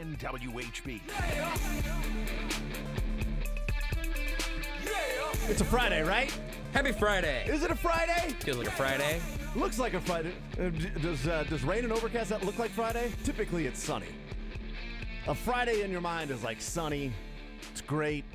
and WHB. It's a Friday, right? Happy Friday. Is it a Friday? Feels like a Friday. Looks like a Friday. Does rain and overcast that look like Friday? Typically, it's sunny. A Friday in your mind is like sunny. It's great.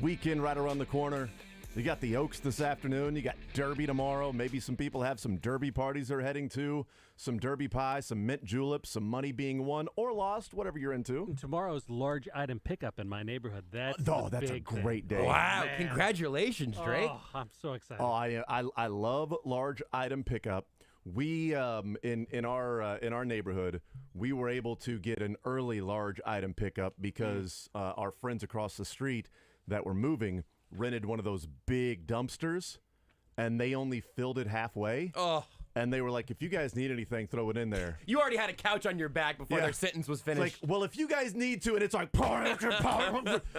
Weekend right around the corner. You got the Oaks this afternoon. You got Derby tomorrow. Maybe some people have some Derby parties they're heading to. Some Derby pie, some mint juleps, some money being won or lost, whatever you're into. Tomorrow's large item pickup in my neighborhood. That's a great day. Wow, congratulations, Drake. Oh, I'm so excited. Oh, I love large item pickup. We in our neighborhood, we were able to get an early large item pickup because our friends across the street that were moving rented one of those big dumpsters, and they only filled it halfway. Oh. And they were like, if you guys need anything, throw it in there. You already had a couch on your back before their sentence was finished. It's like, well, if you guys need to, and it's like,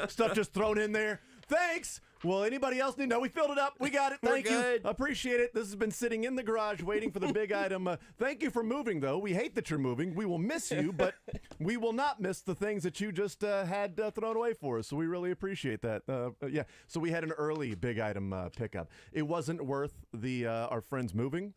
stuff just thrown in there. Thanks. Well, anybody else need? No, we filled it up. We got it. Thank you. Appreciate it. This has been sitting in the garage waiting for the big item. Thank you for moving, though. We hate that you're moving. We will miss you, but we will not miss the things that you just had thrown away for us. So we really appreciate that. Yeah. So we had an early big item pickup. It wasn't worth the our friends moving.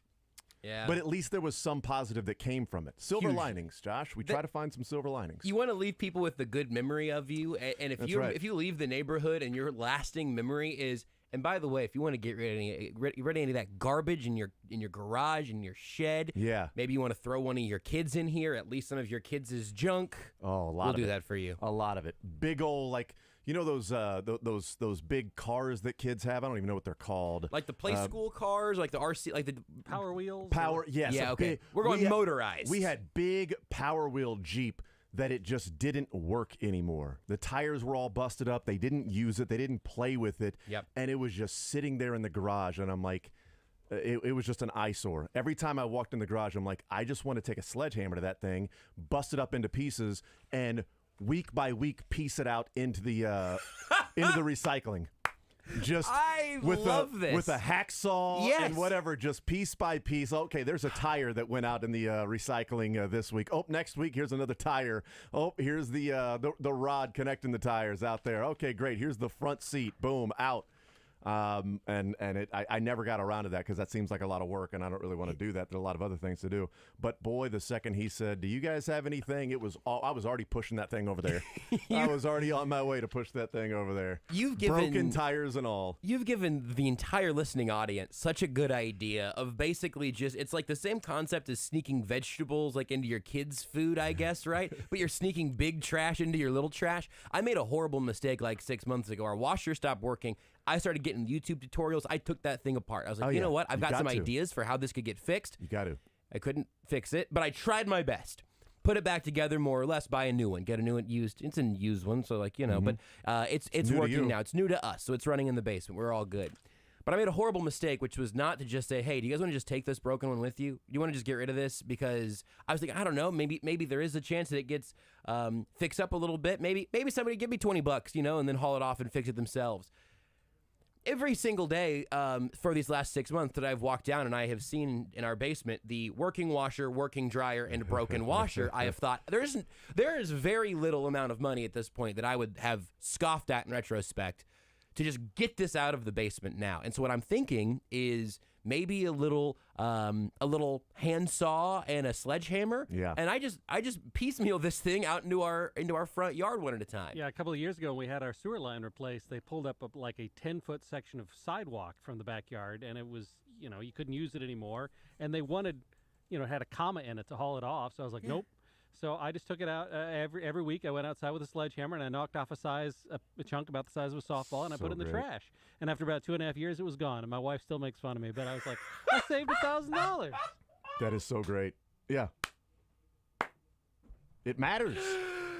Yeah. But at least there was some positive that came from it. Silver linings, Josh. We try to find some silver linings. You want to leave people with the good memory of you, and if you leave the neighborhood and your lasting memory is, and by the way, if you want to get rid of any of that garbage in your garage, in your shed, maybe you want to throw one of your kids in here, at least some of your kids' junk. Oh, a lot. We'll do that for you. A lot of it. Big old, like, you know those big cars that kids have? I don't even know what they're called. Like the play school cars, like the RC, like the Power Wheels? Yes. Yeah, okay. We're going motorized. We had big Power Wheel Jeep that it just didn't work anymore. The tires were all busted up. They didn't use it. They didn't play with it. Yep. And it was just sitting there in the garage, and I'm like, it was just an eyesore. Every time I walked in the garage, I'm like, I just want to take a sledgehammer to that thing, bust it up into pieces, and week by week piece it out into the recycling. Just I love this. With a hacksaw and whatever, just piece by piece. Okay, there's a tire that went out in the recycling this week. Oh, next week here's another tire. Oh, here's the rod connecting the tires out there. Okay, great. Here's the front seat. Boom, out. I never got around to that because that seems like a lot of work, and I don't really want to do that. There's a lot of other things to do. But boy, the second he said, "Do you guys have anything?" I was already pushing that thing over there. I was already on my way to push that thing over there. You've given broken tires and all. You've given the entire listening audience such a good idea of basically it's like the same concept as sneaking vegetables like into your kids' food, I guess, right? But you're sneaking big trash into your little trash. I made a horrible mistake like 6 months ago. Our washer stopped working. I started getting YouTube tutorials. I took that thing apart. I was like, you know what? I've got some ideas for how this could get fixed. You got to. I couldn't fix it, but I tried my best. Put it back together more or less, buy a new one, get a new one used. It's a used one, so like, but it's working now. It's new to us, so it's running in the basement. We're all good. But I made a horrible mistake, which was not to just say, hey, do you guys want to just take this broken one with you? Do you want to just get rid of this? Because I was thinking, I don't know, maybe there is a chance that it gets fixed up a little bit. Maybe somebody give me $20, and then haul it off and fix it themselves. Every single day for these last 6 months that I've walked down and I have seen in our basement the working washer, working dryer, and broken washer, I have thought there is very little amount of money at this point that I would have scoffed at in retrospect to just get this out of the basement now. And so what I'm thinking is maybe a little handsaw and a sledgehammer. Yeah. And I just piecemeal this thing out into our front yard one at a time. Yeah, a couple of years ago when we had our sewer line replaced, they pulled up like a 10-foot section of sidewalk from the backyard, and it was, you couldn't use it anymore. And they wanted, had a comma in it to haul it off. So I was like, nope. So I just took it out every week. I went outside with a sledgehammer and I knocked off a chunk about the size of a softball, and I put it in the trash. And after about 2.5 years, it was gone. And my wife still makes fun of me, but I was like, I saved $1,000. That is so great. Yeah. It matters.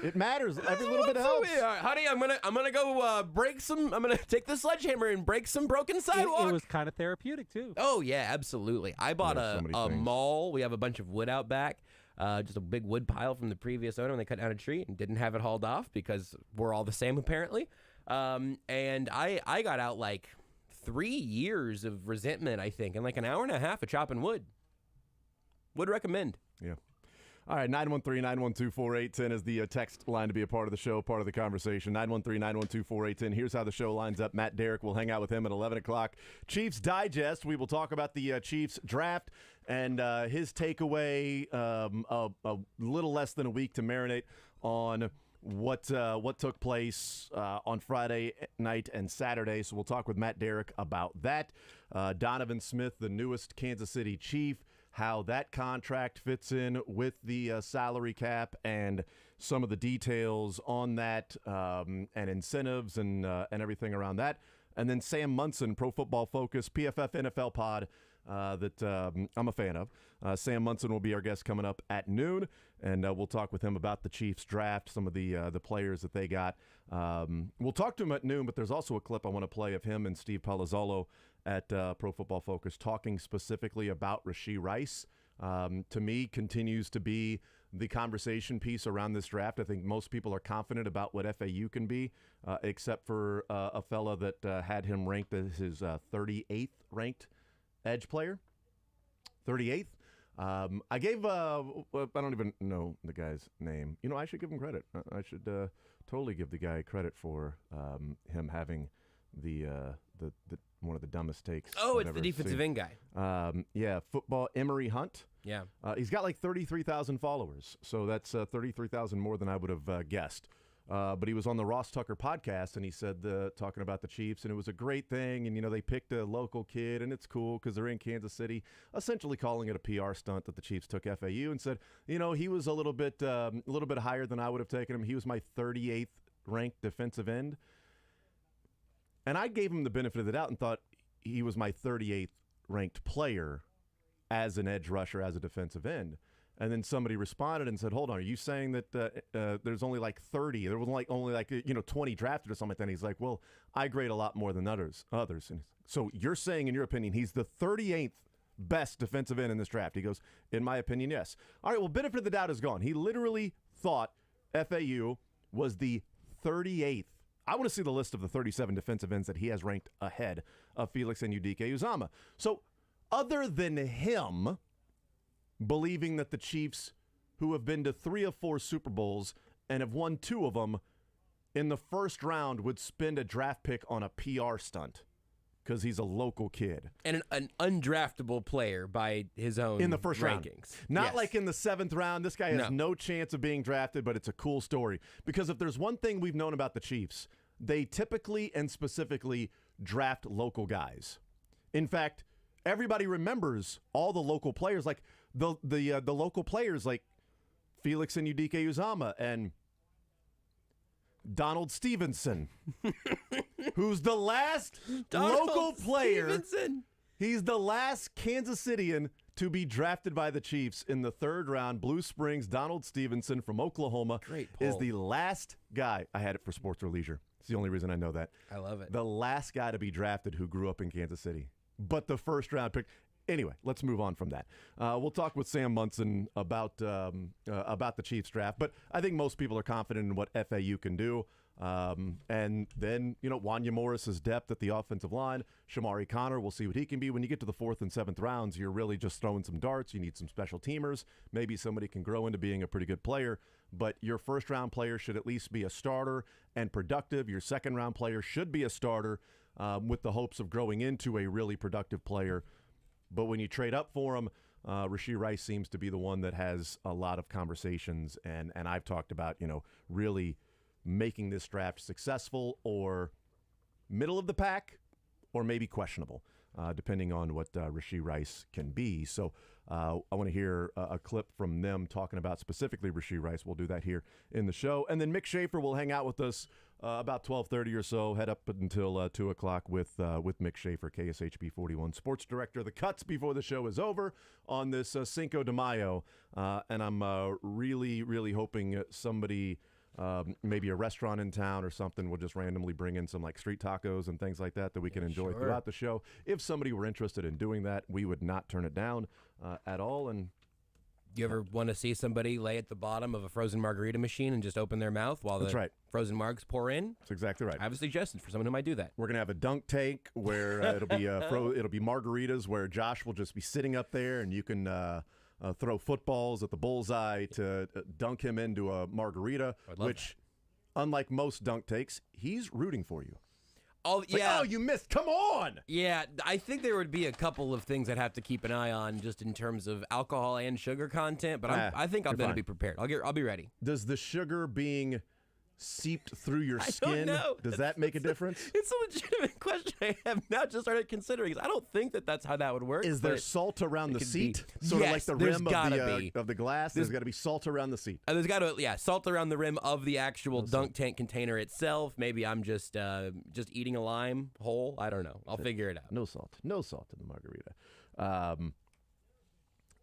It matters. Every little bit helps. Honey, I'm gonna go break some. I'm gonna take the sledgehammer and break some broken sidewalk. It was kind of therapeutic too. Oh yeah, absolutely. I bought a maul. We have a bunch of wood out back. Just a big wood pile from the previous owner when they cut down a tree and didn't have it hauled off because we're all the same apparently. And I got out like 3 years of resentment, I think, and like an hour and a half of chopping wood. Would recommend. Yeah. All right, 913-912-4810 is the text line to be a part of the show, part of the conversation. 913-912-4810. Here's how the show lines up. Matt Derrick will hang out with him at 11 o'clock. Chiefs Digest. We will talk about the Chiefs draft and his takeaway, a little less than a week to marinate on what took place on Friday night and Saturday. So we'll talk with Matt Derrick about that. Donovan Smith, the newest Kansas City Chief, how that contract fits in with the salary cap and some of the details on that and incentives and everything around that. And then Sam Munson, Pro Football Focus, PFF NFL pod that I'm a fan of. Sam Munson will be our guest coming up at noon, and we'll talk with him about the Chiefs draft, some of the players that they got. We'll talk to him at noon, but there's also a clip I want to play of him and Steve Palazzolo at Pro Football Focus talking specifically about Rashee Rice. To me, continues to be the conversation piece around this draft. I think most people are confident about what FAU can be, except for a fella that had him ranked as his 38th ranked edge player. 38th. I gave, I don't even know the guy's name. You know, I should give him credit. I should totally give the guy credit for him having the one of the dumbest takes. Oh, it's the defensive end guy. Yeah, football, Emory Hunt. Yeah. He's got like 33,000 followers, so that's 33,000 more than I would have guessed. But he was on the Ross Tucker podcast, and he said, talking about the Chiefs, and it was a great thing, and, you know, they picked a local kid, and it's cool because they're in Kansas City, essentially calling it a PR stunt that the Chiefs took FAU, and said, you know, he was a little bit higher than I would have taken him. He was my 38th ranked defensive end. And I gave him the benefit of the doubt and thought he was my 38th ranked player as an edge rusher, as a defensive end. And then somebody responded and said, hold on, are you saying that there's only like 30? There was only like 20 drafted or something like that. And he's like, well, I grade a lot more than others. And so you're saying, in your opinion, he's the 38th best defensive end in this draft? He goes, in my opinion, yes. All right, well, benefit of the doubt is gone. He literally thought FAU was the 38th. I want to see the list of the 37 defensive ends that he has ranked ahead of Felix Anudike-Uzomah. So other than him believing that the Chiefs, who have been to 3 of 4 Super Bowls and have won 2 of them, in the first round would spend a draft pick on a PR stunt because he's a local kid. And an undraftable player by his own in the first rankings. Round. Not like in the 7th round. This guy has no chance of being drafted, but it's a cool story. Because if there's one thing we've known about the Chiefs, they typically and specifically draft local guys. In fact, everybody remembers all the local players, like the local players like Felix Anudike-Uzomah and Donald Stevenson, who's the last local player. Stevenson. He's the last Kansas Cityan to be drafted by the Chiefs in the 3rd round. Blue Springs, Donald Stevenson from Oklahoma is the last guy. I had it for Sports or Leisure. It's the only reason I know that. I love it. The last guy to be drafted who grew up in Kansas City. But the first round pick. Anyway, let's move on from that. We'll talk with Sam Munson about the Chiefs draft. But I think most people are confident in what FAU can do. And then, Wanya Morris's depth at the offensive line. Shamari Connor, we'll see what he can be. When you get to the 4th and 7th rounds, you're really just throwing some darts. You need some special teamers. Maybe somebody can grow into being a pretty good player. But your first-round player should at least be a starter and productive. Your second-round player should be a starter with the hopes of growing into a really productive player. But when you trade up for him, Rashee Rice seems to be the one that has a lot of conversations. And I've talked about, really making this draft successful or middle of the pack or maybe questionable, depending on what Rashee Rice can be. So I want to hear a clip from them talking about specifically Rashee Rice. We'll do that here in the show. And then Mick Schaefer will hang out with us about 12:30 or so, head up until 2 o'clock with Mick Schaefer, KSHB 41 sports director. The cuts before the show is over on this Cinco de Mayo. And I'm really, really hoping somebody, maybe a restaurant in town or something, will just randomly bring in some like street tacos and things like that we can enjoy throughout the show. If somebody were interested in doing that, we would not turn it down at all. And you ever want to see somebody lay at the bottom of a frozen margarita machine and just open their mouth while the frozen margs pour in? That's exactly right. I have a suggestion for someone who might do that. We're gonna have a dunk tank where it'll be margaritas, where Josh will just be sitting up there, and you can throw footballs at the bullseye to dunk him into a margarita, which, unlike most dunk takes, he's rooting for you. Oh, yeah. Oh, you missed. Come on. Yeah, I think there would be a couple of things I'd have to keep an eye on just in terms of alcohol and sugar content, but I think I'm going to be prepared. I'll be ready. Does the sugar being seeped through your skin, does that make a difference? It's a legitimate question I have now just started considering. I don't think that's how that would work. Is there salt around the seat? Sort of like the rim of the glass? There's got to be salt around the seat. There's got to, salt around the rim of the actual dunk tank container itself. Maybe I'm just eating a lime whole. I don't know. I'll figure it out. No salt in the margarita.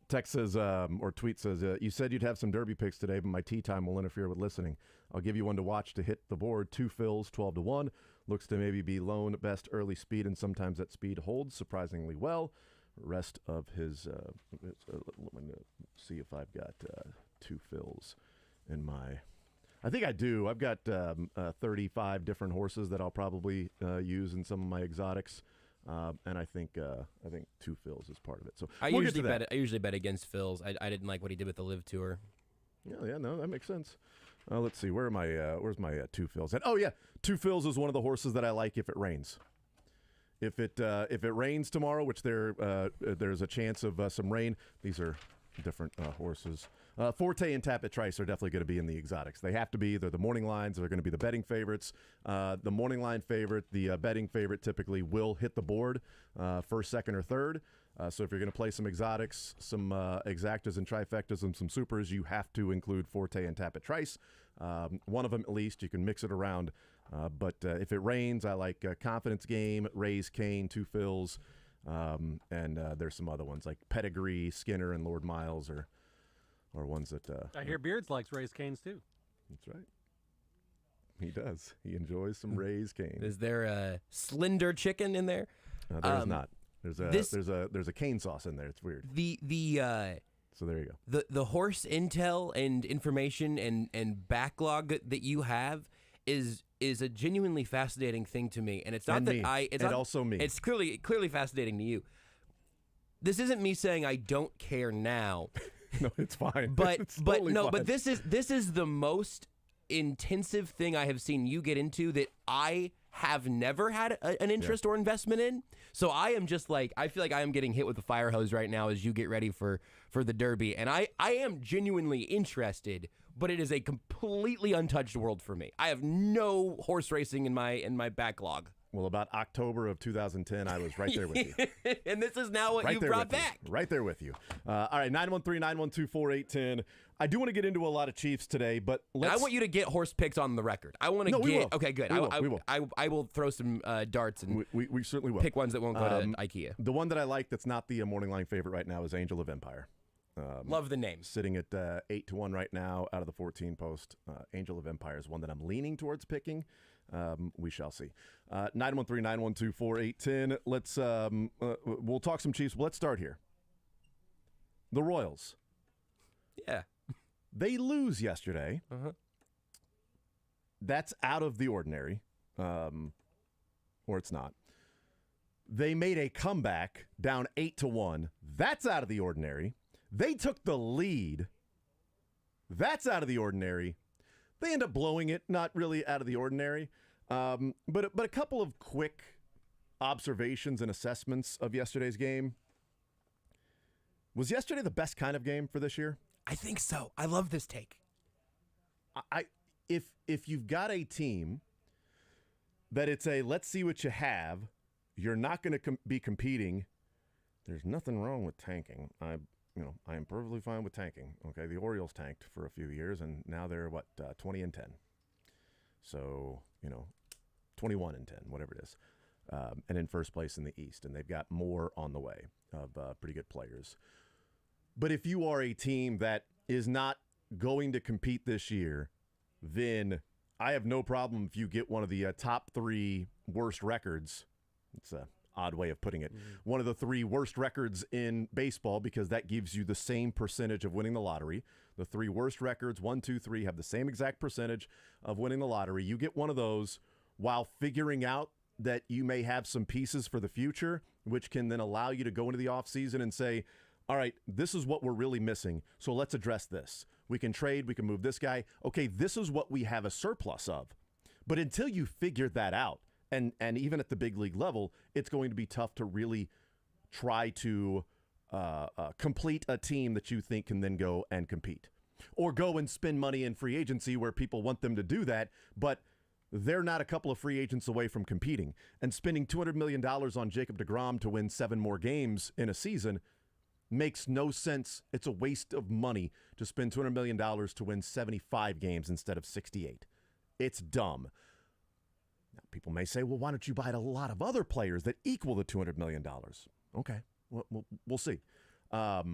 Text says, or tweet says, you said you'd have some derby picks today, but my tea time will interfere with listening. I'll give you one to watch to hit the board. 2 fills, 12-1. Looks to maybe be lone best early speed, and sometimes that speed holds surprisingly well. Rest of his, let me see if I've got 2 fills in my, I think I do. I've got 35 different horses that I'll probably use in some of my exotics. And I think 2 fills is part of it. So I usually bet against Phil's. I didn't like what he did with the Live Tour. Yeah, no, that makes sense. Let's see, where's my 2 fills at? Oh yeah, 2 fills is one of the horses that I like if it rains. If it rains tomorrow, which there's a chance of some rain. These are different horses. Forte and Tapit Trice are definitely going to be in the exotics. They have to be. They're the morning lines. They're going to be the betting favorites. The morning line favorite, the betting favorite typically will hit the board first, second, or third. So if you're going to play some exotics, some exactas and trifectas and some supers, you have to include Forte and Tapit Trice. One of them at least. You can mix it around. But if it rains, I like Confidence Game, Raise Kane, 2 fills. And there's some other ones like Pedigree, Skinner, and Lord Miles are ones that I hear Beards likes Raise Canes too. That's right. He does. He enjoys some Raise Cane. Is there a slender chicken in there? There's not. There's a cane sauce in there. It's weird. So there you go. The horse intel and information and backlog that you have is a genuinely fascinating thing to me, and it's not also me. It's clearly fascinating to you. This isn't me saying I don't care now. No, it's fine. But it's totally fine. But this is the most intensive thing I have seen you get into that I have never had an interest or investment in. So I am just like, I feel like I am getting hit with the fire hose right now as you get ready for the Derby, and I am genuinely interested. But it is a completely untouched world for me. I have no horse racing in my backlog. Well, about October of 2010, I was right there with you. And this is now what you brought back. Right there with you. All right, 913-912-4810. I do want to get into a lot of Chiefs today, but I want you to get horse picks on the record. I want to we will. Okay, good. We will. I will throw some darts and we certainly will. Pick ones that won't go to IKEA. The one that I like that's not the morning line favorite right now is Angel of Empire. Love the name. Sitting at 8-1 right now out of the 14 post. Angel of Empire is one that I'm leaning towards picking. We shall see. 913-912-4810. Let's we'll talk some Chiefs. Let's start here. The Royals. Yeah. They lose yesterday. Uh-huh. That's out of the ordinary. Or it's not. They made a comeback down 8-1. That's out of the ordinary. They took the lead. That's out of the ordinary. They end up blowing it. Not really out of the ordinary. But a couple of quick observations and assessments of yesterday's game. Was yesterday the best kind of game for this year? I think so. I love this take. If you've got a team that it's a let's see what you have, you're not going to be competing. There's nothing wrong with tanking. I am perfectly fine with tanking. Okay, the Orioles tanked for a few years, and now they're 20-10. So 21-10, whatever it is, and in first place in the East, and they've got more on the way of pretty good players. But if you are a team that is not going to compete this year, then I have no problem if you get one of the top 3 worst records. It's a odd way of putting it. Mm-hmm. One of the 3 worst records in baseball, because that gives you the same percentage of winning the lottery. The 3 worst records, 1, 2, 3, have the same exact percentage of winning the lottery. You get one of those while figuring out that you may have some pieces for the future, which can then allow you to go into the offseason and say, all right, this is what we're really missing, so let's address this. We can trade, we can move this guy. Okay, this is what we have a surplus of. But until you figure that out, and even at the big league level, it's going to be tough to really try to complete a team that you think can then go and compete. Or go and spend money in free agency where people want them to do that, but they're not a couple of free agents away from competing. And spending $200 million on Jacob deGrom to win 7 more games in a season makes no sense. It's a waste of money to spend $200 million to win 75 games instead of 68. It's dumb. Now, people may say, well, why don't you buy a lot of other players that equal the $200 million? Okay, we'll see. But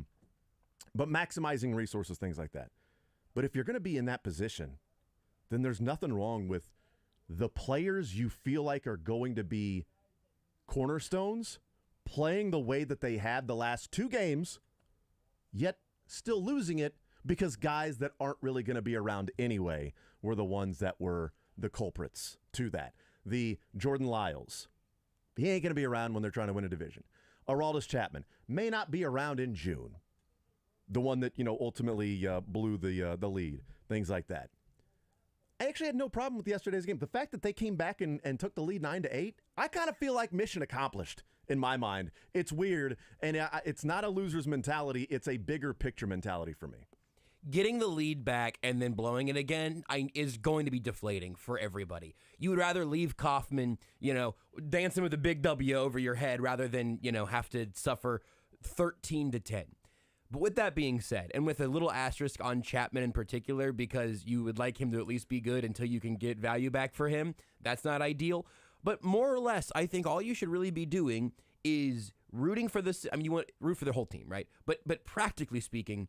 maximizing resources, things like that. But if you're going to be in that position, then there's nothing wrong with the players you feel like are going to be cornerstones playing the way that they had the last 2 games, yet still losing it because guys that aren't really going to be around anyway were the ones that were the culprits to that. The Jordan Lyles, he ain't going to be around when they're trying to win a division. Aroldis Chapman may not be around in June. The one that, ultimately blew the lead, things like that. I actually had no problem with yesterday's game. The fact that they came back and took the lead 9-8, I kind of feel like mission accomplished in my mind. It's weird, and it's not a loser's mentality. It's a bigger picture mentality for me. Getting the lead back and then blowing it again is going to be deflating for everybody. You would rather leave Kauffman, dancing with a big W over your head rather than, have to suffer 13-10. But with that being said, and with a little asterisk on Chapman in particular, because you would like him to at least be good until you can get value back for him, that's not ideal. But more or less, I think all you should really be doing is rooting for this. I mean, you want to root for the whole team, right? But practically speaking,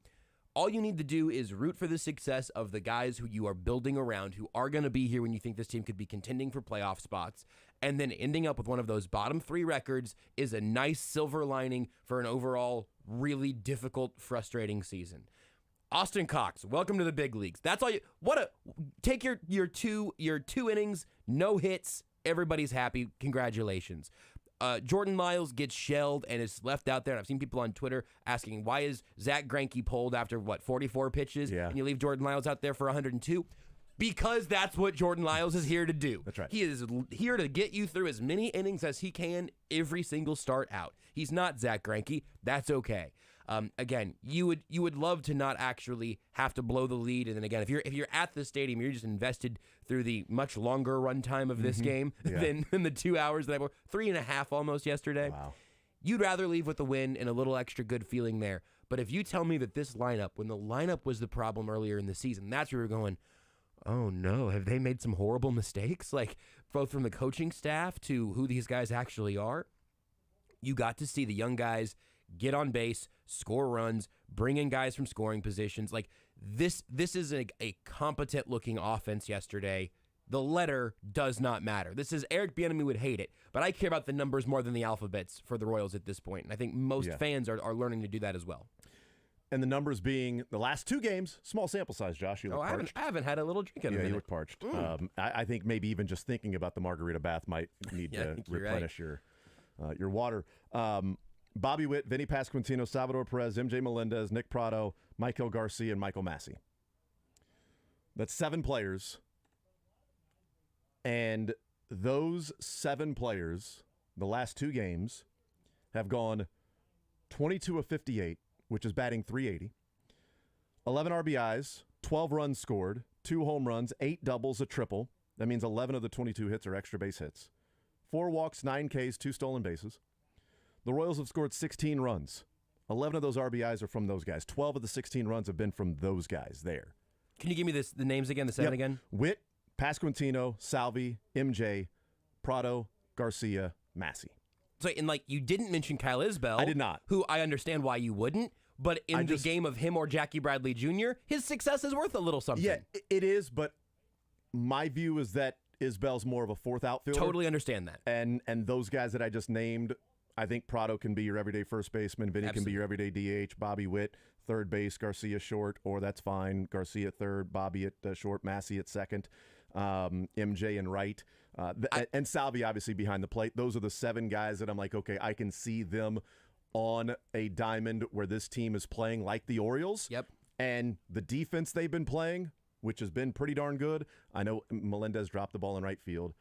all you need to do is root for the success of the guys who you are building around, who are going to be here when you think this team could be contending for playoff spots. And then ending up with one of those bottom 3 records is a nice silver lining for an overall really difficult, frustrating season. Austin Cox, welcome to the big leagues. That's all you. Take your two innings, no hits. Everybody's happy. Congratulations. Jordan Lyles gets shelled and is left out there. And I've seen people on Twitter asking, why is Zach Greinke pulled after 44 pitches? Yeah. And you leave Jordan Lyles out there for 102? Because that's what Jordan Lyles is here to do. That's right. He is here to get you through as many innings as he can every single start out. He's not Zach Greinke. That's okay. Again, you would love to not actually have to blow the lead, and then again, if you're at the stadium, you're just invested through the much longer runtime of this game than the 2 hours that were 3.5 almost yesterday. Wow. You'd rather leave with a win and a little extra good feeling there. But if you tell me that this lineup, when the lineup was the problem earlier in the season, that's where we're going, oh no, have they made some horrible mistakes? Like both from the coaching staff to who these guys actually are. You got to see the young guys get on base, score runs, bring in guys from scoring positions. Like this is a competent looking offense yesterday. The letter does not matter. This is Eric Bieniemy would hate it, but I care about the numbers more than the alphabets for the Royals at this point. And I think most fans are learning to do that as well. And the numbers being the last 2 games, small sample size, Josh. You look parched. I haven't had a little drink in a minute. Yeah, you look parched. I think maybe even just thinking about the margarita bath might need to replenish your water. Bobby Witt, Vinny Pasquantino, Salvador Perez, MJ Melendez, Nick Pratto, Michael Garcia, and Michael Massey. That's 7 players. And those 7 players, the last 2 games, have gone 22 of 58, which is batting .380. 11 RBIs, 12 runs scored, 2 home runs, 8 doubles, a triple. That means 11 of the 22 hits are extra base hits. 4 walks, 9 Ks, 2 stolen bases. The Royals have scored 16 runs. 11 of those RBIs are from those guys. 12 of the 16 runs have been from those guys there. Can you give me the names again, the 7 again? Witt, Pasquantino, Salvi, MJ, Pratto, Garcia, Massey. So, and you didn't mention Kyle Isbell. I did not. Who I understand why you wouldn't, but in the game of him or Jackie Bradley Jr., his success is worth a little something. Yeah, it is, but my view is that Isbell's more of a 4th outfielder. Totally understand that. And those guys that I just named, I think Pratto can be your everyday first baseman. Vinny can be your everyday DH. Bobby Witt, third base. Garcia short, or that's fine. Garcia at third. Bobby at short. Massey at second. MJ and right. And Salvi obviously behind the plate. Those are the 7 guys that I'm like, okay, I can see them on a diamond where this team is playing like the Orioles. Yep. And the defense they've been playing, which has been pretty darn good. I know Melendez dropped the ball in right field.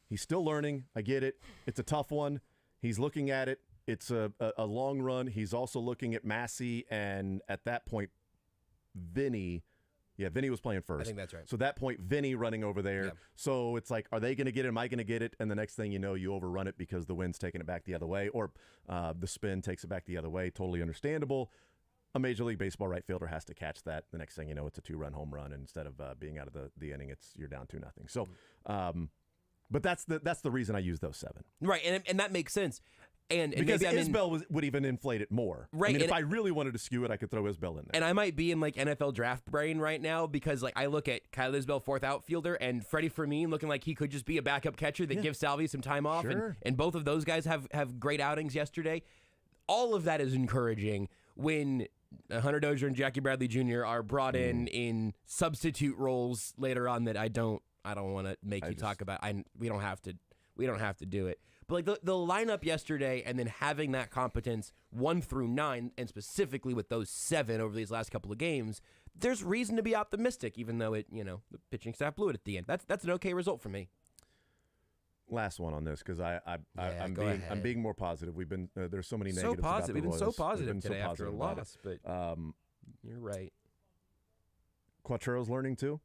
He's still learning. I get it. It's a tough one. He's looking at it. It's a long run. He's also looking at Massey, and at that point, Vinny. Yeah, Vinny was playing first. I think that's right. So at that point, Vinny running over there. Yeah. So it's like, are they going to get it? Am I going to get it? And the next thing you know, you overrun it because the wind's taking it back the other way, or the spin takes it back the other way. Totally understandable. A Major League Baseball right fielder has to catch that. The next thing you know, it's a 2-run home run, and instead of being out of the inning, you're down 2-0. So, but that's the reason I use those 7. Right, and that makes sense. And because maybe Isbell would even inflate it more. Right. I mean, if I really wanted to skew it, I could throw Isbell in there. And I might be in like NFL draft brain right now because like I look at Kyle Isbell, 4th outfielder, and Freddie Fermin looking like he could just be a backup catcher that gives Salvi some time off. Sure. And both of those guys have great outings yesterday. All of that is encouraging when Hunter Dozier and Jackie Bradley Jr. are brought in substitute roles later on that I don't want to make you talk about. We don't have to do it. But like the lineup yesterday, and then having that competence 1 through 9, and specifically with those 7 over these last couple of games, there's reason to be optimistic, even though the pitching staff blew it at the end. That's an okay result for me. Last one on this because I'm being more positive. We've been there's so many negatives. So positive. About the We've been so Royals. positive We've been today so after a positive about loss, it. but you're right. Quattro's learning too.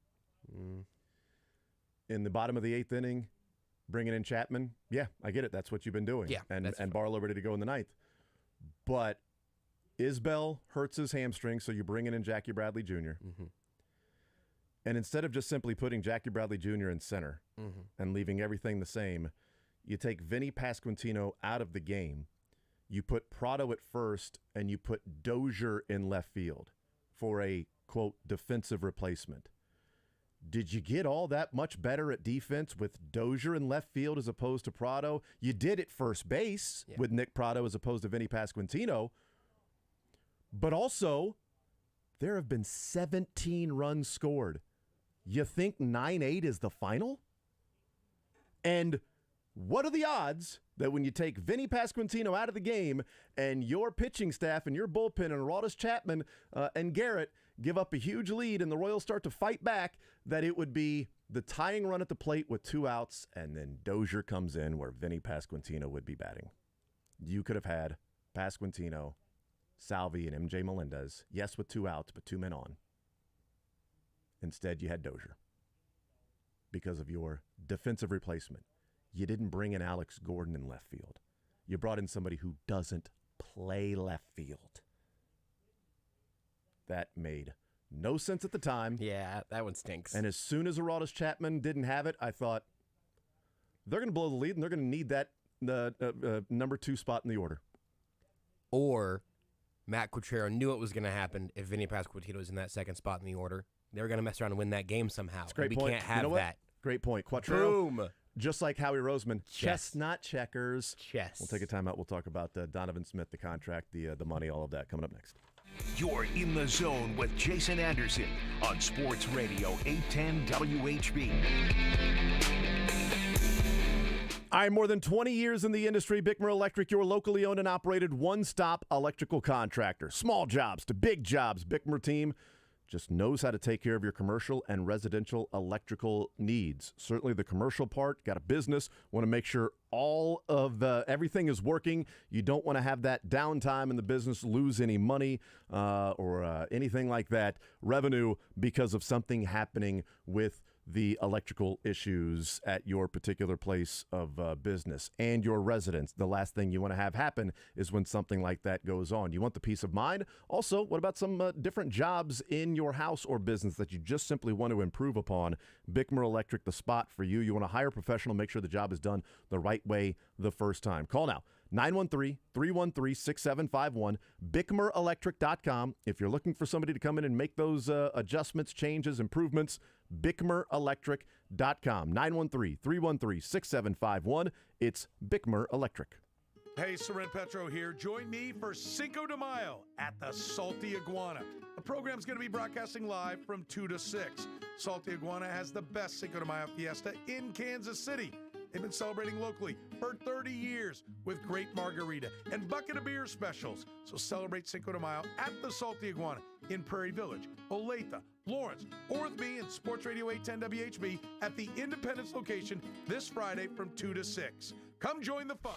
In the bottom of the 8th inning, bringing in Chapman. Yeah, I get it. That's what you've been doing. Yeah, and Barlow ready to go in the 9th. But Isbell hurts his hamstring, so you're bringing in Jackie Bradley Jr. And instead of just simply putting Jackie Bradley Jr. in center and leaving everything the same, you take Vinny Pasquantino out of the game. You put Prado at first, and you put Dozier in left field for a, quote, defensive replacement. Did you get all that much better at defense with Dozier in left field as opposed to Prado? You did at first base with Nick Prado as opposed to Vinny Pasquantino. But also, there have been 17 runs scored. You think 9-8 is the final? And what are the odds that when you take Vinny Pasquantino out of the game and your pitching staff and your bullpen and Aroldis Chapman and Garrett give up a huge lead and the Royals start to fight back, that it would be the tying run at the plate with 2 outs and then Dozier comes in where Vinny Pasquantino would be batting? You could have had Pasquantino, Salvi, and MJ Melendez, yes, with 2 outs, but 2 men on. Instead, you had Dozier because of your defensive replacement. You didn't bring in Alex Gordon in left field. You brought in somebody who doesn't play left field. That made no sense at the time. Yeah, that one stinks. And as soon as Aroldis Chapman didn't have it, I thought, they're going to blow the lead, and they're going to need that number 2 spot in the order. Or Matt Quatraro knew it was going to happen if Vinny Pasquantino was in that 2nd spot in the order. They were going to mess around and win that game somehow. That's a great we point. Can't have you know that. Great point. Quatraro, Boom. Just like Howie Roseman, chestnut checkers. Chess. We'll take a timeout. We'll talk about Donovan Smith, the contract, the money, all of that coming up next. You're in the zone with Jason Anderson on Sports Radio 810 WHB. I'm more than 20 years in the industry. Bickmer Electric, your locally owned and operated one-stop electrical contractor. Small jobs to big jobs. Bickmer team just knows how to take care of your commercial and residential electrical needs. Certainly the commercial part, got a business, want to make sure all of everything is working. You don't want to have that downtime in the business, lose any money or anything like that, revenue, because of something happening with the electrical issues at your particular place of business and your residents. The last thing you want to have happen is when something like that goes on. You want the peace of mind. Also, what about some different jobs in your house or business that you just simply want to improve upon? Bickmer Electric, the spot for you. You want to hire a professional, make sure the job is done the right way the first time. Call now. 913-313-6751, BickmerElectric.com. If you're looking for somebody to come in and make those adjustments, changes, improvements, BickmerElectric.com. 913-313-6751. It's Bickmer Electric. Hey, Soren Petro here. Join me for Cinco de Mayo at the Salty Iguana. The program's going to be broadcasting live from 2 to 6. Salty Iguana has the best Cinco de Mayo fiesta in Kansas City. They've been celebrating locally for 30 years with great margarita and bucket of beer specials. So celebrate Cinco de Mayo at the Salty Iguana in Prairie Village, Olathe, Lawrence, or with me and Sports Radio 810 WHB at the Independence location this Friday from 2 to 6. Come join the fun.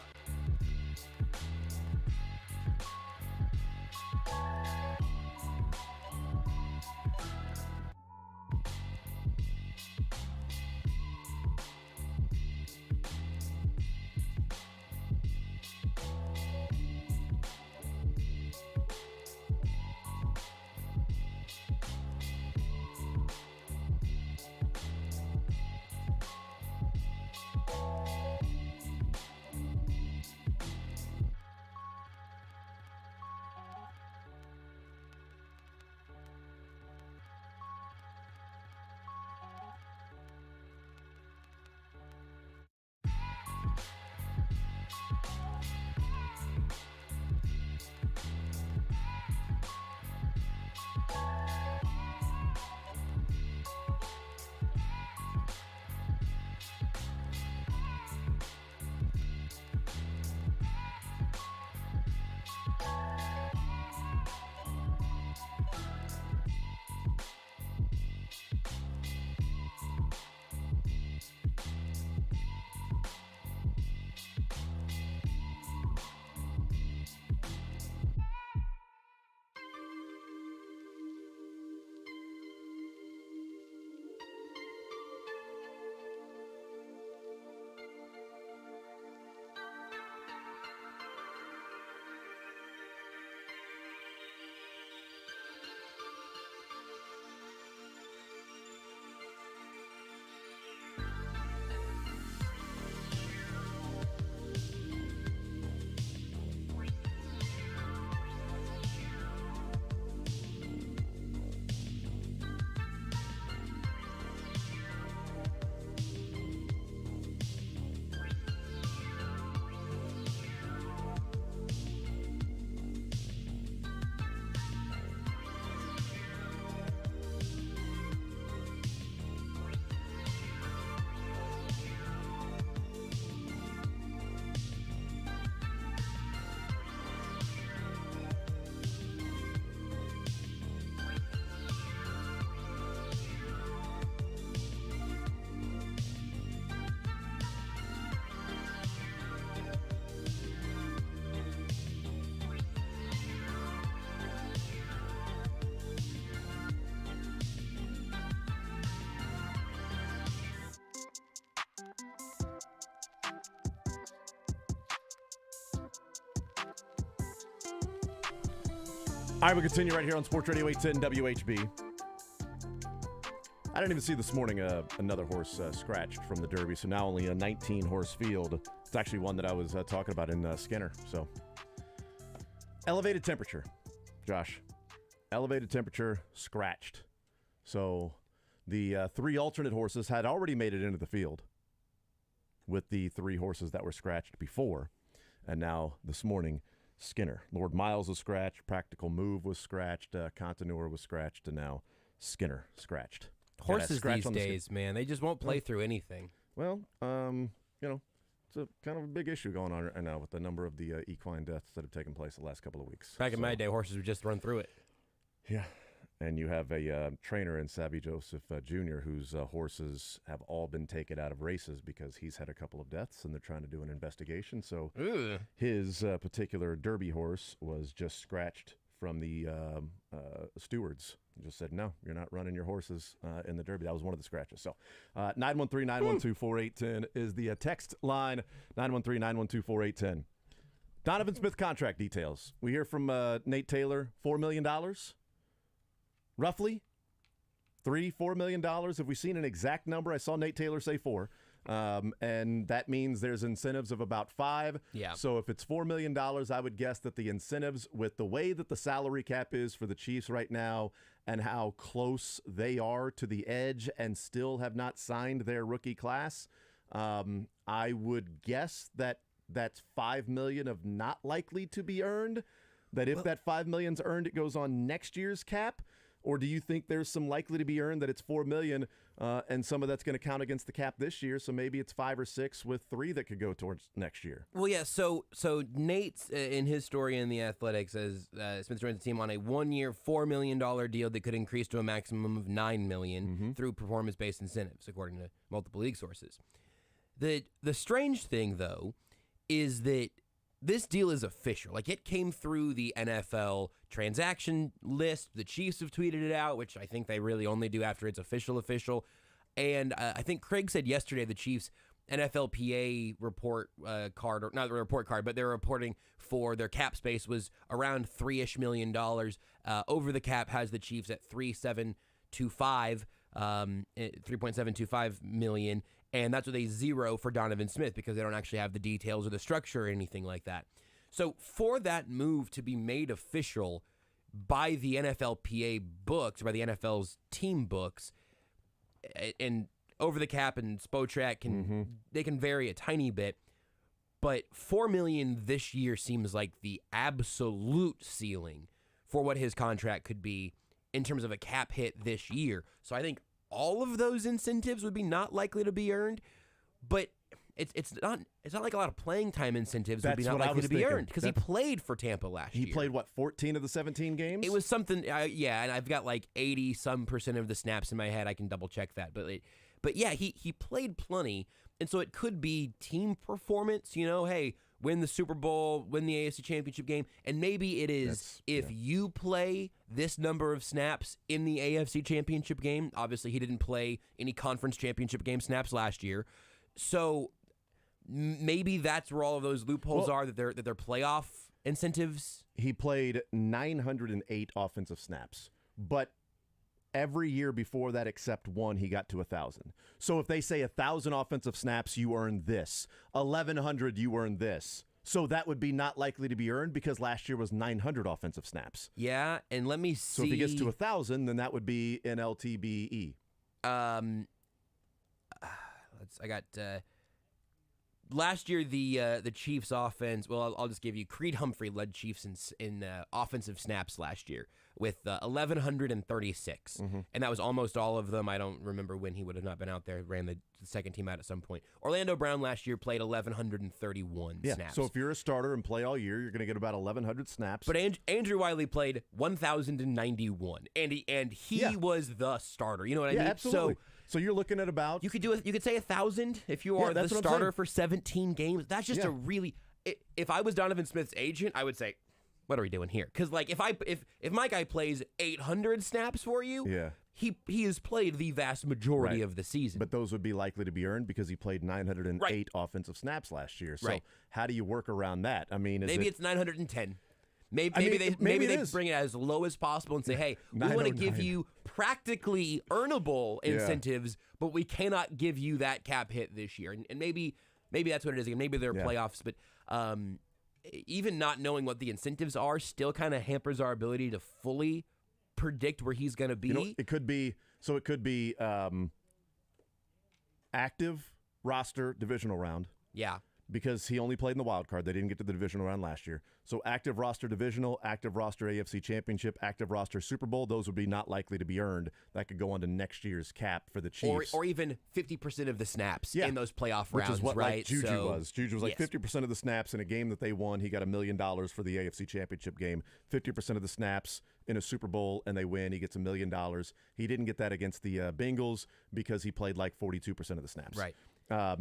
All right, we'll continue right here on Sports Radio 810 WHB. I didn't even see this morning another horse scratched from the Derby, so now only a 19-horse field. It's actually one that I was talking about in Skinner. So, elevated temperature, Josh. Elevated temperature, scratched. So, the three alternate horses had already made it into the field with the three horses that were scratched before. And now, this morning, Skinner. Lord Miles was scratched. Practical Move was scratched. Contour was scratched. And now Skinner scratched. Horses these days, man, they just won't play through anything. Well, you know, it's a kind of a big issue going on right now with the number of the equine deaths that have taken place the last couple of weeks. Back in my day, horses would just run through it. Yeah. And you have a trainer in Savvy Joseph Jr., whose horses have all been taken out of races because he's had a couple of deaths, and they're trying to do an investigation. So his particular Derby horse was just scratched from the stewards. He just said, no, you're not running your horses in the Derby. That was one of the scratches. So 913-912-4810 is the text line, 913-912-4810. Donovan Smith contract details. We hear from Nate Taylor, $4 million. Roughly $3-4 million. Have we seen an exact number? I saw Nate Taylor say 4. And that means there's incentives of about 5. Yeah. So if it's $4 million, I would guess that the incentives, with the way that the salary cap is for the Chiefs right now and how close they are to the edge and still have not signed their rookie class, I would guess that that's $5 million of not likely to be earned. That if that $5 million's earned, it goes on next year's cap. Or do you think there's some likely to be earned that it's $4 million, and some of that's going to count against the cap this year? So maybe it's 5 or 6 with 3 that could go towards next year. Well, yeah. So Nate's in his story in The Athletic says Smith joins the team on a 1-year, $4 million deal that could increase to a maximum of $9 million through performance-based incentives, according to multiple league sources. The strange thing, though, is that this deal is official. Like, it came through the NFL transaction list. The Chiefs have tweeted it out, which I think they really only do after it's official. And I think Craig said yesterday the Chiefs' NFLPA report card, or not the report card, but their reporting for their cap space was around $3-ish million. Over the cap has the Chiefs at $3.725 million. And that's with a 0 for Donovan Smith because they don't actually have the details or the structure or anything like that. So for that move to be made official by the NFLPA books, by the NFL's team books, and Over the Cap and Spotrac they can vary a tiny bit, but $4 million this year seems like the absolute ceiling for what his contract could be in terms of a cap hit this year. So I think all of those incentives would be not likely to be earned, but it's not like a lot of playing time incentives would be not likely to be earned because he played for Tampa last year. He played, 14 of the 17 games? It was something, and I've got like 80% of the snaps in my head. I can double check that, but yeah, he played plenty, and so it could be team performance. Hey, win the Super Bowl, win the AFC Championship game, and maybe it is you play this number of snaps in the AFC Championship game. Obviously, he didn't play any conference championship game snaps last year, so maybe that's where all of those loopholes are, that they're playoff incentives. He played 908 offensive snaps, but every year before that except one, he got to 1,000. So if they say 1,000 offensive snaps, you earn this. 1,100, you earn this. So that would be not likely to be earned because last year was 900 offensive snaps. Yeah, and let me see. So if he gets to 1,000, then that would be an LTBE. Last year, the Chiefs offense, well, I'll just give you, Creed Humphrey led Chiefs in offensive snaps last year with 1,136. And that was almost all of them. I don't remember when he would have not been out there, ran the second team out at some point. Orlando Brown last year played 1,131 snaps. So if you're a starter and play all year, you're going to get about 1,100 snaps. But Andrew Wiley played 1,091, and he was the starter. You know what I mean? Absolutely. So you're looking at about... You could say 1,000 if you are the starter for 17 games. That's just a really... If I was Donovan Smith's agent, I would say, what are we doing here? Because like if my guy plays 800 snaps for you, he has played the vast majority of the season. But those would be likely to be earned because he played 908 offensive snaps last year. So how do you work around that? I mean, maybe it's 910. Maybe they bring it as low as possible and say, hey, we want to give you practically earnable incentives, but we cannot give you that cap hit this year. And maybe that's what it is. Maybe they're playoffs, but even not knowing what the incentives are still kind of hampers our ability to fully predict where he's going to be. It could be active roster divisional round. Yeah. Because he only played in the wild card. They didn't get to the divisional round last year. So active roster divisional, active roster AFC Championship, active roster Super Bowl, those would be not likely to be earned. That could go on to next year's cap for the Chiefs. Or even 50% of the snaps in those playoff rounds, which is what right? Like Juju was. Juju was like 50% of the snaps in a game that they won. He got $1 million for the AFC Championship game. 50% of the snaps in a Super Bowl and they win, he gets $1 million. He didn't get that against the Bengals because he played like 42% of the snaps. Right.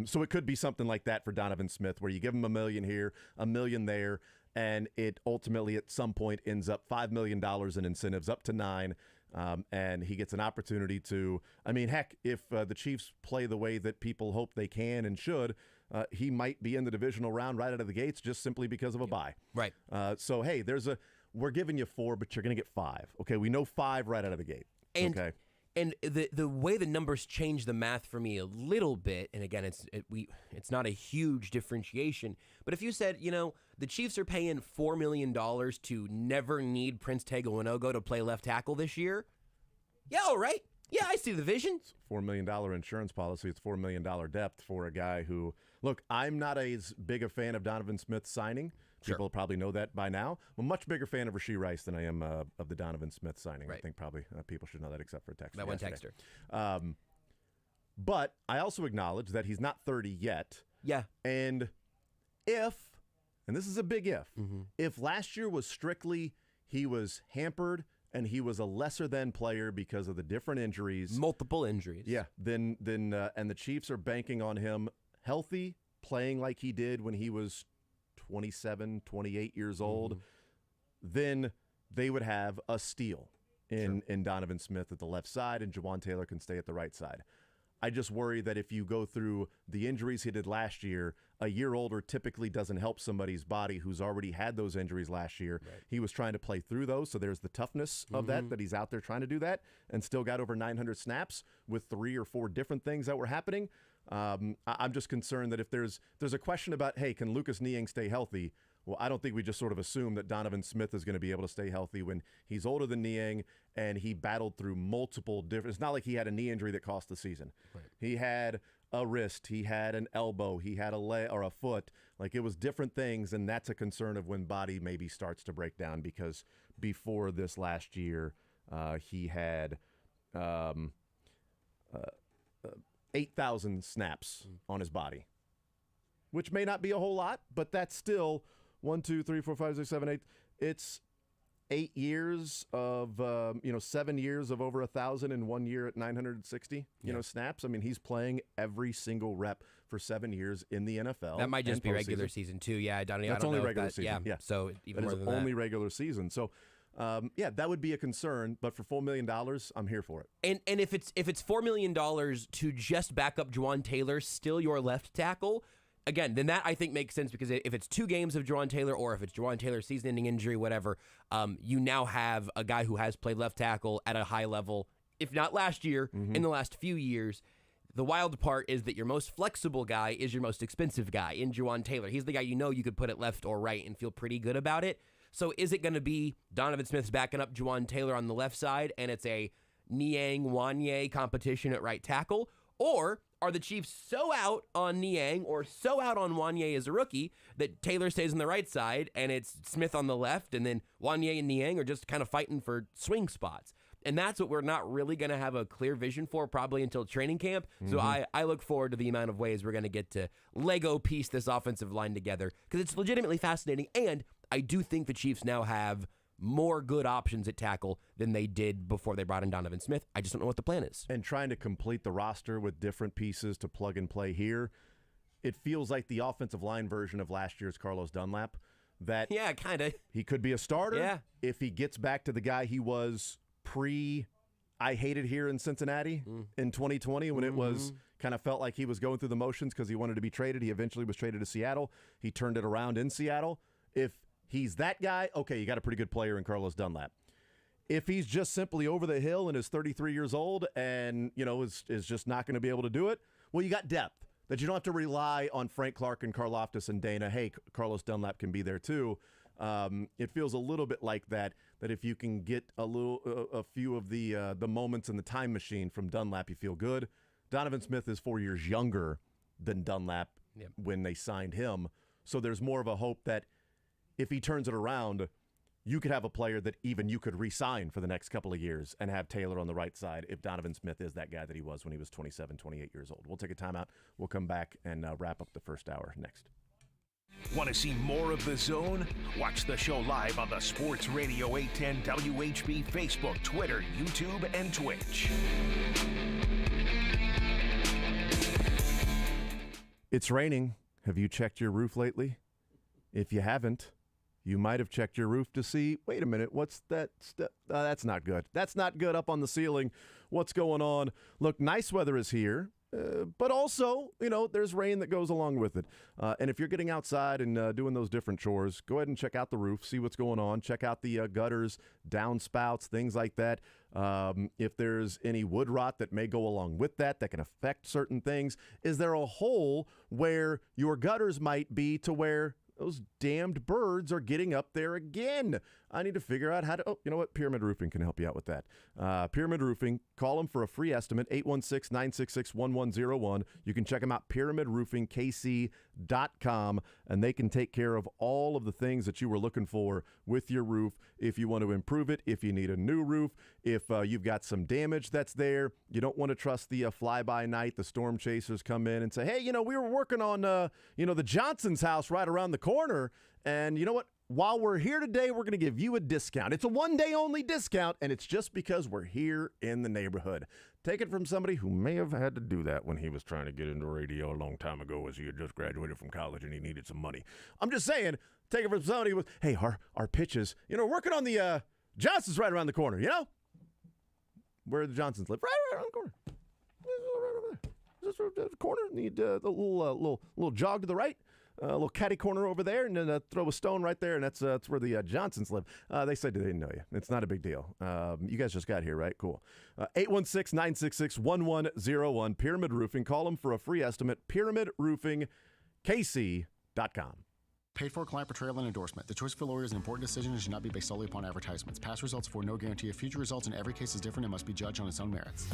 So it could be something like that for Donovan Smith, where you give him $1 million here, $1 million there, and it ultimately at some point ends up $5 million in incentives, up to $9 million, and he gets an opportunity to. I mean, heck, if the Chiefs play the way that people hope they can and should, he might be in the divisional round right out of the gates just simply because of a bye. Right. So hey, we're giving you 4, but you're going to get 5. Okay, we know 5 right out of the gate. Okay. And the way the numbers change the math for me a little bit, and again, it's not a huge differentiation, but if you said, the Chiefs are paying $4 million to never need Prince Tega Wanogho to play left tackle this year, yeah, all right. Yeah, I see the vision. It's a $4 million insurance policy. It's $4 million depth for a guy who, look, I'm not as big a fan of Donovan Smith signing People probably know that by now. I'm a much bigger fan of Rashee Rice than I am of the Donovan Smith signing. Right. I think probably people should know that except for Texter. That one Texter. But I also acknowledge that he's not 30 yet. Yeah. And this is a big if last year was strictly he was hampered and he was a lesser than player because of the different injuries. Multiple injuries. Yeah. Then and the Chiefs are banking on him healthy, playing like he did when he was 27, 28 years old. Then they would have a steal in Donovan Smith at the left side, and Jawaan Taylor can stay at the right side. I just worry that if you go through the injuries he did last year, a year older typically doesn't help somebody's body who's already had those injuries last year. Right. He was trying to play through those, so there's the toughness of that he's out there trying to do that and still got over 900 snaps with 3 or 4 different things that were happening. I'm just concerned that if there's a question about, hey, can Lucas Niang stay healthy? Well, I don't think we just sort of assume that Donovan Smith is going to be able to stay healthy when he's older than Niang and he battled through multiple different. It's not like he had a knee injury that cost the season. Right. He had a wrist, he had an elbow, he had a leg or a foot. Like, it was different things, and that's a concern of when body maybe starts to break down, because before this last year, he had 8,000 snaps on his body, which may not be a whole lot, but that's still 1, 2, 3, 4, 5, 6, 7, 8. It's 8 years of 7 years of over 1,000 and 1 year at 960 snaps. I mean, he's playing every single rep for 7 years in the NFL. That might just be regular season too. Yeah, that's only regular season. Yeah, so even more than that. Only regular season. So. That would be a concern, but for $4 million, I'm here for it. And if it's $4 million to just back up Jawaan Taylor, still your left tackle, again, then that I think makes sense, because if it's 2 games of Jawaan Taylor, or if it's Jawaan Taylor's season-ending injury, whatever, you now have a guy who has played left tackle at a high level, if not last year, in the last few years. The wild part is that your most flexible guy is your most expensive guy in Jawaan Taylor. He's the guy you could put at left or right and feel pretty good about it. So is it going to be Donovan Smith's backing up Jawaan Taylor on the left side, and it's a Niang-Wanye competition at right tackle? Or are the Chiefs so out on Niang or so out on Wanye as a rookie that Taylor stays on the right side and it's Smith on the left, and then Wanye and Niang are just kind of fighting for swing spots? And that's what we're not really going to have a clear vision for probably until training camp. So I look forward to the amount of ways we're going to get to Lego piece this offensive line together, because it's legitimately fascinating. And I do think the Chiefs now have more good options at tackle than they did before they brought in Donovan Smith. I just don't know what the plan is. And trying to complete the roster with different pieces to plug and play here, it feels like the offensive line version of last year's Carlos Dunlap. That kind of. He could be a starter if he gets back to the guy he was I hated here in Cincinnati in 2020, when it was kind of felt like he was going through the motions because he wanted to be traded. He eventually was traded to Seattle. He turned it around in Seattle. If he's that guy, okay, you got a pretty good player in Carlos Dunlap. If he's just simply over the hill and is 33 years old and, is just not going to be able to do it, well, you got depth that you don't have to rely on Frank Clark and Karlaftis and Dana. Hey, Carlos Dunlap can be there too. It feels a little bit like that if you can get a few of the moments in the time machine from Dunlap, you feel good. Donovan Smith is 4 years younger than Dunlap when they signed him. So there's more of a hope that if he turns it around, you could have a player that even you could re-sign for the next couple of years and have Taylor on the right side if Donovan Smith is that guy that he was when he was 27, 28 years old. We'll take a timeout. We'll come back and wrap up the first hour next. Want to see more of The Zone? Watch the show live on the Sports Radio 810 WHB Facebook, Twitter, YouTube, and Twitch. It's raining. Have you checked your roof lately? If you haven't, you might have checked your roof to see, wait a minute, what's that stuff? That's not good. That's not good up on the ceiling. What's going on? Look, nice weather is here. But also, there's rain that goes along with it. And if you're getting outside and doing those different chores, go ahead and check out the roof, see what's going on. Check out the gutters, downspouts, things like that. If there's any wood rot that may go along with that can affect certain things. Is there a hole where your gutters might be to where those damned birds are getting up there again? I need to figure out how to, you know what? Pyramid Roofing can help you out with that. Pyramid Roofing, call them for a free estimate, 816-966-1101. You can check them out, pyramidroofingkc.com, and they can take care of all of the things that you were looking for with your roof. If you want to improve it, if you need a new roof, if you've got some damage that's there, you don't want to trust the fly-by-night, the storm chasers come in and say, hey, we were working on, the Johnson's house right around the corner, and you know what? While we're here today, we're going to give you a discount. It's a one-day only discount, and it's just because we're here in the neighborhood. Take it from somebody who may have had to do that when he was trying to get into radio a long time ago as he had just graduated from college and he needed some money. I'm just saying, take it from somebody with, hey, our pitches, working on the Johnsons right around the corner, Where the Johnsons live, right around the corner. Right over there. Just the corner, need the little jog to the right. A little catty corner over there, and then throw a stone right there, and that's where the Johnsons live. They said they didn't know you. It's not a big deal. You guys just got here, right? Cool. 816-966-1101, Pyramid Roofing. Call them for a free estimate, pyramidroofingkc.com. Paid for client portrayal and endorsement. The choice of a lawyer is an important decision and should not be based solely upon advertisements. Past results afford no guarantee of future results, and every case is different and must be judged on its own merits.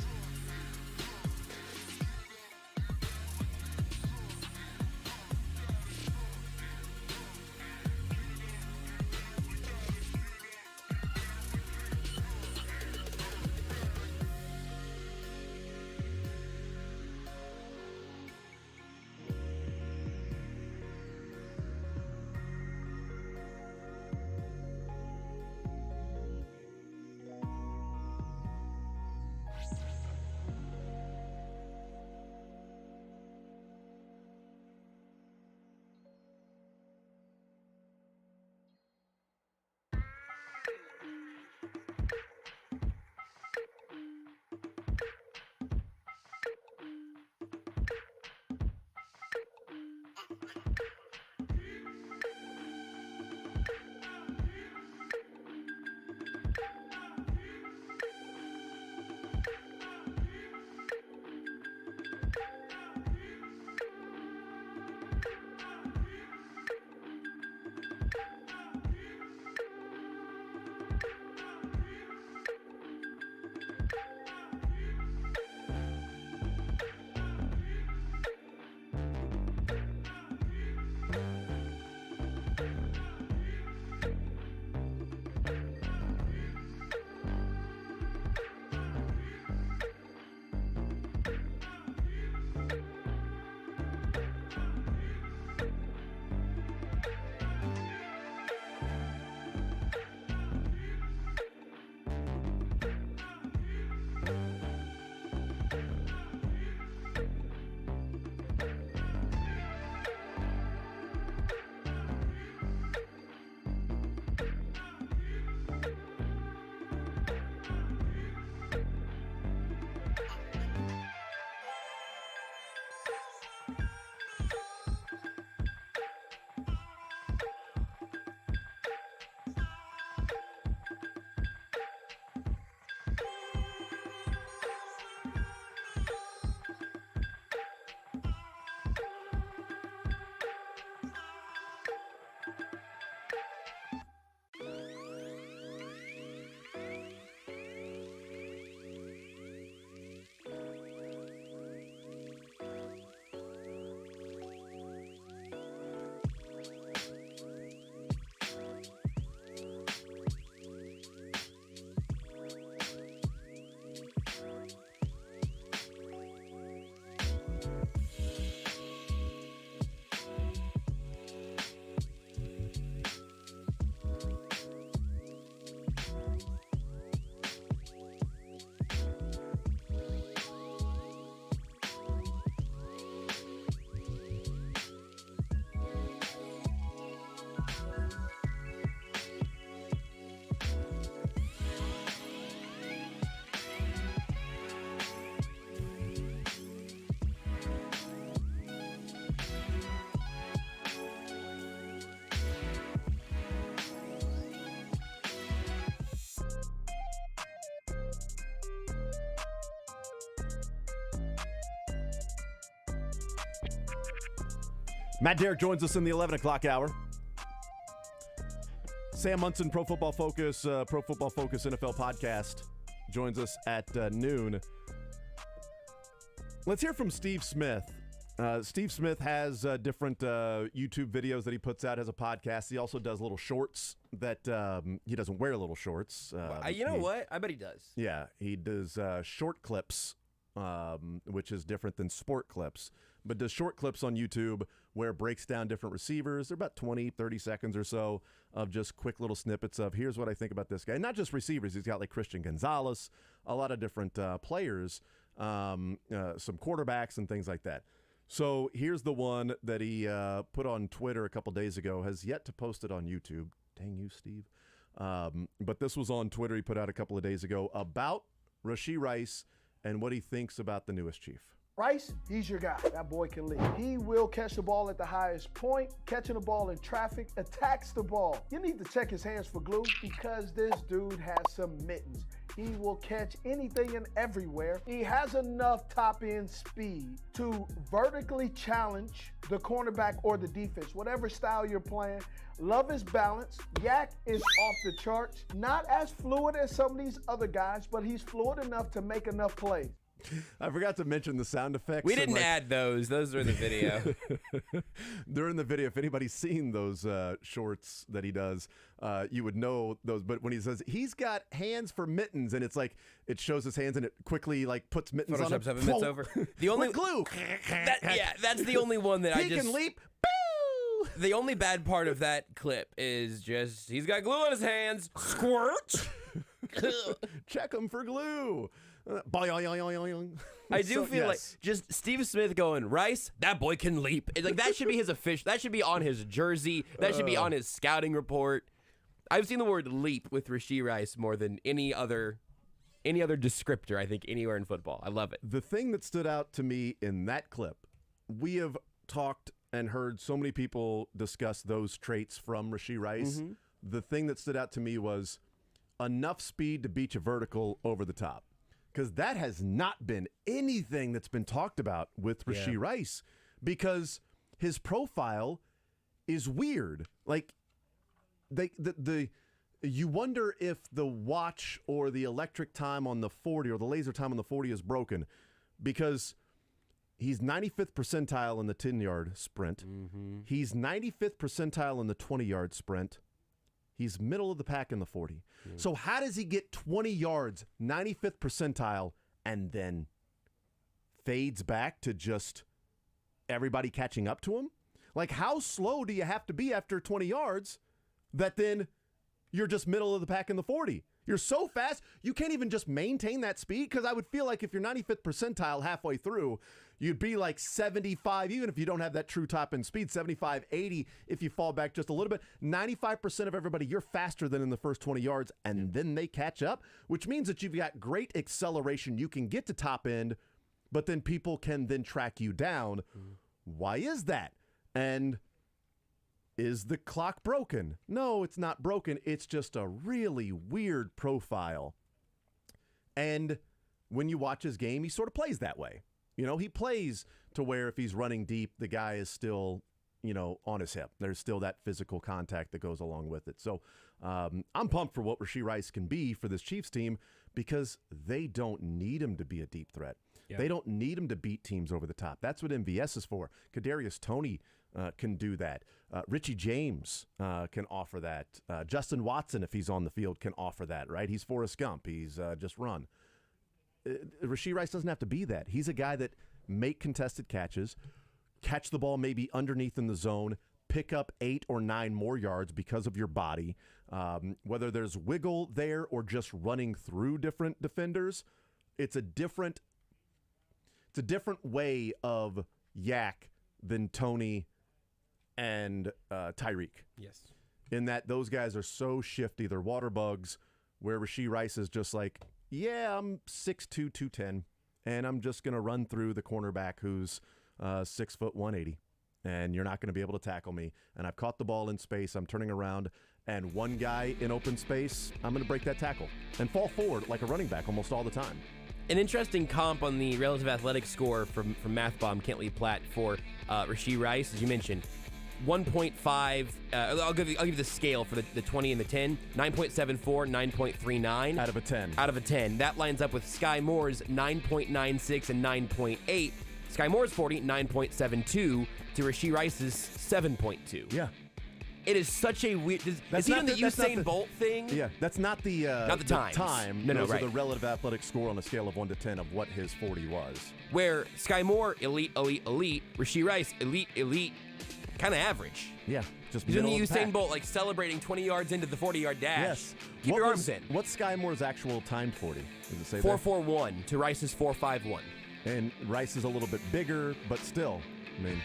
Matt Derrick joins us in the 11 o'clock hour. Sam Munson, Pro Football Focus NFL podcast, joins us at noon. Let's hear from Steve Smith. Steve Smith has different YouTube videos that he puts out as a podcast. He also does little shorts that he doesn't wear little shorts. You know what? I bet he does. Yeah, he does short clips, which is different than sport clips, but does short clips on YouTube where it breaks down different receivers. They're about 20, 30 seconds or so of just quick little snippets of here's what I think about this guy. And not just receivers. He's got like Christian Gonzalez, a lot of different players, some quarterbacks and things like that. So here's the one that he put on Twitter a couple days ago, has yet to post it on YouTube. Dang you, Steve. But this was on Twitter he put out a couple of days ago about Rashee Rice and what he thinks about the newest Chief. Rice, he's your guy. That boy can lead. He will catch the ball at the highest point, catching the ball in traffic, attacks the ball. You need to check his hands for glue because this dude has some mittens. He will catch anything and everywhere. He has enough top-end speed to vertically challenge the cornerback or the defense, whatever style you're playing. Love his balance. Yak is off the charts. Not as fluid as some of these other guys, but he's fluid enough to make enough plays. I forgot to mention the sound effects. We didn't add those. Those are in the video. They're in the video. If anybody's seen those shorts that he does, you would know those. But when he says he's got hands for mittens, and it's like it shows his hands and it quickly like puts mittens on him. Photoshops mitts over. The only with glue. That's the only one that he can leap. Boo! The only bad part of that clip is just he's got glue on his hands. Squirt. Check him for glue. I do feel like just Steve Smith going, Rice, that boy can leap. It's like that should be his official. That should be on his jersey. That should be on his scouting report. I've seen the word leap with Rashee Rice more than any other descriptor, I think, anywhere in football. I love it. The thing that stood out to me in that clip, we have talked and heard so many people discuss those traits from Rashee Rice. Mm-hmm. The thing that stood out to me was enough speed to beat you vertical over the top. Because that has not been anything that's been talked about with Rashee Rice, because his profile is weird. Like you wonder if the watch or the electric time on the 40 or the laser time on the 40 is broken, because he's 95th percentile in the 10-yard sprint. Mm-hmm. He's 95th percentile in the 20-yard sprint. He's middle of the pack in the 40. Mm. So how does he get 20 yards, 95th percentile, and then fades back to just everybody catching up to him? Like, how slow do you have to be after 20 yards that then you're just middle of the pack in the 40? You're so fast, you can't even just maintain that speed? Because I would feel like if you're 95th percentile halfway through, you'd be like 75, even if you don't have that true top-end speed, 75, 80 if you fall back just a little bit. 95% of everybody, you're faster than in the first 20 yards, and then they catch up, which means that you've got great acceleration. You can get to top end, but then people can then track you down. Why is that? And is the clock broken? No, it's not broken. It's just a really weird profile. And when you watch his game, he sort of plays that way. You know, he plays to where if he's running deep, the guy is still, you know, on his hip. There's still that physical contact that goes along with it. So I'm pumped for what Rashee Rice can be for this Chiefs team, because they don't need him to be a deep threat. Yeah. They don't need him to beat teams over the top. That's what MVS is for. Kadarius Toney can do that. Richie James can offer that. Justin Watson, if he's on the field, can offer that, right? He's Forrest Gump. He's just run. Rashee Rice doesn't have to be that. He's a guy that make contested catches, catch the ball maybe underneath in the zone, pick up 8 or 9 more yards because of your body. Whether there's wiggle there or just running through different defenders, it's a different way of Yak than Toney and Tyreek. Yes. In that those guys are so shifty. They're water bugs, where Rashee Rice is just like, yeah, I'm 6'2", 210, and I'm just going to run through the cornerback who's 6 foot 180, and you're not going to be able to tackle me. And I've caught the ball in space. I'm turning around, and one guy in open space, I'm going to break that tackle and fall forward like a running back almost all the time. An interesting comp on the relative athletic score from Math Bomb Kentley Platt for Rashee Rice, as you mentioned. 1.5. I'll give you the scale for the 20 and the 10. 9.74, 9.39 Out of a 10. Out of a 10. That lines up with Sky Moore's 9.96 and 9.8. Sky Moore's 40, 9.72 to Rashee Rice's 7.2. Yeah. It is such a weird. Is he on the Usain Bolt thing? Yeah, that's not the times. time. No, Those right. are the relative athletic score on a scale of 1 to 10 of what his 40 was. Where Sky Moore, elite, elite, elite. Rashee Rice, elite, elite, kind of average. Yeah, just He's in the middle of the Usain pack. Bolt, like celebrating 20 yards into the 40-yard dash. Yes. Keep your arms in. What's Sky Moore's actual timed 40? Does it say there? 4.41 to Rice's 4.51. And Rice is a little bit bigger, but still, I mean,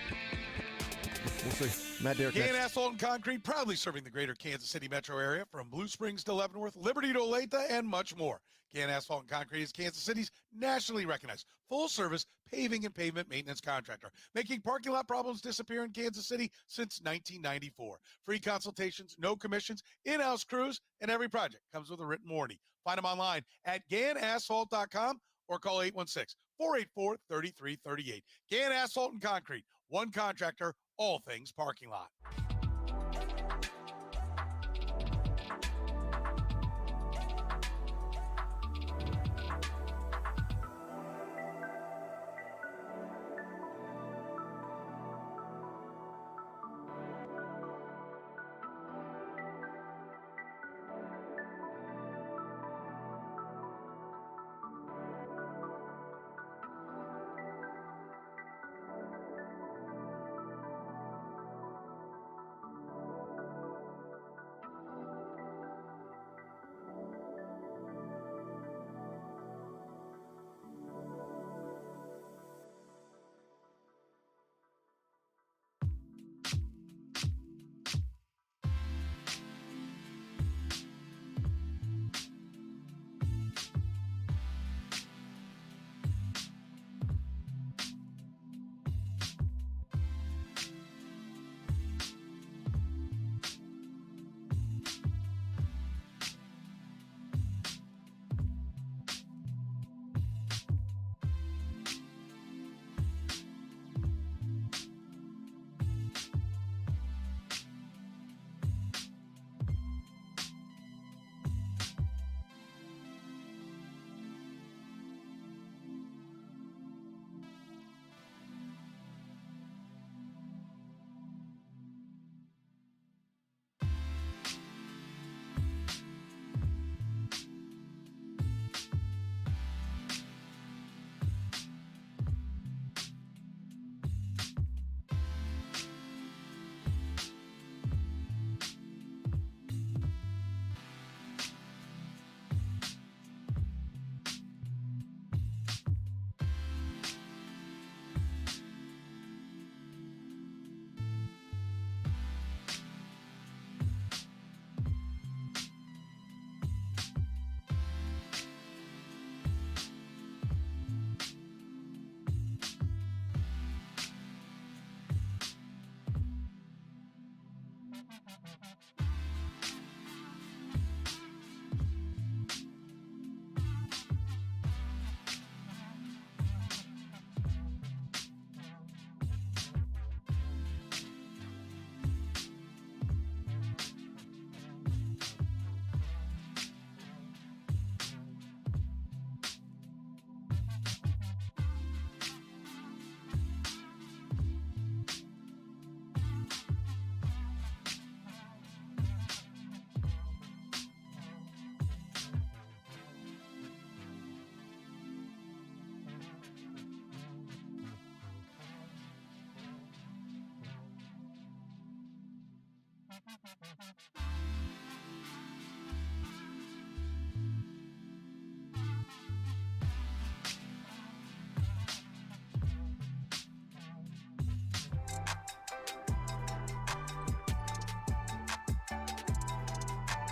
we'll see. Matt Derrick Gann next. Asphalt and Concrete, proudly serving the greater Kansas City metro area from Blue Springs to Leavenworth, Liberty to Olathe, and much more. Gann Asphalt and Concrete is Kansas City's nationally recognized full-service paving and pavement maintenance contractor, making parking lot problems disappear in Kansas City since 1994. Free consultations, no commissions, in-house crews, and every project comes with a written warranty. Find them online at GannAsphalt.com or call 816-484-3338. Gann Asphalt and Concrete, one contractor, all things parking lot.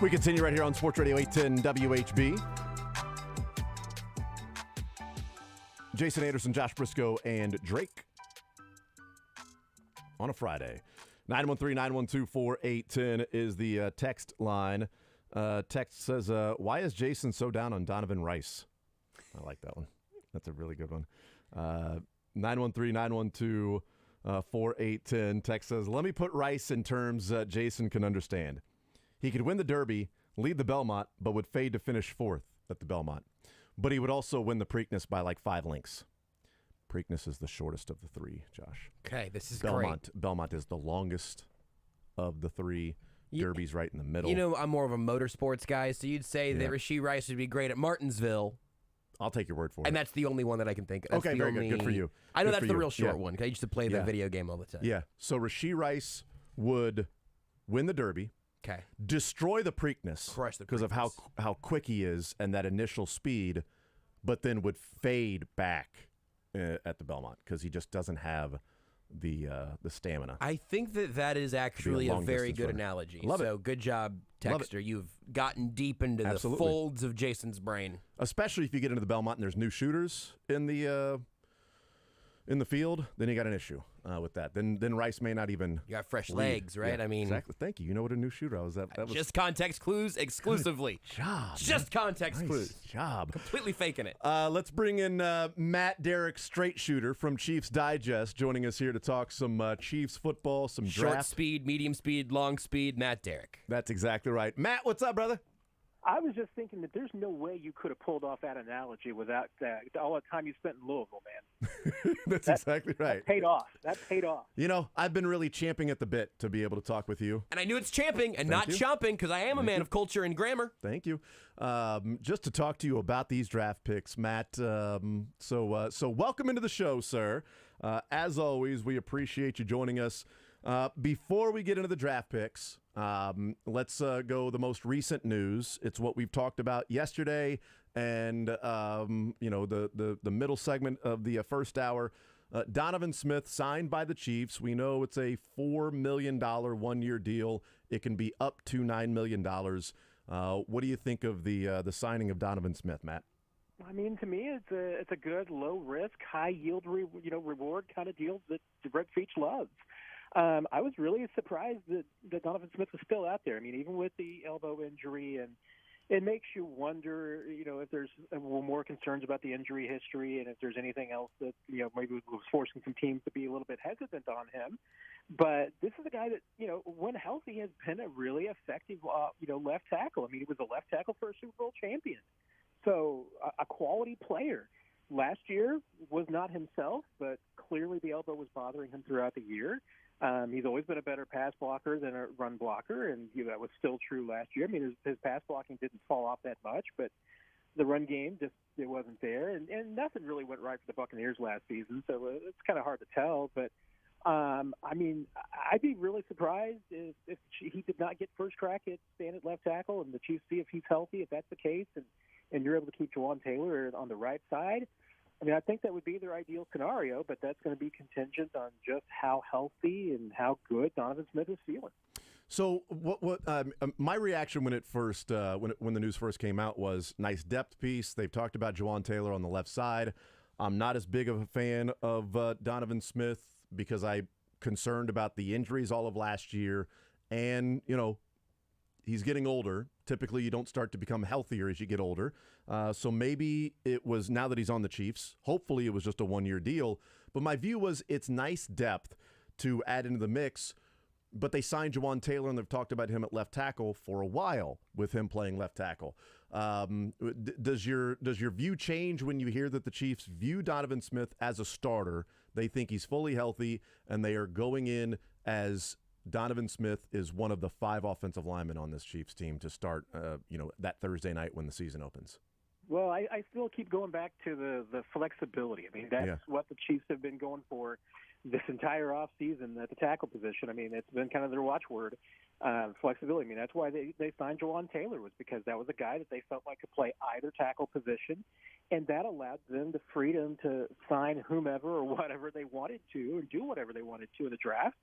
We continue right here on Sports Radio 810 WHB. Jason Anderson, Josh Briscoe, and Drake on a Friday. 913-912-4810 is the text line. Text says, why is Jason so down on Donovan Rice? I like that one. That's a really good one. 913-912 4810. Text says, let me put Rice in terms Jason can understand. He could win the Derby, lead the Belmont, but would fade to finish 4th at the Belmont. But he would also win the Preakness by like 5 lengths. Preakness is the shortest of the 3, Josh. Okay, this is Belmont. great. Belmont is the longest of the 3. Derby's right in the middle. You know, I'm more of a motorsports guy, so you'd say that Rashee Rice would be great at Martinsville. I'll take your word for it. And that's the only one that I can think of. That's okay, very good. Good for you. I know Good that's for the you. real short one, because I used to play the video game all the time. Yeah. So Rashee Rice would win the Derby. Okay. Destroy the Preakness. Crush the because of how quick he is and that initial speed, but then would fade back at the Belmont because he just doesn't have the stamina. I think that is actually a very good analogy. Love so it. good job, Texter. You've gotten deep into the folds of Jason's brain. Especially if you get into the Belmont and there's new shooters in the field, then you got an issue with that. Then Rice may not even. You got fresh lead. legs, right? Yeah, I mean, exactly. Thank you. You know what a new shooter was. That was just context clues exclusively. Job. Just context nice clues. Job. Completely faking it. Let's bring in Matt Derrick, straight shooter from Chiefs Digest, joining us here to talk some Chiefs football, some short draft speed, medium speed, long speed. Matt Derrick. That's exactly right. Matt, what's up, brother? I was just thinking that there's no way you could have pulled off that analogy without all the time you spent in Louisville, man. That's exactly right. That paid off. That paid off. You know, I've been really champing at the bit to be able to talk with you. And I knew it's champing and not chomping because I am a man of culture and grammar. Thank you. Just to talk to you about these draft picks, Matt. So welcome into the show, sir. As always, we appreciate you joining us. Before we get into the draft picks, let's go the most recent news. It's what we've talked about yesterday and, the middle segment of the first hour. Donovan Smith signed by the Chiefs. We know it's a $4 million one-year deal. It can be up to $9 million. What do you think of the signing of Donovan Smith, Matt? I mean, to me, it's a good, low-risk, high-yield reward kind of deal that Brett Veach loves. I was really surprised that Donovan Smith was still out there. I mean, even with the elbow injury, and it makes you wonder, if there's more concerns about the injury history and if there's anything else that, maybe was forcing some teams to be a little bit hesitant on him. But this is a guy that, when healthy, has been a really effective, left tackle. I mean, he was a left tackle for a Super Bowl champion. So a quality player. Last year was not himself, but clearly the elbow was bothering him throughout the year. He's always been a better pass blocker than a run blocker, and that was still true last year. I mean, his pass blocking didn't fall off that much, but the run game it wasn't there, and nothing really went right for the Buccaneers last season, so it's kind of hard to tell. But, I mean, I'd be really surprised if he did not get first crack at staying at left tackle, and the Chiefs see if he's healthy, if that's the case, and you're able to keep Jawan Taylor on the right side. I mean, I think that would be their ideal scenario, but that's going to be contingent on just how healthy and how good Donovan Smith is feeling. So, my reaction when it first when the news first came out was nice depth piece. They've talked about Jawan Taylor on the left side. I'm not as big of a fan of Donovan Smith because I'm concerned about the injuries all of last year, and he's getting older. Typically, you don't start to become healthier as you get older. So maybe it was, now that he's on the Chiefs, hopefully it was just a one-year deal. But my view was it's nice depth to add into the mix. But they signed Jawan Taylor, and they've talked about him at left tackle for a while with him playing left tackle. Does your view change when you hear that the Chiefs view Donovan Smith as a starter? They think he's fully healthy, and they are going in as Donovan Smith is one of the 5 offensive linemen on this Chiefs team to start, that Thursday night when the season opens. Well, I still keep going back to the flexibility. I mean, that's what the Chiefs have been going for this entire offseason at the tackle position. I mean, it's been kind of their watchword, flexibility. I mean, that's why they signed Jawan Taylor, was because that was a guy that they felt like could play either tackle position, and that allowed them the freedom to sign whomever or whatever they wanted to and do whatever they wanted to in the draft.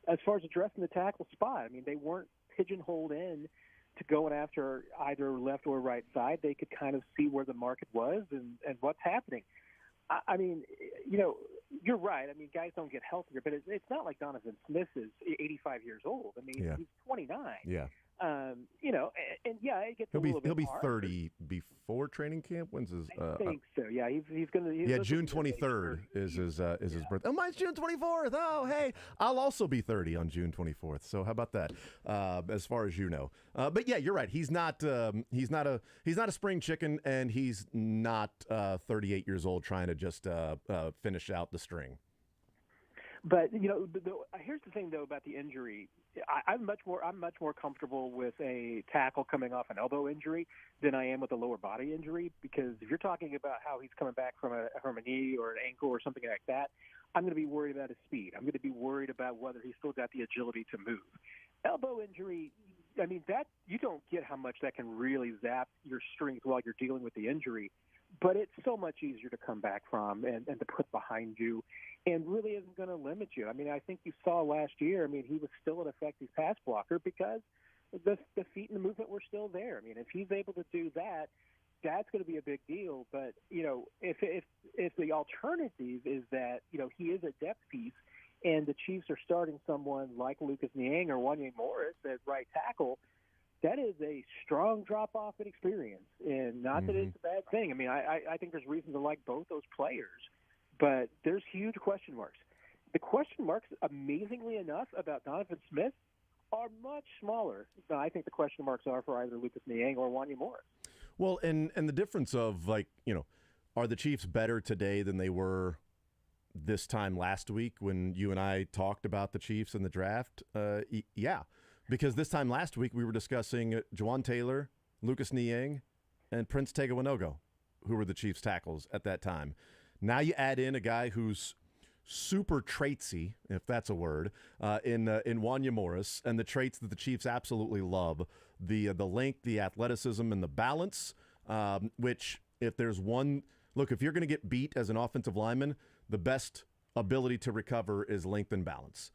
As far as addressing the tackle spot, I mean, they weren't pigeonholed in to going after either left or right side. They could kind of see where the market was and what's happening. I mean, you're right. I mean, guys don't get healthier, but it's not like Donovan Smith is 85 years old. I mean, he's 29. Yeah. You know, and yeah, it gets He'll a little bit be hard. 30 before training camp. When's his? I think so. Yeah, he's going to. Yeah, June 23rd is his birthday. Oh, mine's June 24th. Oh, hey, I'll also be 30 on June 24th. So how about that? As far as you know, but yeah, you're right. He's not a spring chicken, and he's not 38 years old trying to just finish out the string. But you know, here's the thing though about the injury. I'm much more comfortable with a tackle coming off an elbow injury than I am with a lower body injury, because if you're talking about how he's coming back from a knee or an ankle or something like that, I'm going to be worried about his speed. I'm going to be worried about whether he's still got the agility to move. Elbow injury, I mean, that you don't get how much that can really zap your strength while you're dealing with the injury. But it's so much easier to come back from and to put behind you, and really isn't going to limit you. I mean, I think you saw last year, I mean, he was still an effective pass blocker because the feet and the movement were still there. I mean, if he's able to do that, that's going to be a big deal. But, you know, if the alternative is that, you know, he is a depth piece and the Chiefs are starting someone like Lucas Niang or Wanya Morris at right tackle, that is a strong drop-off in experience, and not that it's a bad thing. I mean, I think there's reason to like both those players, but there's huge question marks. The question marks, amazingly enough, about Donovan Smith are much smaller than I think the question marks are for either Lucas Niang or Wanya Morris. Well, and the difference of, like, you know, are the Chiefs better today than they were this time last week when you and I talked about the Chiefs in the draft? Yeah. Because this time last week we were discussing Jawaan Taylor, Lucas Niang, and Prince Tega Wanogho, who were the Chiefs' tackles at that time. Now you add in a guy who's super traitsy, if that's a word, in Wanya Morris, and the traits that the Chiefs absolutely love, the length, the athleticism, and the balance, which if there's one – look, if you're going to get beat as an offensive lineman, the best ability to recover is length and balance.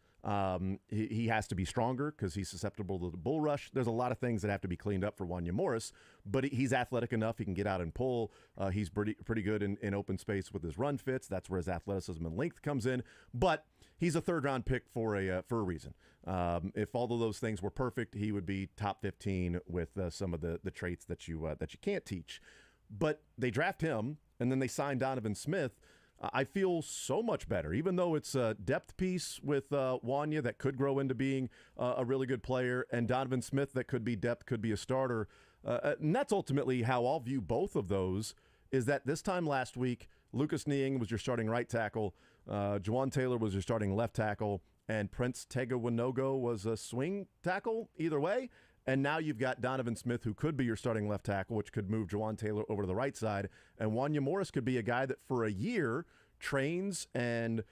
He has to be stronger because he's susceptible to the bull rush. There's a lot of things that have to be cleaned up for Wanya Morris, but he's athletic enough. He can get out and pull. He's pretty good in open space with his run fits. That's where his athleticism and length comes in. But he's a third-round pick for a reason. If all of those things were perfect, he would be top 15 with some of the traits that you can't teach. But they draft him, and then they sign Donovan Smith. I feel so much better, even though it's a depth piece with Wanya that could grow into being a really good player, and Donovan Smith that could be depth, could be a starter. And that's ultimately how I'll view both of those, is that this time last week, Lucas Niang was your starting right tackle, Jawaan Taylor was your starting left tackle, and Prince Tega Wanogho was a swing tackle, either way. And now you've got Donovan Smith, who could be your starting left tackle, which could move Jawaan Taylor over to the right side. And Wanya Morris could be a guy that for a year trains and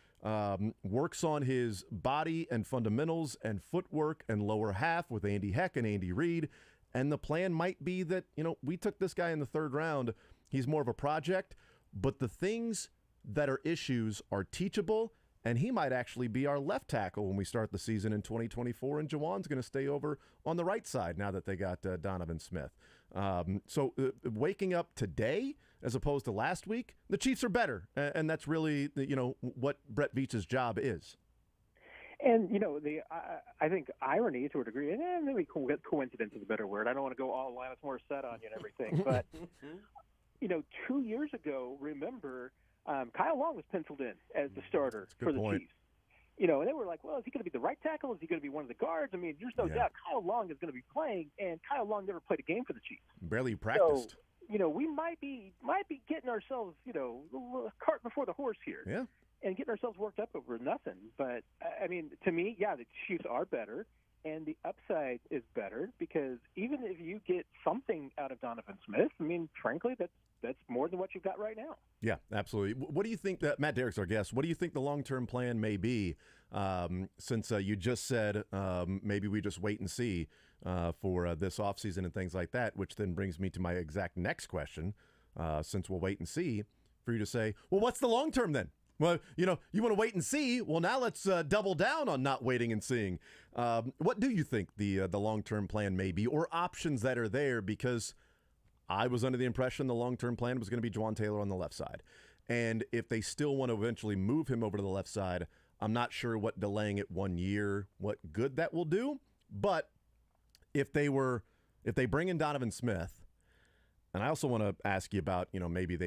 works on his body and fundamentals and footwork and lower half with Andy Heck and Andy Reid. And the plan might be that, you know, we took this guy in the third round. He's more of a project, but the things that are issues are teachable. And he might actually be our left tackle when we start the season in 2024. And Jawan's going to stay over on the right side now that they got Donovan Smith. So waking up today as opposed to last week, the Chiefs are better. And that's really, you know, what Brett Veach's job is. And, you know, I think irony to a degree, and maybe coincidence is a better word. I don't want to go all Alanis Morissette on you and everything. But, you know, 2 years ago, remember, Kyle Long was penciled in as the starter for the Chiefs. You know, and they were like, well, is he going to be the right tackle? Is he going to be one of the guards? I mean, there's no doubt Kyle Long is going to be playing, and Kyle Long never played a game for the Chiefs. Barely practiced. So, you know, we might be getting ourselves, you know, a cart before the horse here. Yeah. And getting ourselves worked up over nothing. But, I mean, to me, yeah, the Chiefs are better, and the upside is better because even if you get something out of Donovan Smith, I mean, frankly, that's more than what you've got right now. Yeah, absolutely. What do you think that Matt Derrick's our guest? What do you think the long-term plan may be? Since you just said maybe we just wait and see for this offseason and things like that, which then brings me to my exact next question. Since we'll wait and see, for you to say, well, what's the long term then? Well, you know, you want to wait and see. Well, now let's double down on not waiting and seeing. What do you think the long-term plan may be, or options that are there? Because I was under the impression the long-term plan was going to be Jawaan Taylor on the left side. And if they still want to eventually move him over to the left side, I'm not sure what delaying it 1 year, what good that will do. But if they bring in Donovan Smith, and I also want to ask you about, maybe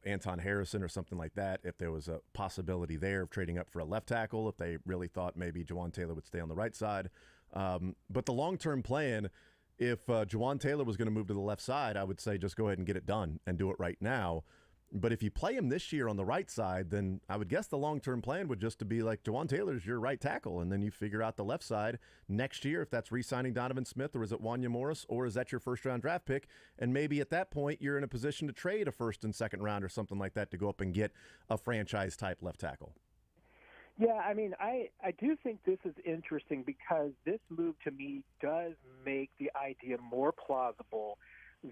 Anton Harrison or something like that, if there was a possibility there of trading up for a left tackle, if they really thought maybe Jawaan Taylor would stay on the right side. But the long-term plan, if Jawaan Taylor was going to move to the left side, I would say just go ahead and get it done and do it right now. But if you play him this year on the right side, then I would guess the long-term plan would just to be like Jawaan Taylor's your right tackle, and then you figure out the left side next year if that's re-signing Donovan Smith or is it Wanya Morris or is that your first-round draft pick? And maybe at that point you're in a position to trade a first and second round or something like that to go up and get a franchise-type left tackle. Yeah, I mean, I do think this is interesting because this move to me does make the idea more plausible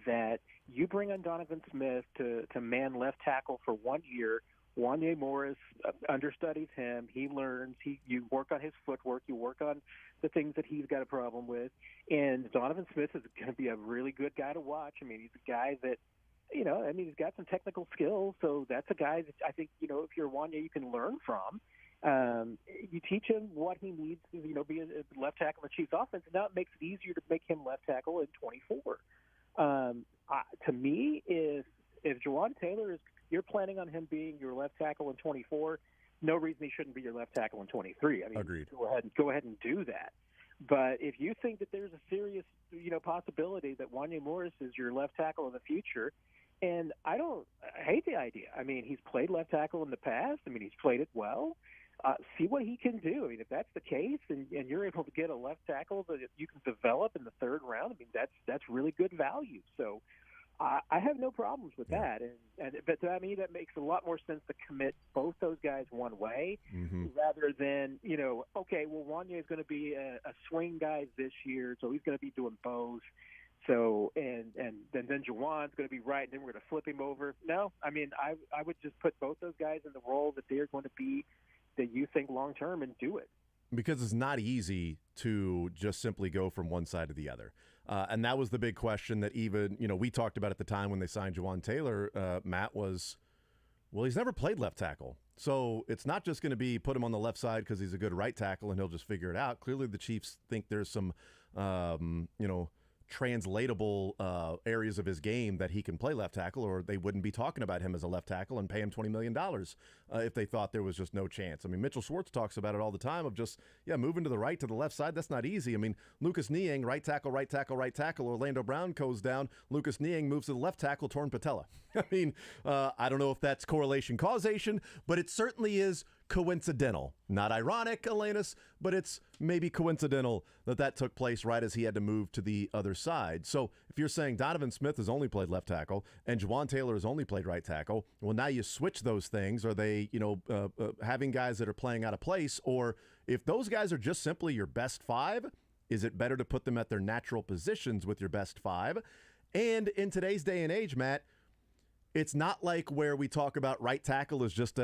that you bring on Donovan Smith to man left tackle for 1 year. Wanya Morris understudies him. He learns. You work on his footwork. You work on the things that he's got a problem with. And Donovan Smith is going to be a really good guy to watch. I mean, he's a guy that, he's got some technical skills. So that's a guy that I think, if you're Wanya, you can learn from. You teach him what he needs to, be a left tackle in the Chiefs offense. And now it makes it easier to make him left tackle in 24. To me, if Jawaan Taylor you're planning on him being your left tackle in 24, no reason he shouldn't be your left tackle in 23. I mean, agreed. Go ahead and do that. But if you think that there's a serious, possibility that Wanya Morris is your left tackle in the future, and I hate the idea. I mean, he's played left tackle in the past. I mean, he's played it well. See what he can do. I mean, if that's the case, and you're able to get a left tackle that you can develop in the third round, I mean, that's really good value. So I have no problems with that. But to me, that makes a lot more sense to commit both those guys one way rather than, okay, well, Wanya is going to be a swing guy this year, so he's going to be doing both. So and then Jawan's going to be right, and then we're going to flip him over. No, I mean, I would just put both those guys in the role that they're going to be that you think long term and do it. Because it's not easy to just simply go from one side to the other. And that was the big question that even, we talked about at the time when they signed Jawaan Taylor, Matt, was, well, he's never played left tackle. So it's not just going to be put him on the left side because he's a good right tackle and he'll just figure it out. Clearly the Chiefs think there's some, translatable areas of his game that he can play left tackle, or they wouldn't be talking about him as a left tackle and pay him $20 million if they thought there was just no chance. I mean, Mitchell Schwartz talks about it all the time of just, moving to the right, to the left side. That's not easy. I mean, Lucas Niang, right tackle, right tackle, right tackle. Orlando Brown goes down. Lucas Niang moves to the left tackle, torn patella. I mean, I don't know if that's correlation causation, but it certainly is coincidental. Not ironic, Elenus, but it's maybe coincidental that took place right as he had to move to the other side. So if you're saying Donovan Smith has only played left tackle and Jawaan Taylor has only played right tackle, well, now you switch those things. Are they, having guys that are playing out of place? Or if those guys are just simply your best five, is it better to put them at their natural positions with your best five? And in today's day and age, Matt, it's not like where we talk about right tackle is just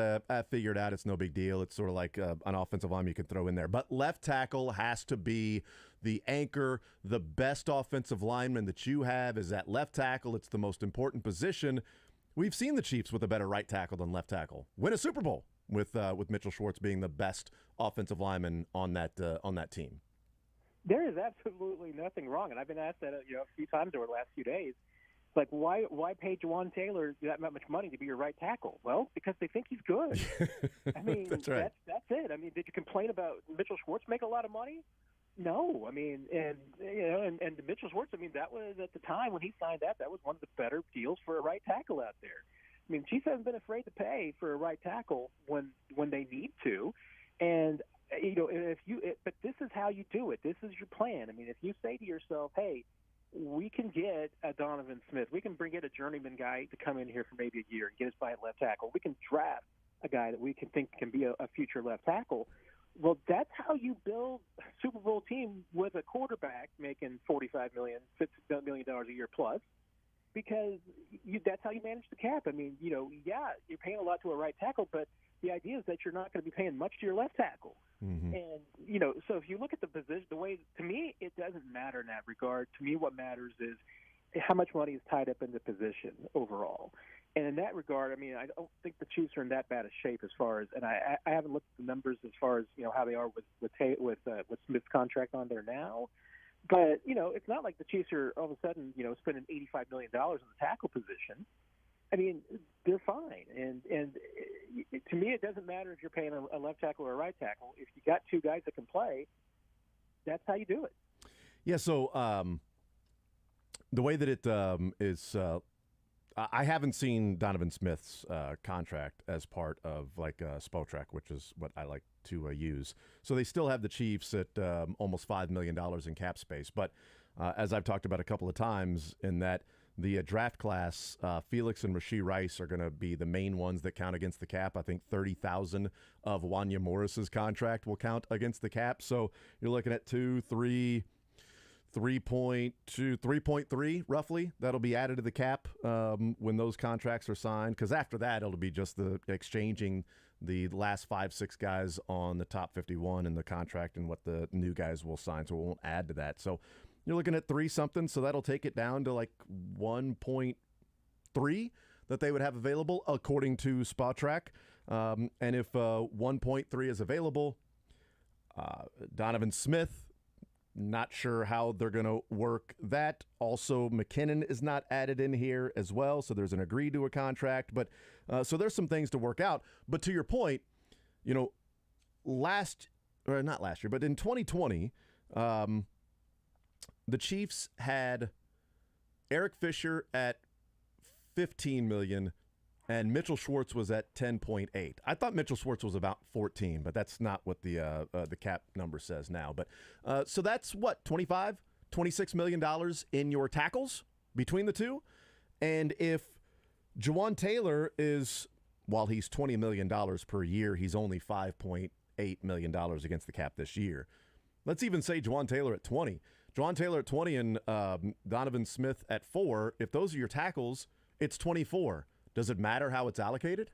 figured out. It's no big deal. It's sort of like an offensive line you can throw in there. But left tackle has to be the anchor. The best offensive lineman that you have is at left tackle. It's the most important position. We've seen the Chiefs with a better right tackle than left tackle win a Super Bowl with Mitchell Schwartz being the best offensive lineman on that team. There is absolutely nothing wrong, and I've been asked that a few times over the last few days. Like, why pay Jawaan Taylor that much money to be your right tackle? Well, because they think he's good. I mean, that's right. That's it. I mean, did you complain about Mitchell Schwartz making a lot of money? No. I mean, and Mitchell Schwartz, I mean, that was at the time when he signed that was one of the better deals for a right tackle out there. I mean, Chiefs haven't been afraid to pay for a right tackle when they need to. And, but this is how you do it. This is your plan. I mean, if you say to yourself, hey, we can get a Donovan Smith. We can bring in a journeyman guy to come in here for maybe a year and get us by at left tackle. We can draft a guy that we can think can be a future left tackle. Well, that's how you build a Super Bowl team with a quarterback making $45 million, $50 million a year plus, because that's how you manage the cap. I mean, you're paying a lot to a right tackle, but the idea is that you're not going to be paying much to your left tackle. Mm-hmm. And, so if you look at the position, the way, to me, it doesn't matter in that regard. To me, what matters is how much money is tied up in the position overall. And in that regard, I mean, I don't think the Chiefs are in that bad a shape as far as, and I haven't looked at the numbers as far as, how they are with Smith's contract on there now. But, it's not like the Chiefs are all of a sudden, spending $85 million on the tackle position. I mean, they're fine. And to me, it doesn't matter if you're paying a left tackle or a right tackle. If you got two guys that can play, that's how you do it. Yeah, so the way that it is, I haven't seen Donovan Smith's contract as part of Spotrac, which is what I like to use. So they still have the Chiefs at almost $5 million in cap space. But as I've talked about a couple of times, in that the draft class, Felix and Rashee Rice are going to be the main ones that count against the cap. I think 30,000 of Wanya Morris's contract will count against the cap. So you're looking at 3.3 roughly that'll be added to the cap when those contracts are signed, because after that it'll be just the exchanging the last 5-6 guys on the top 51 in the contract and what the new guys will sign, so it won't add to that. So you're looking at 3 something, so that'll take it down to 1.3 that they would have available according to Spotrac. And if 1.3 is available, Donovan Smith, not sure how they're going to work that. Also, McKinnon is not added in here as well, so there's an agreed to a contract. But so there's some things to work out. But to your point, not last year, but in 2020, the Chiefs had Eric Fisher at $15 million, and Mitchell Schwartz was at 10.8. I thought Mitchell Schwartz was about 14, but that's not what the cap number says now. But so that's what, $25, $26 million in your tackles between the two. And if Jawaan Taylor is, while he's $20 million per year, he's only $5.8 million against the cap this year. Let's even say Jawaan Taylor at 20. Jawaan Taylor at 20 and Donovan Smith at 4. If those are your tackles, it's 24. Does it matter how it's allocated?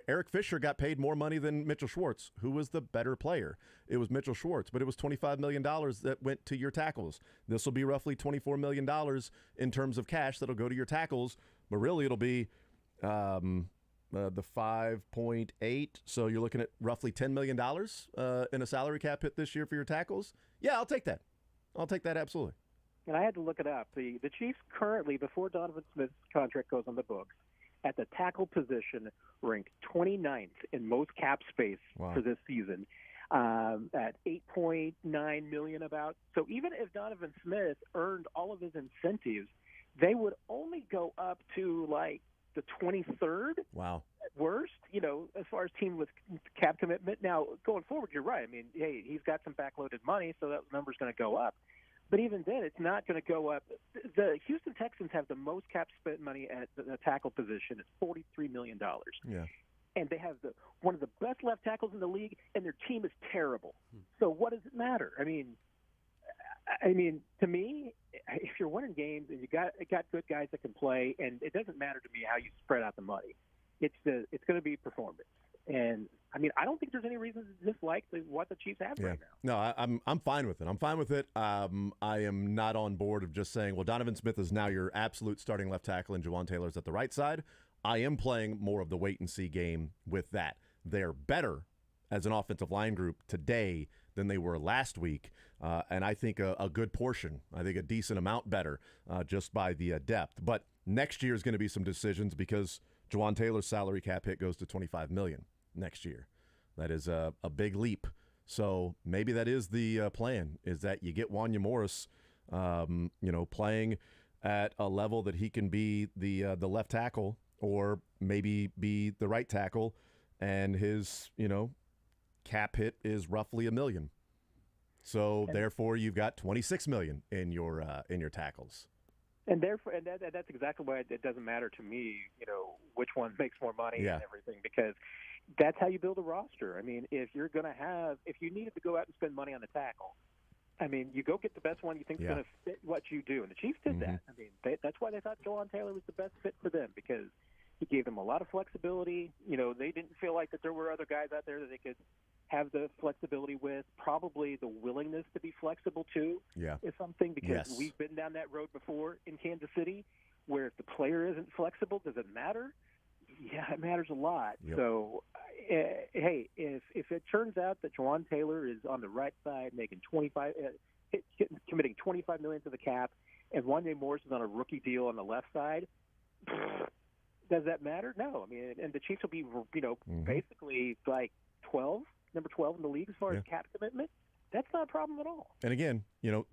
Eric Fisher got paid more money than Mitchell Schwartz. Who was the better player? It was Mitchell Schwartz, but it was $25 million that went to your tackles. This will be roughly $24 million in terms of cash that'll go to your tackles, but really it'll be the 5.8. So you're looking at roughly $10 million in a salary cap hit this year for your tackles. Yeah, I'll take that. I'll take that, absolutely. And I had to look it up. The Chiefs currently, before Donovan Smith's contract goes on the books, at the tackle position, ranked 29th in most cap space for this season, at $8.9 million about. So even if Donovan Smith earned all of his incentives, they would only go up to the 23rd. Wow. At worst, as far as team with cap commitment. Now, going forward, you're right. I mean, hey, he's got some backloaded money, so that number's going to go up. But even then, it's not going to go up. The Houston Texans have the most cap spent money at the tackle position. It's $43 million. Yeah. And they have one of the best left tackles in the league, and their team is terrible. So what does it matter? I mean, to me, if you're winning games and you got good guys that can play, and it doesn't matter to me how you spread out the money. It's going to be performance. And I don't think there's any reason to dislike what the Chiefs have right now. No, I'm fine with it. I'm fine with it. I am not on board of just saying, well, Donovan Smith is now your absolute starting left tackle and Jawaan Taylor's at the right side. I am playing more of the wait and see game with that. They're better as an offensive line group today than they were last week, and I think a good portion. I think a decent amount better just by the depth. But next year is going to be some decisions because Jawaan Taylor's salary cap hit goes to $25 million next year. That is a big leap. So maybe that is the plan, is that you get Wanya Morris, playing at a level that he can be the left tackle or maybe be the right tackle, and his cap hit is roughly $1 million. So therefore, you've got $26 million in your tackles. And therefore, that's exactly why it doesn't matter to me, which one makes more money and everything, because that's how you build a roster. I mean, if you needed to go out and spend money on a tackle, you go get the best one you think is going to fit what you do. And the Chiefs did that. That's why they thought Jawaan Taylor was the best fit for them, because he gave them a lot of flexibility. They didn't feel like that there were other guys out there that they could have the flexibility with. Probably the willingness to be flexible too is something, because we've been down that road before in Kansas City, where if the player isn't flexible, does it matter? Yeah, it matters a lot. Yep. So, hey, if it turns out that Jawaan Taylor is on the right side making committing $25 million to the cap, and Wanya Morris is on a rookie deal on the left side. Does that matter? No. I mean, and the Chiefs will be, basically like number 12 in the league as far as cap commitment. That's not a problem at all. And again,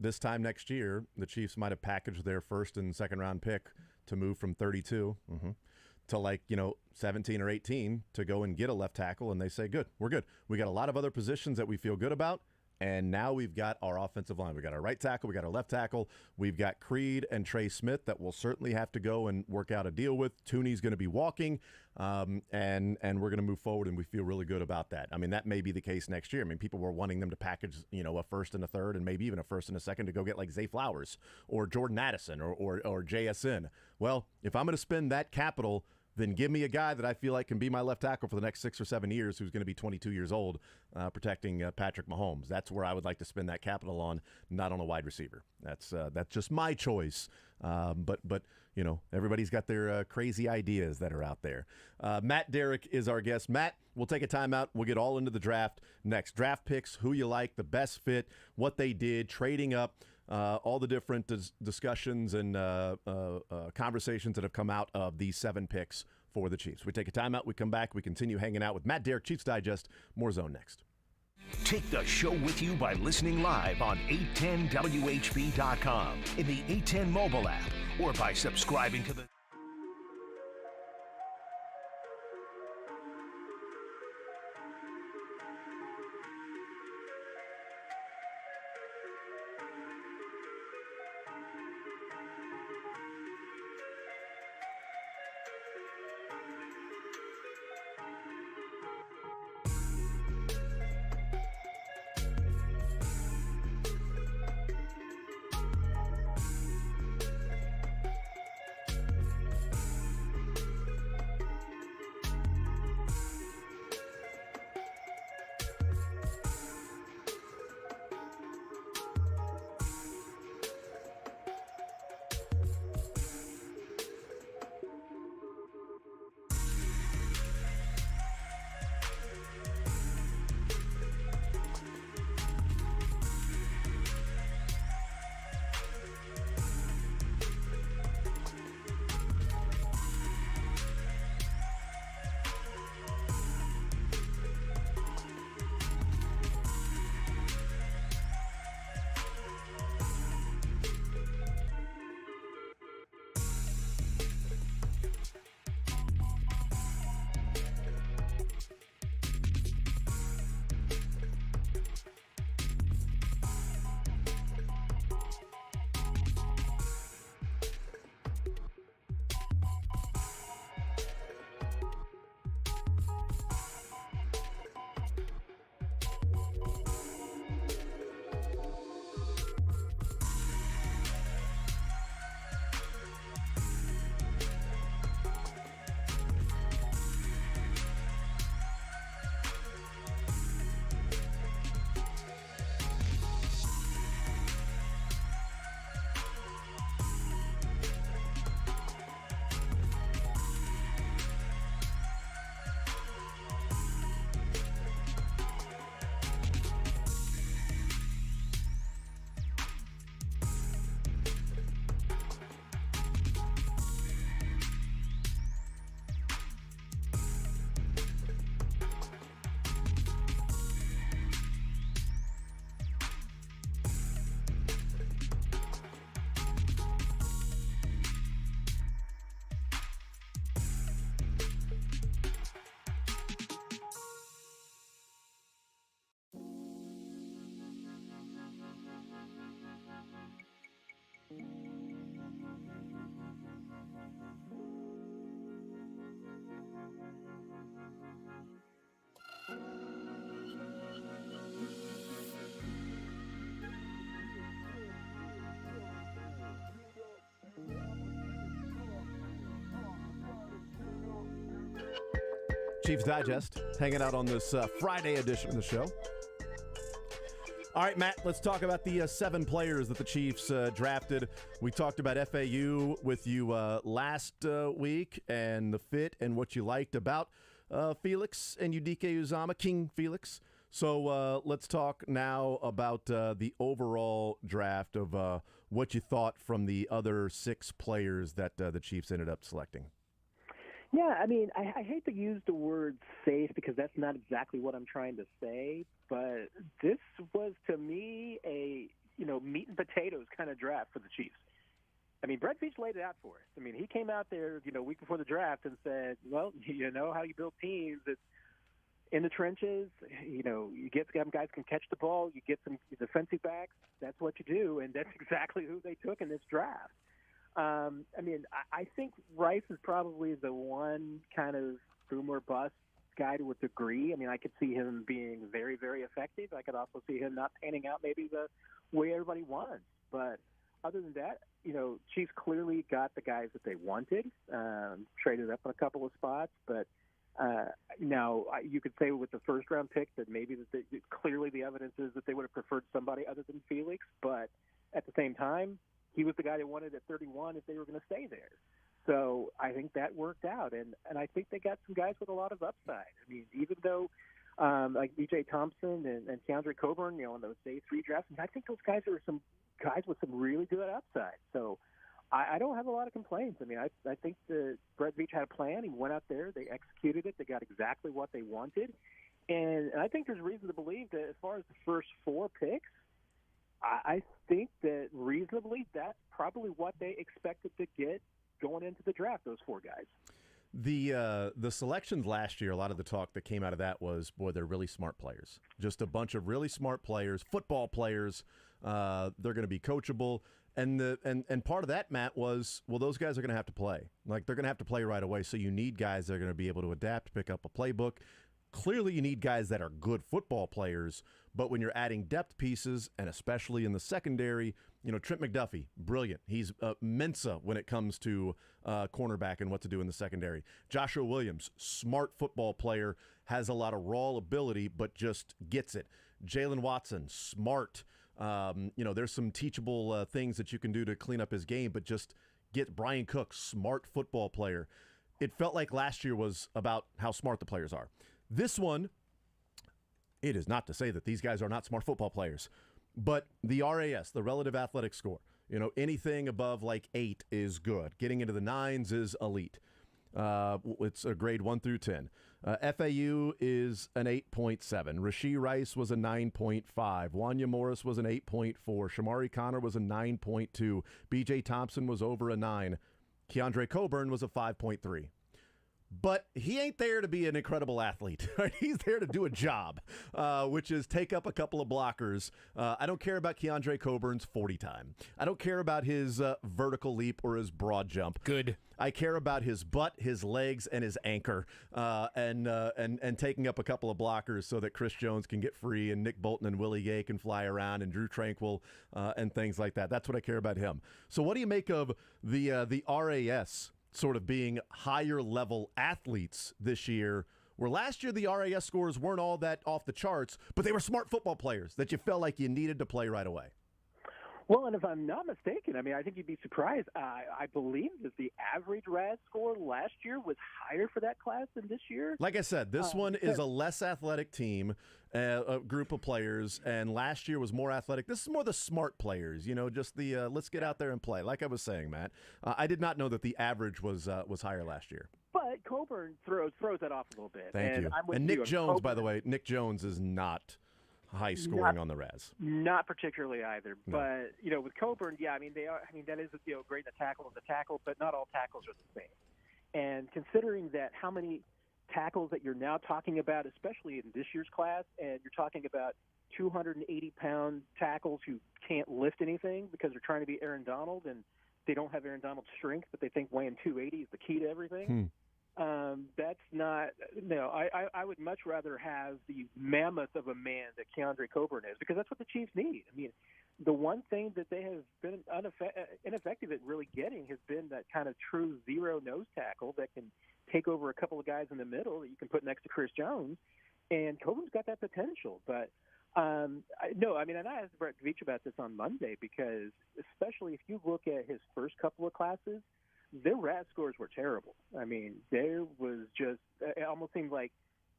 this time next year, the Chiefs might have packaged their first and second round pick to move from 32 to 17 or 18 to go and get a left tackle, and they say, good, we're good. We got a lot of other positions that we feel good about. And now we've got our offensive line. We got our right tackle. We got our left tackle. We've got Creed and Trey Smith that we'll certainly have to go and work out a deal with. Tooney's going to be walking, and we're going to move forward, and we feel really good about that. I mean, that may be the case next year. I mean, people were wanting them to package, a first and a third, and maybe even a first and a second to go get like Zay Flowers or Jordan Addison or JSN. Well, if I'm going to spend that capital, then give me a guy that I feel like can be my left tackle for the next 6 or 7 years who's going to be 22 years old protecting Patrick Mahomes. That's where I would like to spend that capital on, not on a wide receiver. That's just my choice. But everybody's got their crazy ideas that are out there. Matt Derrick is our guest. Matt, we'll take a timeout. We'll get all into the draft next. Draft picks, who you like, the best fit, what they did, trading up, all the different discussions and conversations that have come out of these 7 picks for the Chiefs. We take a timeout. We come back. We continue hanging out with Matt Derrick, Chiefs Digest. More Zone next. Take the show with you by listening live on 810WHB.com, in the 810 mobile app, or by subscribing to the... Chiefs Digest, hanging out on this Friday edition of the show. All right, Matt, let's talk about the 7 players that the Chiefs drafted. We talked about FAU with you last week and the fit and what you liked about Felix and Udike Uzama, King Felix. So let's talk now about the overall draft of what you thought from the other 6 players that the Chiefs ended up selecting. Yeah, I mean, I hate to use the word safe because that's not exactly what I'm trying to say, but this was, to me, a meat and potatoes kind of draft for the Chiefs. I mean, Brett Veach laid it out for us. I mean, he came out there, week before the draft and said, well, you know how you build teams. It's in the trenches. You get some guys can catch the ball. You get some defensive backs. That's what you do, and that's exactly who they took in this draft. I mean, I think Rice is probably the one kind of boom or bust guy to a degree. I mean, I could see him being very, very effective. I could also see him not panning out maybe the way everybody wants. But other than that, Chiefs clearly got the guys that they wanted, traded up in a couple of spots. But now you could say with the first-round pick that maybe clearly the evidence is that they would have preferred somebody other than Felix. But at the same time, he was the guy they wanted at 31 if they were going to stay there. So I think that worked out, and I think they got some guys with a lot of upside. I mean, even though like B.J. Thompson and Keandre Coburn, in those day 3 drafts, I think those guys are some guys with some really good upside. So I don't have a lot of complaints. I mean, I think that Brett Veach had a plan. He went out there. They executed it. They got exactly what they wanted. And I think there's reason to believe that as far as the first 4 picks, I think that reasonably that's probably what they expected to get going into the draft, those 4 guys. The selections last year, a lot of the talk that came out of that was, boy, they're really smart players. Just a bunch of really smart players, football players. They're going to be coachable. And part of that, Matt, was, well, those guys are going to have to play. Like, they're going to have to play right away, so you need guys that are going to be able to adapt, pick up a playbook. Clearly, you need guys that are good football players, but when you're adding depth pieces, and especially in the secondary, Trent McDuffie, brilliant. He's Mensa when it comes to cornerback and what to do in the secondary. Joshua Williams, smart football player, has a lot of raw ability, but just gets it. Jalen Watson, smart. There's some teachable things that you can do to clean up his game, but just get Brian Cook, smart football player. It felt like last year was about how smart the players are. This one, it is not to say that these guys are not smart football players, but the RAS, the relative athletic score, anything above like 8 is good. Getting into the 9s is elite. It's a grade 1 through 10. FAU is an 8.7. Rashee Rice was a 9.5. Wanya Morris was an 8.4. Shamari Connor was a 9.2. B.J. Thompson was over a 9. Keandre Coburn was a 5.3. But he ain't there to be an incredible athlete. Right? He's there to do a job, which is take up a couple of blockers. I don't care about Keandre Coburn's 40 time. I don't care about his vertical leap or his broad jump. Good. I care about his butt, his legs, and his anchor, and taking up a couple of blockers so that Chris Jones can get free and Nick Bolton and Willie Gay can fly around and Drew Tranquill and things like that. That's what I care about him. So what do you make of the RAS sort of being higher level athletes this year, where last year the RAS scores weren't all that off the charts, but they were smart football players that you felt like you needed to play right away? Well, and if I'm not mistaken, I mean, I think you'd be surprised. I believe that the average RAS score last year was higher for that class than this year. Like I said, this one is a less athletic team, a group of players, and last year was more athletic. This is more the smart players, just the let's get out there and play. Like I was saying, Matt, I did not know that the average was higher last year. But Coburn throws that off a little bit. Thank you. I'm with and Nick you. Jones, Coburn, by the way, Nick Jones is not high scoring on the RAS. Not particularly either. No. But, with Coburn, yeah, I mean, that is, great in the tackle, but not all tackles are the same. And considering that how many tackles that you're now talking about, especially in this year's class, and you're talking about 280-pound tackles who can't lift anything because they're trying to be Aaron Donald, and they don't have Aaron Donald's strength, but they think weighing 280 is the key to everything. That's not – no, I would much rather have the mammoth of a man that Keandre Coburn is, because that's what the Chiefs need. I mean, the one thing that they have been ineffective at really getting has been that kind of true zero nose tackle that can take over a couple of guys in the middle that you can put next to Chris Jones, and Coburn's got that potential. But and I asked Brett Veach about this on Monday, because especially if you look at his first couple of classes, their RAS scores were terrible. I mean, there was just – it almost seemed like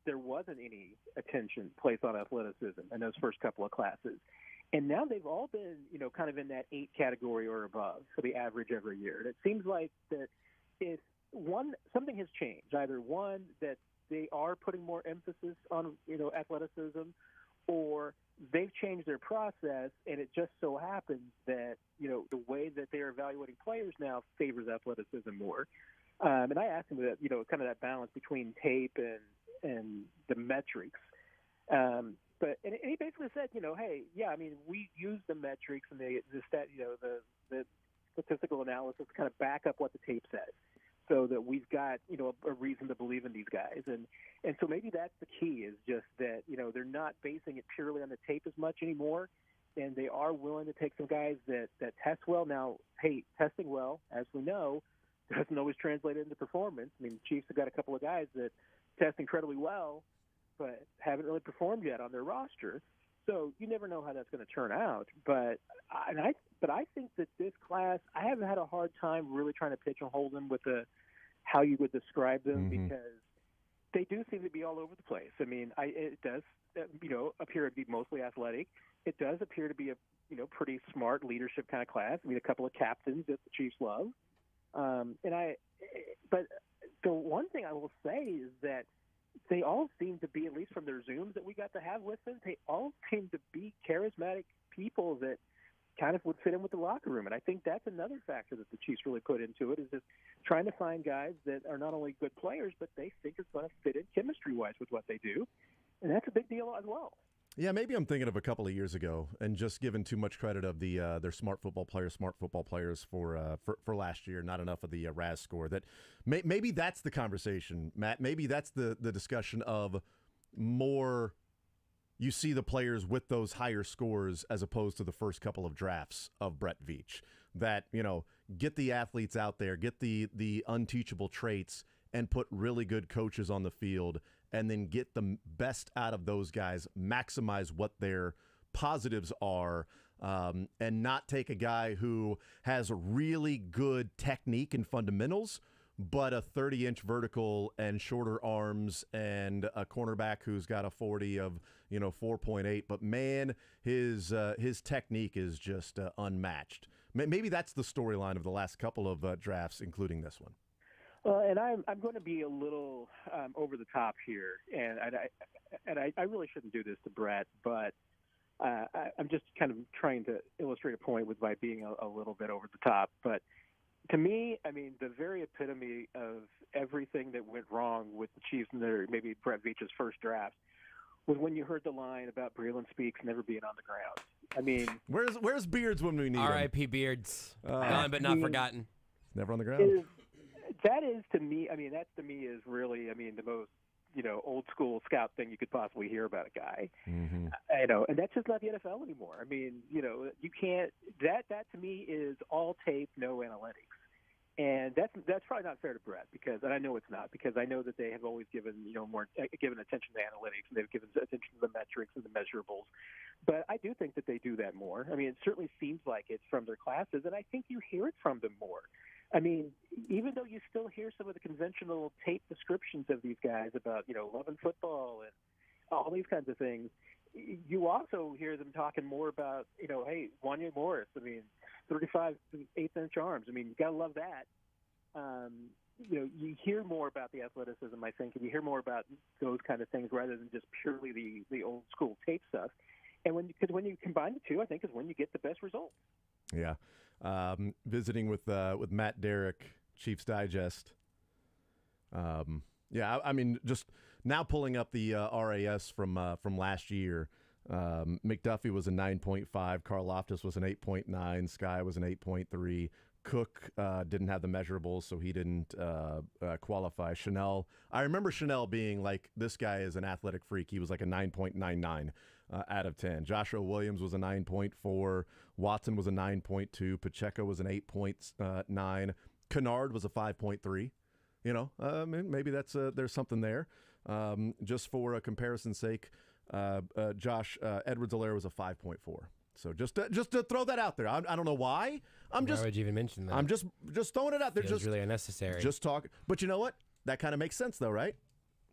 there wasn't any attention placed on athleticism in those first couple of classes. And now they've all been, kind of in that 8 category or above for the average every year. And it seems like that if something has changed, either one, that they are putting more emphasis on, athleticism, or they've changed their process, and it just so happens that, the way that they're evaluating players now favors athleticism more. And I asked him that, kind of that balance between tape and the metrics. But he basically said, hey, yeah, I mean, we use the metrics and the statistical analysis to kind of back up what the tape says, so that we've got, a reason to believe in these guys. And so maybe that's the key, is just that, they're not basing it purely on the tape as much anymore, and they are willing to take some guys that test well. Now, hey, testing well, as we know, doesn't always translate into performance. I mean, the Chiefs have got a couple of guys that test incredibly well, but haven't really performed yet on their roster. So you never know how that's going to turn out. But I think that this class, I haven't had a hard time really trying to pitch and hold them with how you would describe them, because they do seem to be all over the place. I mean, it does, appear to be mostly athletic. It does appear to be a, pretty smart leadership kind of class. I mean, a couple of captains that the Chiefs love. But the one thing I will say is that they all seem to be, at least from their Zooms that we got to have with them, they all seem to be charismatic people that kind of would fit in with the locker room. And I think that's another factor that the Chiefs really put into it, is just trying to find guys that are not only good players, but they think are going to fit in chemistry-wise with what they do. And that's a big deal as well. Yeah, maybe I'm thinking of a couple of years ago and just giving too much credit of their smart football players for last year, not enough of the RAS score. That maybe that's the conversation, Matt. Maybe that's the discussion of more. You see the players with those higher scores as opposed to the first couple of drafts of Brett Veach. That, get the athletes out there, get the unteachable traits, and put really good coaches on the field, and then get the best out of those guys, maximize what their positives are, and not take a guy who has really good technique and fundamentals, but a 30-inch vertical and shorter arms and a cornerback who's got a 40 of 4.8. But man, his technique is just unmatched. Maybe that's the storyline of the last couple of drafts, including this one. And I'm going to be a little over the top here, and I really shouldn't do this to Brett, but I'm just kind of trying to illustrate a point by being a little bit over the top. But to me, I mean, the very epitome of everything that went wrong with the Chiefs in maybe Brett Veach's first draft was when you heard the line about Breeland Speaks never being on the ground. I mean, where's Beards when we need him? R.I.P. Beards, gone but not forgotten. Never on the ground. That is to me. I mean, that to me is really, the most old school scout thing you could possibly hear about a guy. Mm-hmm. And that's just not the NFL anymore. I mean, you can't. That to me is all tape, no analytics, and that's probably not fair to Brett, and I know it's not, because I know that they have always given more given attention to analytics, and they've given attention to the metrics and the measurables. But I do think that they do that more. I mean, it certainly seems like it's from their classes, and I think you hear it from them more. I mean, even though you still hear some of the conventional tape descriptions of these guys about, loving football and all these kinds of things, you also hear them talking more about, hey, Wanya Morris, 35 eighth-inch arms. I mean, you got to love that. You hear more about the athleticism, I think, and you hear more about those kind of things rather than just purely the old-school tape stuff. And when you combine the two, I think is when you get the best results. Yeah. Visiting with Matt Derrick, Chiefs Digest. Just now pulling up the RAS from last year. McDuffie was a 9.5. Karlaftis was an 8.9. Sky was an 8.3. Cook didn't have the measurables, so he didn't qualify. Chanel, I remember Chanel being like, this guy is an athletic freak. He was like a 9.99 out of 10. Joshua Williams was a 9.4. Watson was a 9.2. Pacheco was an 8.9. Kennard was a 5.3. Maybe that's there's something there. Just for a comparison's sake, Josh Edwards-Helaire was a 5.4. So just to throw that out there. I don't know why. Why would you even mention that? I'm just throwing it out there. Feels really unnecessary. Just talk. But you know what? That kind of makes sense, though, right?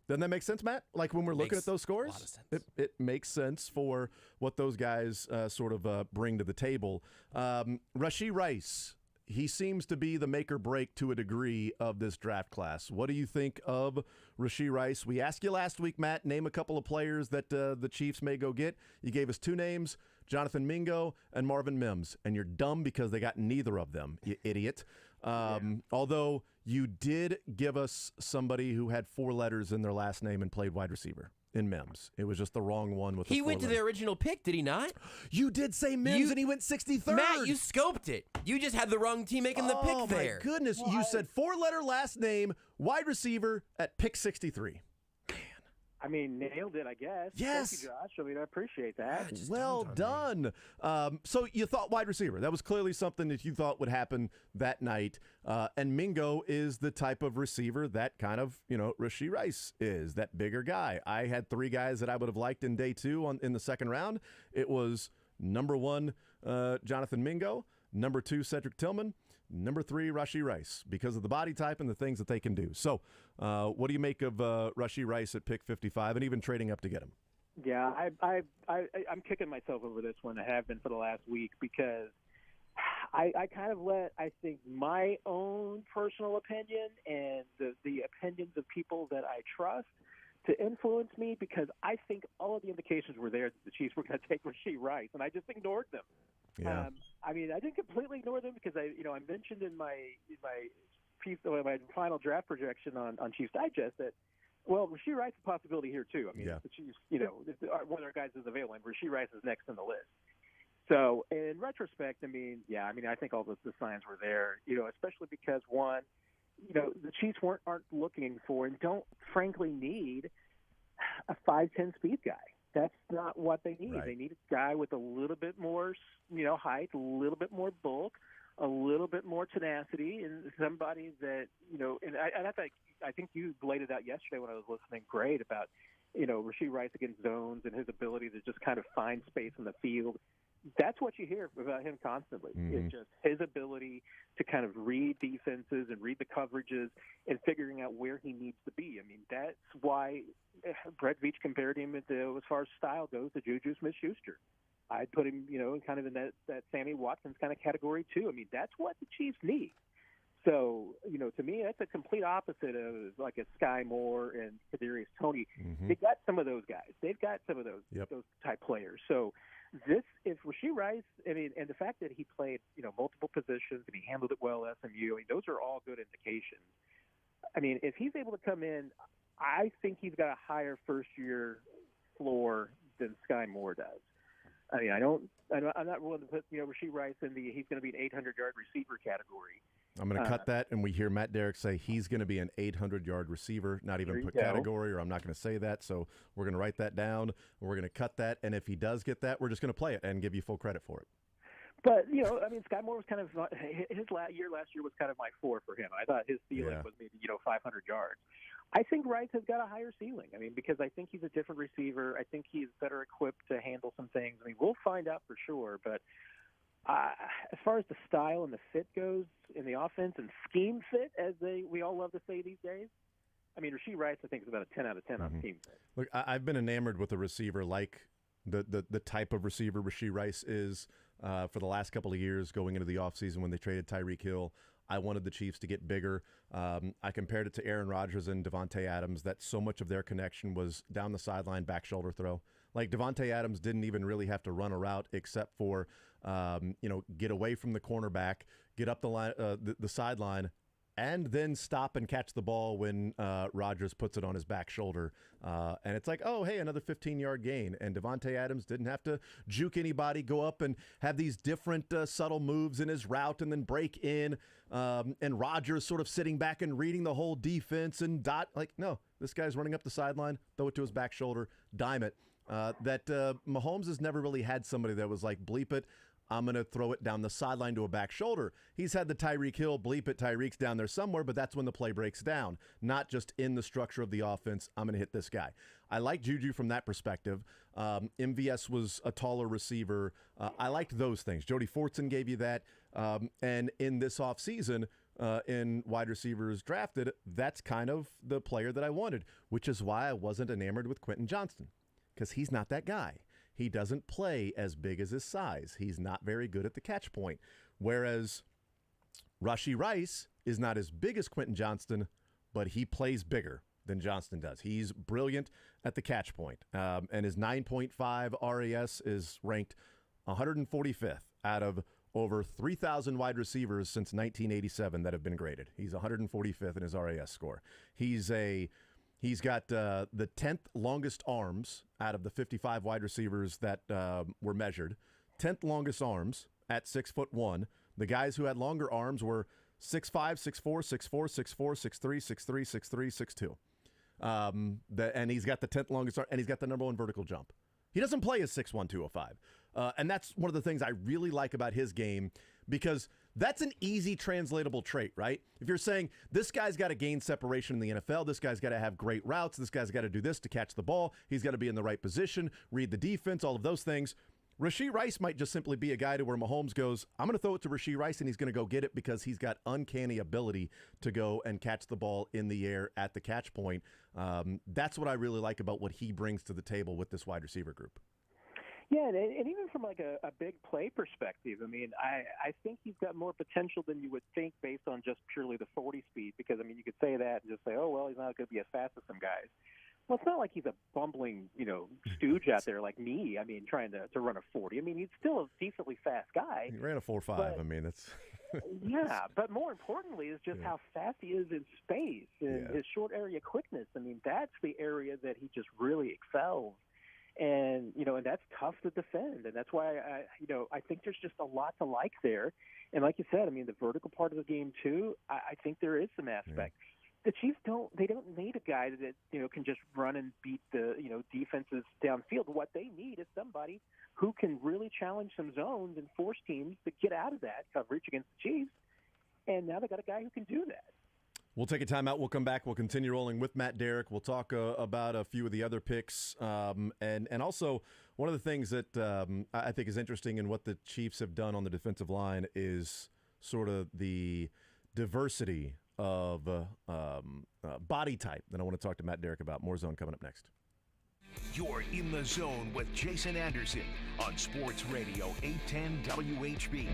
Doesn't that make sense, Matt? Like when we're looking at those scores, a lot of sense. It makes sense for what those guys sort of bring to the table. Rashee Rice, he seems to be the make or break to a degree of this draft class. What do you think of Rashee Rice? We asked you last week, Matt, name a couple of players that the Chiefs may go get. You gave us 2 names, Jonathan Mingo and Marvin Mims, and you're dumb because they got neither of them, you idiot. Although you did give us somebody who had 4 letters in their last name and played wide receiver in Mims. It was just the wrong one with the He 4 went to letters. the original pick, did he not? You did say Mims, and he went 63rd. Matt, you scoped it. You just had the wrong team making the pick there. Oh, my goodness. You said 4-letter last name, wide receiver at pick 63. I mean, nailed it, I guess. Yes. Thank you, Josh. I mean, I appreciate that. Well done. So you thought wide receiver. That was clearly something that you thought would happen that night. And Mingo is the type of receiver that kind of, Rashee Rice is, that bigger guy. I had 3 guys that I would have liked in day 2 in the second round. It was number 1, Jonathan Mingo, number 2, Cedric Tillman, number 3, Rashee Rice, because of the body type and the things that they can do. So what do you make of Rashee Rice at pick 55 and even trading up to get him? Yeah, I'm kicking myself over this one. I have been for the last week because I kind of let, I think, my own personal opinion and the opinions of people that I trust to influence me, because I think all of the indications were there that the Chiefs were going to take Rashee Rice, and I just ignored them. Yeah. I mean, I didn't completely ignore them because I mentioned in my piece, my final draft projection on Chiefs Digest that, well, Rashee Rice is a possibility here too. I mean, if the Chiefs, if one of their guys is available, and Rashee Rice is next on the list. So in retrospect, I mean, I think all the signs were there, especially because one, the Chiefs aren't looking for and don't frankly need a 5'10" speed guy. That's not what they need. Right. They need a guy with a little bit more, height, a little bit more bulk, a little bit more tenacity, and somebody that, and I think you laid it out yesterday when I was listening great about, Rashee Rice against zones and his ability to just kind of find space in the field. That's what you hear about him constantly. Mm-hmm. It's just his ability to kind of read defenses and read the coverages and figuring out where he needs to be. I mean, that's why Brett Veach compared him as far as style goes to Juju Smith-Schuster. I'd put him, kind of in that Sammy Watkins kind of category too. I mean, that's what the Chiefs need. So, to me, that's a complete opposite of like a Sky Moore and Kadarius Toney. Mm-hmm. They've got some of those guys. They've got some of those type players. So if Rashee Rice, and the fact that he played, multiple positions and he handled it well at SMU, those are all good indications. I mean, if he's able to come in, I think he's got a higher first-year floor than Sky Moore does. I mean, I'm not willing to put, Rashee Rice in he's going to be an 800-yard receiver category. I'm going to cut that, and we hear Matt Derrick say he's going to be an 800-yard receiver, not even put category, or I'm not going to say that. So we're going to write that down. We're going to cut that, and if he does get that, we're just going to play it and give you full credit for it. But, Sky Moore was kind of his last year was kind of my 4 for him. I thought his ceiling was maybe, 500 yards. I think Rice has got a higher ceiling. I mean, because I think he's a different receiver. I think he's better equipped to handle some things. I mean, we'll find out for sure, but as far as the style and the fit goes in the offense and scheme fit, as we all love to say these days, I mean, Rashee Rice, I think, is about a 10 out of 10 on scheme fit. Look, I've been enamored with a receiver like the type of receiver Rashee Rice is for the last couple of years going into the offseason when they traded Tyreek Hill. I wanted the Chiefs to get bigger. I compared it to Aaron Rodgers and Davante Adams, that so much of their connection was down the sideline, back shoulder throw. Like Davante Adams didn't even really have to run a route except for, get away from the cornerback, get up the line, the sideline, and then stop and catch the ball when Rodgers puts it on his back shoulder. And it's like, oh, hey, another 15-yard gain. And Davante Adams didn't have to juke anybody, go up and have these different subtle moves in his route and then break in. And Rodgers sort of sitting back and reading the whole defense and no, this guy's running up the sideline, throw it to his back shoulder, dime it. Mahomes has never really had somebody that was like, bleep it, I'm going to throw it down the sideline to a back shoulder. He's had the Tyreek Hill, bleep it, Tyreek's down there somewhere, but that's when the play breaks down, not just in the structure of the offense, I'm going to hit this guy. I like Juju from that perspective. MVS was a taller receiver. I liked those things. Jody Fortson gave you that. And in this offseason, in wide receivers drafted, that's kind of the player that I wanted, which is why I wasn't enamored with Quentin Johnston, because he's not that guy. He doesn't play as big as his size. He's not very good at the catch point. Whereas Rashee Rice is not as big as Quentin Johnston, but he plays bigger than Johnston does. He's brilliant at the catch point. And his 9.5 RAS is ranked 145th out of over 3,000 wide receivers since 1987 that have been graded. He's 145th in his RAS score. He's got the 10th longest arms out of the 55 wide receivers that were measured. 10th longest arms at 6'1". The guys who had longer arms were 6'5", 6'4", 6'4", 6'4", 6'3", 6'3", 6'3", 6'2". And he's got the 10th longest arm, and he's got the number one vertical jump. He doesn't play as 6'1", 205. And that's one of the things I really like about his game, because that's an easy translatable trait, right? If you're saying this guy's got to gain separation in the NFL, this guy's got to have great routes, this guy's got to do this to catch the ball, he's got to be in the right position, read the defense, all of those things. Rashee Rice might just simply be a guy to where Mahomes goes, I'm going to throw it to Rashee Rice, and he's going to go get it because he's got uncanny ability to go and catch the ball in the air at the catch point. That's what I really like about what he brings to the table with this wide receiver group. Yeah, and even from like a big play perspective, I mean, I think he's got more potential than you would think based on just purely the 40 speed, because, I mean, you could say that and just say, oh, well, he's not going to be as fast as some guys. Well, it's not like he's a bumbling, stooge out there like me. I mean, trying to run a 40. I mean, he's still a decently fast guy. He ran a 4.5. I mean, that's yeah, but more importantly is just how fast he is in space and his short area quickness. I mean, that's the area that he just really excels. And, and that's tough to defend. And that's why, I think there's just a lot to like there. And like you said, I mean, the vertical part of the game, too, I think there is some aspect. The Chiefs don't need a guy that, can just run and beat the, defenses downfield. What they need is somebody who can really challenge some zones and force teams to get out of that coverage against the Chiefs. And now they got a guy who can do that. We'll take a timeout. We'll come back. We'll continue rolling with Matt Derrick. We'll talk about a few of the other picks. And also, one of the things that I think is interesting in what the Chiefs have done on the defensive line is sort of the diversity of body type that I want to talk to Matt Derrick about. More Zone coming up next. You're in the zone with Jason Anderson on Sports Radio 810 WHB.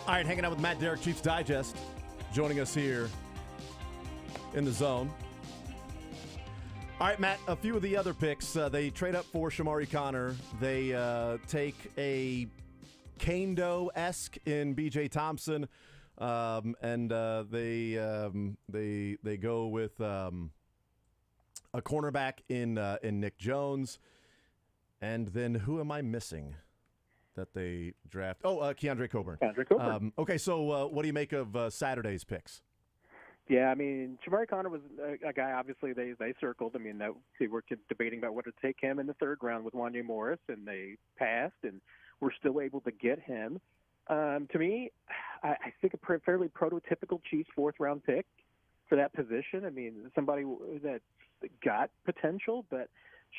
All right, hanging out with Matt Derrick, Chiefs Digest, joining us here in the zone. All right, Matt, a few of the other picks. They trade up for Shamari Connor. They take a Kane Doe-esque in B.J. Thompson, and they go with a cornerback in Nick Jones. And then who am I missing that they draft? Oh, Keandre Coburn. Keandre Coburn. Okay, so what do you make of Saturday's picks? Yeah, I mean, Shamari Connor was a guy, obviously, they circled. I mean, they were debating about whether to take him in the third round with Wanya Morris, and they passed, and we're still able to get him. To me, I think a fairly prototypical Chiefs fourth-round pick for that position. I mean, somebody that got potential, but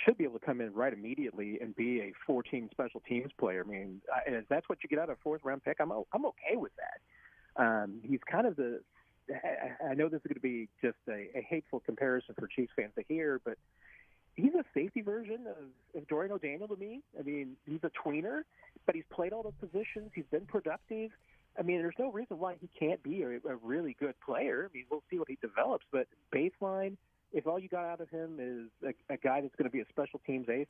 should be able to come in right immediately and be a 14 special teams player. I mean, if that's what you get out of a fourth-round pick, I'm okay with that. He's kind of the – I know this is going to be just a hateful comparison for Chiefs fans to hear, but he's a safety version of Dorian O'Daniel to me. I mean, he's a tweener, but he's played all those positions. He's been productive. I mean, there's no reason why he can't be a really good player. I mean, we'll see what he develops, but baseline, if all you got out of him is a guy that's going to be a special teams ace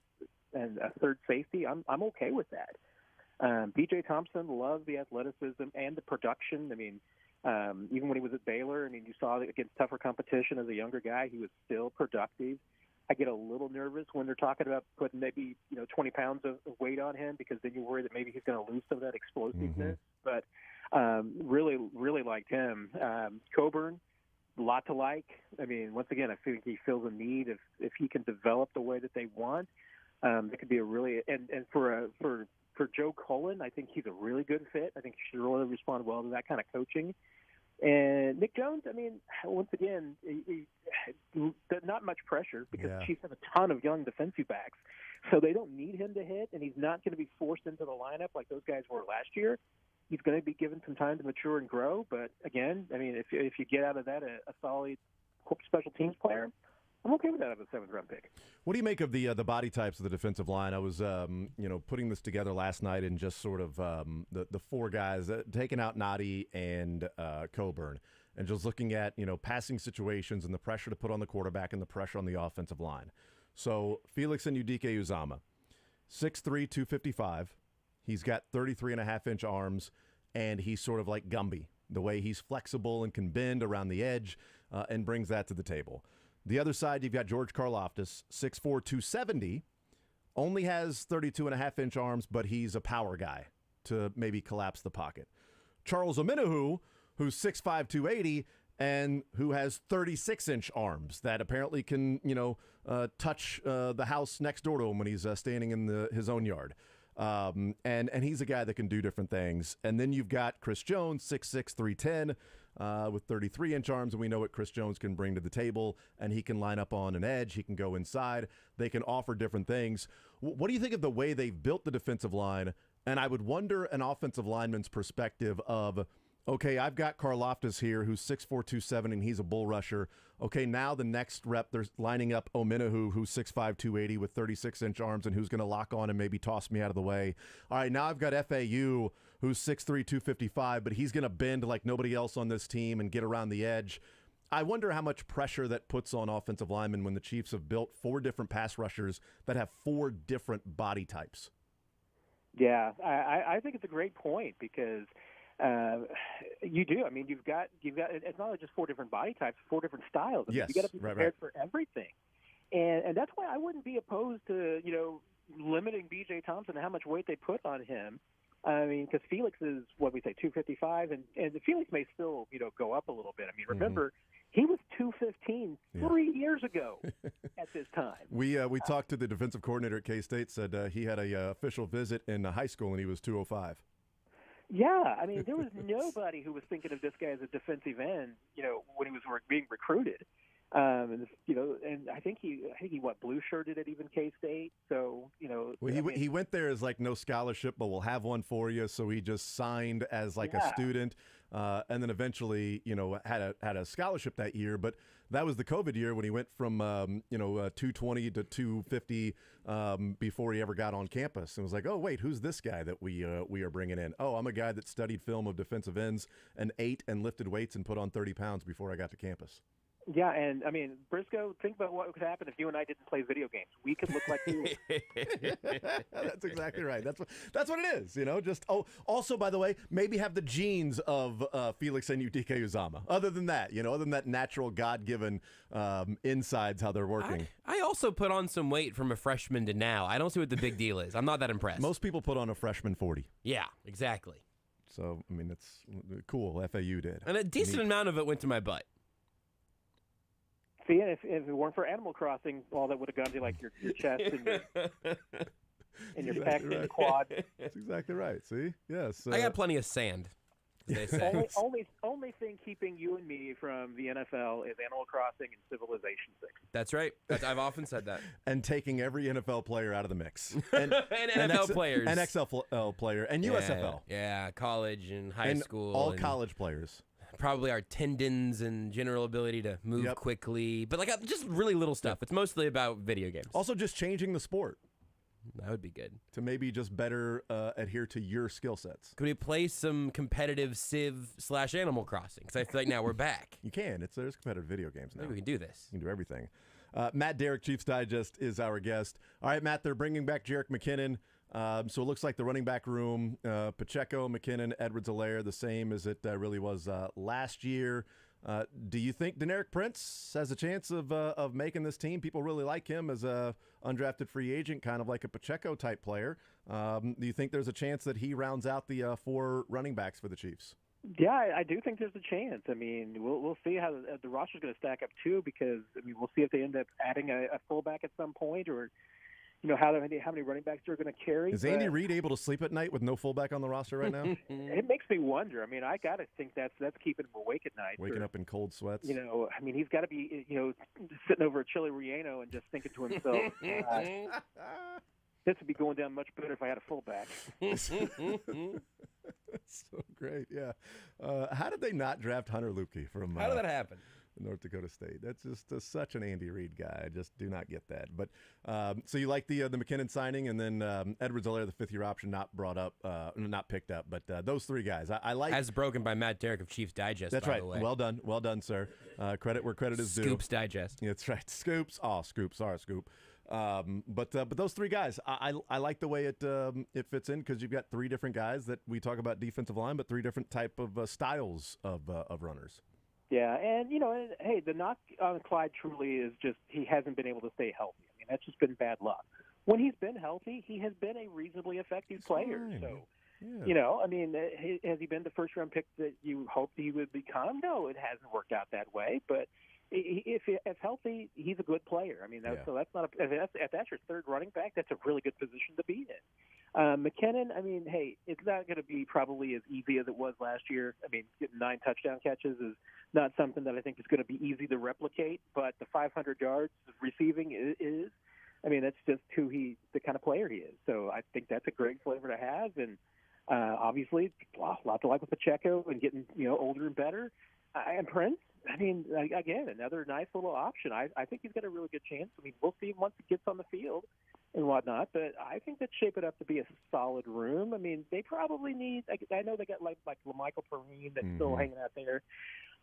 and a third safety, I'm okay with that. B.J. Thompson loved the athleticism and the production. I mean, even when he was at Baylor, I mean, you saw that against tougher competition as a younger guy, he was still productive. I get a little nervous when they're talking about putting maybe 20 pounds of weight on him, because then you worry that maybe he's going to lose some of that explosiveness. But really, really liked him. Coburn, a lot to like. I mean, once again, I think he feels a need if he can develop the way that they want. It could be a really and for Joe Cullen, I think he's a really good fit. I think he should really respond well to that kind of coaching. And Nick Jones, I mean, once again, not much pressure because the Chiefs have a ton of young defensive backs. So they don't need him to hit, and he's not going to be forced into the lineup like those guys were last year. He's going to be given some time to mature and grow. But, again, I mean, if you get out of that a solid special teams player, I'm okay with that as a seventh-round pick. What do you make of the body types of the defensive line? I was, putting this together last night and just sort of the four guys, taking out Nadi and Coburn, and just looking at, passing situations and the pressure to put on the quarterback and the pressure on the offensive line. So Felix Anudike-Uzomah, 6'3", 255. He's got 33.5-inch arms, and he's sort of like Gumby, the way he's flexible and can bend around the edge and brings that to the table. The other side, you've got George Karlaftis, 6'4", 270, only has 32.5-inch arms, but he's a power guy to maybe collapse the pocket. Charles Omenihu, who's 6'5", 280, and who has 36-inch arms that apparently can, touch the house next door to him when he's standing in his own yard. And he's a guy that can do different things. And then you've got Chris Jones, 6'6", 310, with 33-inch arms, and we know what Chris Jones can bring to the table, and he can line up on an edge. He can go inside. They can offer different things. What do you think of the way they've built the defensive line? And I would wonder an offensive lineman's perspective of, okay, I've got Karlaftis here, who's 6'4", 270, and he's a bull rusher. Okay, now the next rep, they're lining up Omenihu, who's 6'5", 280 with 36-inch arms, and who's going to lock on and maybe toss me out of the way. All right, now I've got FAU, who's 6'3", 255, but he's going to bend like nobody else on this team and get around the edge. I wonder how much pressure that puts on offensive linemen when the Chiefs have built four different pass rushers that have four different body types. Yeah, I think it's a great point because you do. I mean, you've got. It's not just four different body types, four different styles. I mean, yes, you got to be prepared for everything, and that's why I wouldn't be opposed to limiting B.J. Thompson and how much weight they put on him. I mean, because Felix is what we say 255, and Felix may still go up a little bit. I mean, remember. He was 215 3 years ago at this time. We talked to the defensive coordinator at K-State, said he had a official visit in high school and he was 205. Yeah, I mean, there was nobody who was thinking of this guy as a defensive end, when he was being recruited. And I think he blue shirted at even K-State. So well, he went there as like no scholarship, but we'll have one for you. So he just signed as like a student. and then eventually, had a scholarship that year. But that was the COVID year when he went from 220 to 250 before he ever got on campus, and was like, oh wait, who's this guy that we are bringing in? Oh, I'm a guy that studied film of defensive ends and ate and lifted weights and put on 30 pounds before I got to campus. Yeah, and I mean, Briscoe, think about what could happen if you and I didn't play video games. We could look like you. That's exactly right. That's what it is. Just also, by the way, maybe have the genes of Felix and Udike Uzama. Other than that, other than that natural God-given insides, how they're working. I also put on some weight from a freshman to now. I don't see what the big deal is. I'm not that impressed. Most people put on a freshman 40. Yeah, exactly. So I mean, it's cool. FAU did, and a decent amount of it went to my butt. See, if it weren't for Animal Crossing, all that would have gone to like your chest and your pec and your quad. That's exactly right. See, yes. I got plenty of sand. As they say. only thing keeping you and me from the NFL is Animal Crossing and Civilization 6. That's right. I've often said that. And taking every NFL player out of the mix. And NFL players. And XFL player. And USFL. Yeah, college and high school. All college players. Probably our tendons and general ability to move quickly. But just really little stuff. It's mostly about video games. Also just changing the sport. That would be good. To maybe just better adhere to your skill sets. Could we play some competitive Civ/Animal Crossing? Because I feel like now we're back. You can. There's competitive video games now. Maybe we can do this. You can do everything. Matt Derrick, Chiefs Digest, is our guest. All right, Matt, they're bringing back Jerick McKinnon. So it looks like the running back room, Pacheco, McKinnon, Edwards-Helaire, the same as it really was last year. Do you think Deneric Prince has a chance of making this team? People really like him as a undrafted free agent, kind of like a Pacheco-type player. Do you think there's a chance that he rounds out the 4 running backs for the Chiefs? Yeah, I do think there's a chance. I mean, we'll see how the roster's going to stack up, too, because, we'll see if they end up adding a fullback at some point or – how many running backs they're going to carry. Is Andy Reid able to sleep at night with no fullback on the roster right now? It makes me wonder. I mean, I got to think that's keeping him awake at night. Waking up in cold sweats. He's got to be, sitting over a chili relleno and just thinking to himself, this would be going down much better if I had a fullback. That's so great, yeah. How did they not draft Hunter Luepke from How did that happen? North Dakota State? That's just such an Andy Reid guy. I just do not get that. But so you like the McKinnon signing, and then Edwards-Helaire, the 5th-year option, not picked up. But those 3 guys, I like. As broken by Matt Derrick of Chiefs Digest. That's by right. The way. Well done, sir. Credit where credit is due. Scoops Digest. That's right. Scoops. Oh, Scoops. Sorry, Scoop. But those 3 guys, I like the way it fits in, because you've got 3 different guys that we talk about defensive line, but 3 different type of styles of runners. Yeah, and hey, the knock on Clyde truly is just he hasn't been able to stay healthy. I mean, that's just been bad luck. When he's been healthy, he has been a reasonably effective player. So, has he been the first-round pick that you hoped he would become? No, it hasn't worked out that way. But if healthy, he's a good player. I mean, so that's not if that's your 3rd running back, that's a really good position to be in. McKinnon, I mean, hey, it's not going to be probably as easy as it was last year. I mean, getting 9 touchdown catches is not something that I think is going to be easy to replicate, but the 500 yards receiving is. I mean, that's just the kind of player he is. So I think that's a great flavor to have, and obviously, a lot to like with Pacheco and getting older and better. And Prince, I mean, again, another nice little option. I think he's got a really good chance. I mean, we'll see once he gets on the field and whatnot, but I think that's shaping up to be a solid room. I mean, they probably need – I know they got like LaMichael Perrine that's still hanging out there.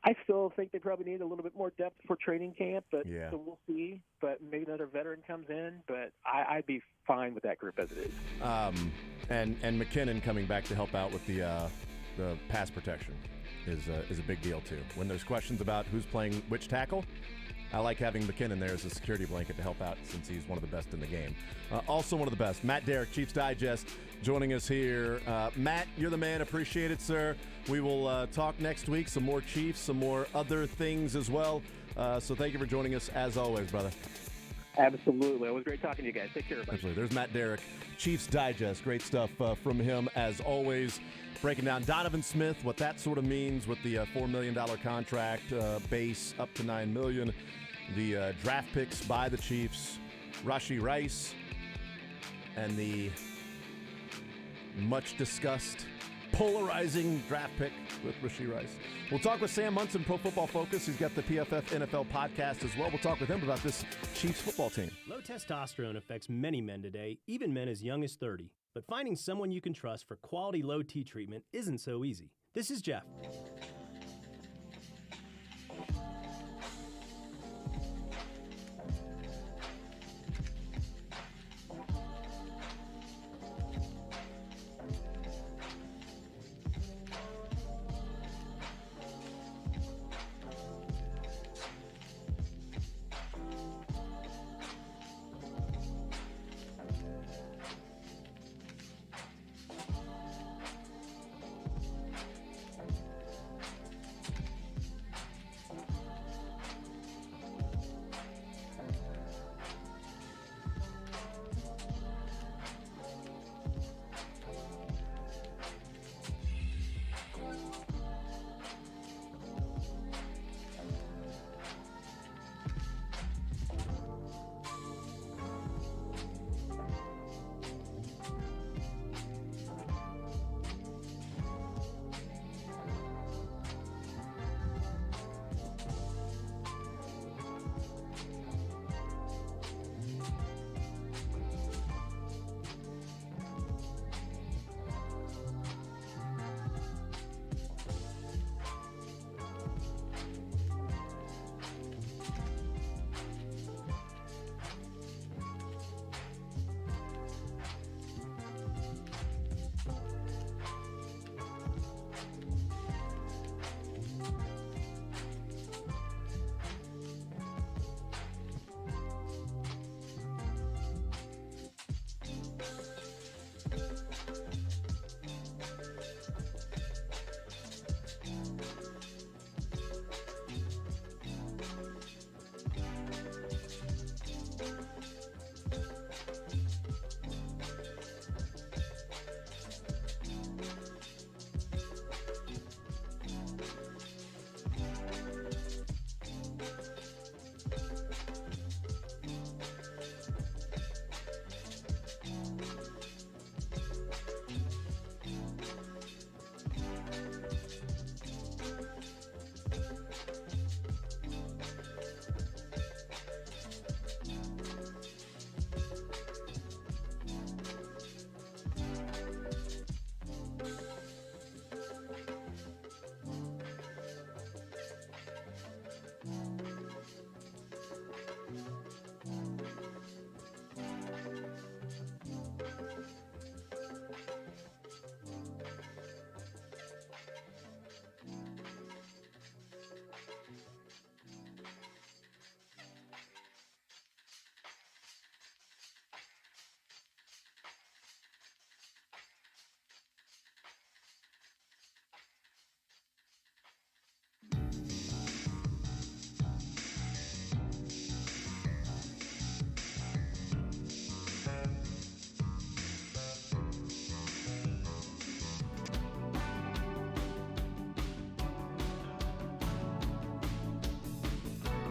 I still think they probably need a little bit more depth for training camp, but so we'll see. But maybe another veteran comes in, but I'd be fine with that group as it is. And McKinnon coming back to help out with the pass protection is a big deal too. When there's questions about who's playing which tackle, I like having McKinnon there as a security blanket to help out, since he's one of the best in the game. Also one of the best, Matt Derrick, Chiefs Digest, joining us here. Matt, you're the man. Appreciate it, sir. We will talk next week. Some more Chiefs, some more other things as well. So thank you for joining us, as always, brother. Absolutely. It was great talking to you guys. Take care, everybody. Absolutely. There's Matt Derrick, Chiefs Digest. Great stuff from him, as always. Breaking down Donovan Smith, what that sort of means with the $4 million contract base up to $9 million. The draft picks by the Chiefs, Rashee Rice, and the much-discussed polarizing draft pick with Rashee Rice. We'll talk with Sam Monson, Pro Football Focus. He's got the PFF NFL podcast as well. We'll talk with him about this Chiefs football team. Low testosterone affects many men today, even men as young as 30. But finding someone you can trust for quality low T treatment isn't so easy. This is Jeff.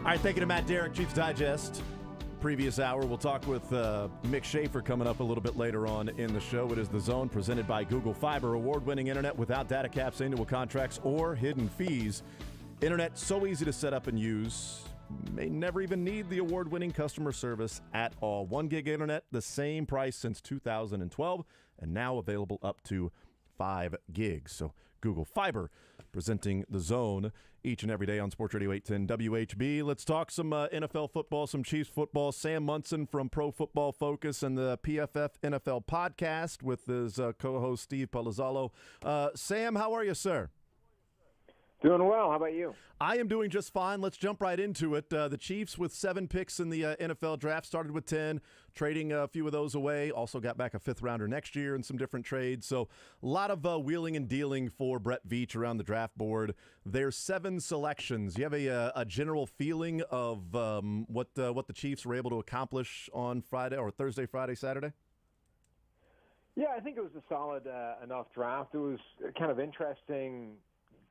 All right, thank you to Matt Derrick, Chiefs Digest. Previous hour, we'll talk with Mick Schaefer coming up a little bit later on in the show. It is The Zone, presented by Google Fiber, award-winning internet without data caps, annual contracts, or hidden fees. Internet so easy to set up and use. May never even need the award-winning customer service at all. 1 gig internet, the same price since 2012, and now available up to 5 gigs. So Google Fiber, presenting The Zone each and every day on Sports Radio 810 WHB. Let's talk some NFL football, some Chiefs football. Sam Monson from Pro Football Focus and the PFF NFL podcast with his co-host Steve Palazzolo. Sam, how are you, sir? Doing well. How about you? I am doing just fine. Let's jump right into it. The Chiefs with 7 picks in the NFL draft, started with 10, trading a few of those away. Also got back a 5th rounder next year in some different trades. So a lot of wheeling and dealing for Brett Veach around the draft board. There's 7 selections. You have a general feeling of what the Chiefs were able to accomplish on Friday or Thursday, Friday, Saturday? Yeah, I think it was a solid enough draft. It was kind of interesting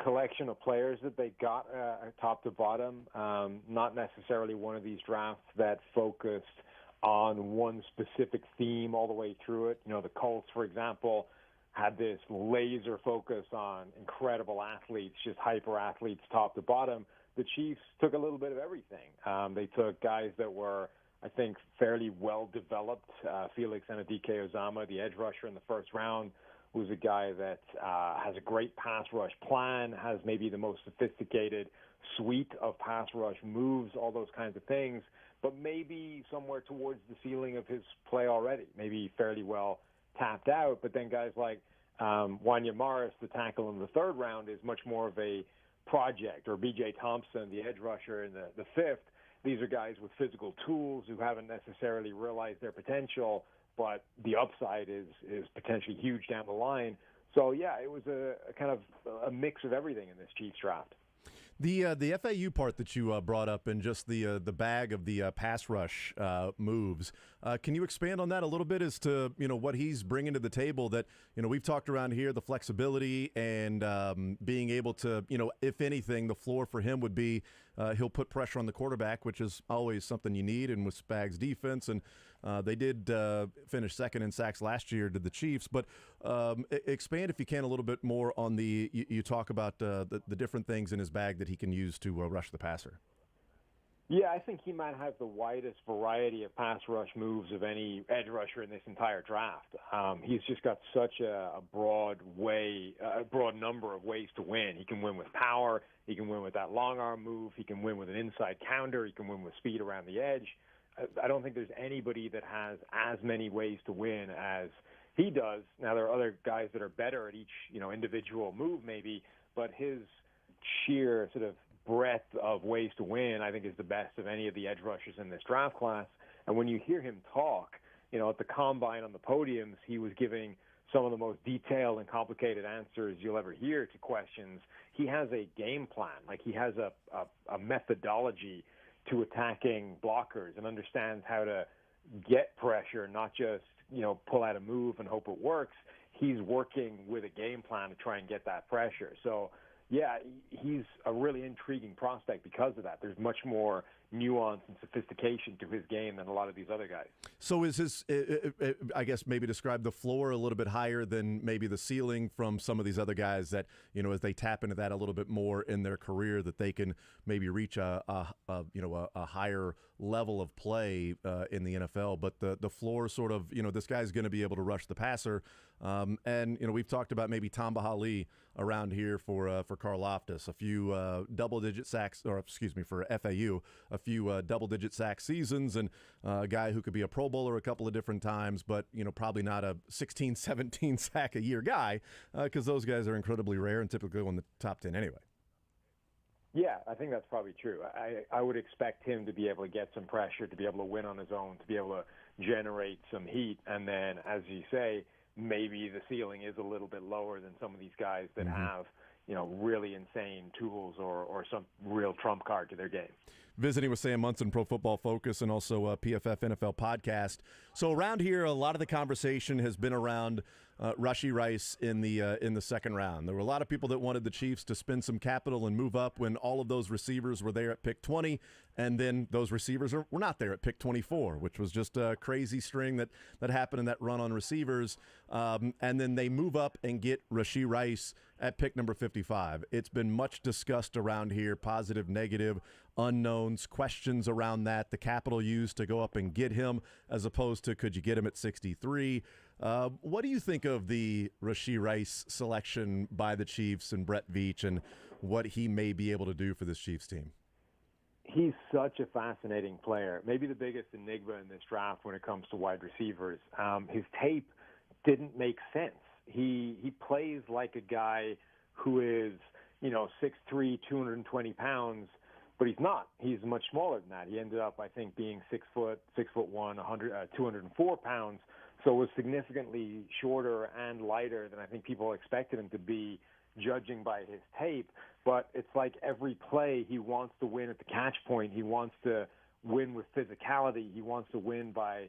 collection of players that they got top to bottom. Not necessarily one of these drafts that focused on one specific theme all the way through it. You know, the Colts, for example, had this laser focus on incredible athletes, just hyper athletes top to bottom. The Chiefs took a little bit of everything. They took guys that were, I think, fairly well developed. Felix Anudike-Uzomah, the edge rusher in the first round, was a guy that has a great pass rush plan, has maybe the most sophisticated suite of pass rush moves, all those kinds of things, but maybe somewhere towards the ceiling of his play already, maybe fairly well tapped out. But then guys like Wanya Morris, the tackle in the third round, is much more of a project, or B.J. Thompson, the edge rusher in the fifth. These are guys with physical tools who haven't necessarily realized their potential, but the upside is potentially huge down the line. So, yeah, it was a kind of a mix of everything in this Chiefs draft. The FAU part that you brought up, and just the bag of the pass rush moves, can you expand on that a little bit as to what he's bringing to the table? That we've talked around here, the flexibility and being able to if anything, the floor for him would be he'll put pressure on the quarterback, which is always something you need. And with Spags' defense, and they did finish second in sacks last year to the Chiefs. But expand, if you can, a little bit more on you talk about the different things in his bag that he can use to rush the passer. Yeah, I think he might have the widest variety of pass rush moves of any edge rusher in this entire draft. He's just got such a broad number of ways to win. He can win with power. He can win with that long arm move. He can win with an inside counter. He can win with speed around the edge. I don't think there's anybody that has as many ways to win as he does. Now, there are other guys that are better at each individual move maybe, but his sheer sort of breadth of ways to win, I think, is the best of any of the edge rushers in this draft class. And when you hear him talk, at the combine on the podiums, he was giving some of the most detailed and complicated answers you'll ever hear to questions. He has a game plan. Like, he has a methodology to attacking blockers and understands how to get pressure, not just, pull out a move and hope it works. He's working with a game plan to try and get that pressure. So, yeah, he's a really intriguing prospect because of that. There's much more nuance and sophistication to his game than a lot of these other guys. So is his, I guess, maybe describe the floor a little bit higher than maybe the ceiling from some of these other guys that, as they tap into that a little bit more in their career, that they can maybe reach a higher level of play in the NFL. But the floor sort of, this guy's going to be able to rush the passer. And we've talked about maybe Tamba Hali around here for Karlaftis, a few double-digit sacks, or excuse me, for FAU, a few double-digit sack seasons, and a guy who could be a Pro Bowler a couple of different times, but probably not a 16, 17 sack a year guy, because those guys are incredibly rare and typically go in the top 10 anyway. Yeah, I think that's probably true. I would expect him to be able to get some pressure, to be able to win on his own, to be able to generate some heat, and then, as you say, maybe the ceiling is a little bit lower than some of these guys that have, really insane tools or some real trump card to their game. Visiting with Sam Munson, Pro Football Focus, and also PFF NFL podcast. So around here, a lot of the conversation has been around Rashee Rice in the second round. There were a lot of people that wanted the Chiefs to spend some capital and move up when all of those receivers were there at pick 20, and then those receivers were not there at pick 24, which was just a crazy string that happened in that run on receivers. And then they move up and get Rashee Rice at pick number 55. It's been much discussed around here, positive, negative, unknowns, questions around that, the capital used to go up and get him as opposed to could you get him at 63. What do you think of the Rashee Rice selection by the Chiefs and Brett Veach and what he may be able to do for this Chiefs team? He's such a fascinating player, maybe the biggest enigma in this draft when it comes to wide receivers. His tape didn't make sense. He plays like a guy who is, 6'3", 220 pounds, but he's not. He's much smaller than that. He ended up, I think, being 6'1", 204 pounds, so was significantly shorter and lighter than I think people expected him to be, judging by his tape. But it's like every play he wants to win at the catch point. He wants to win with physicality. He wants to win by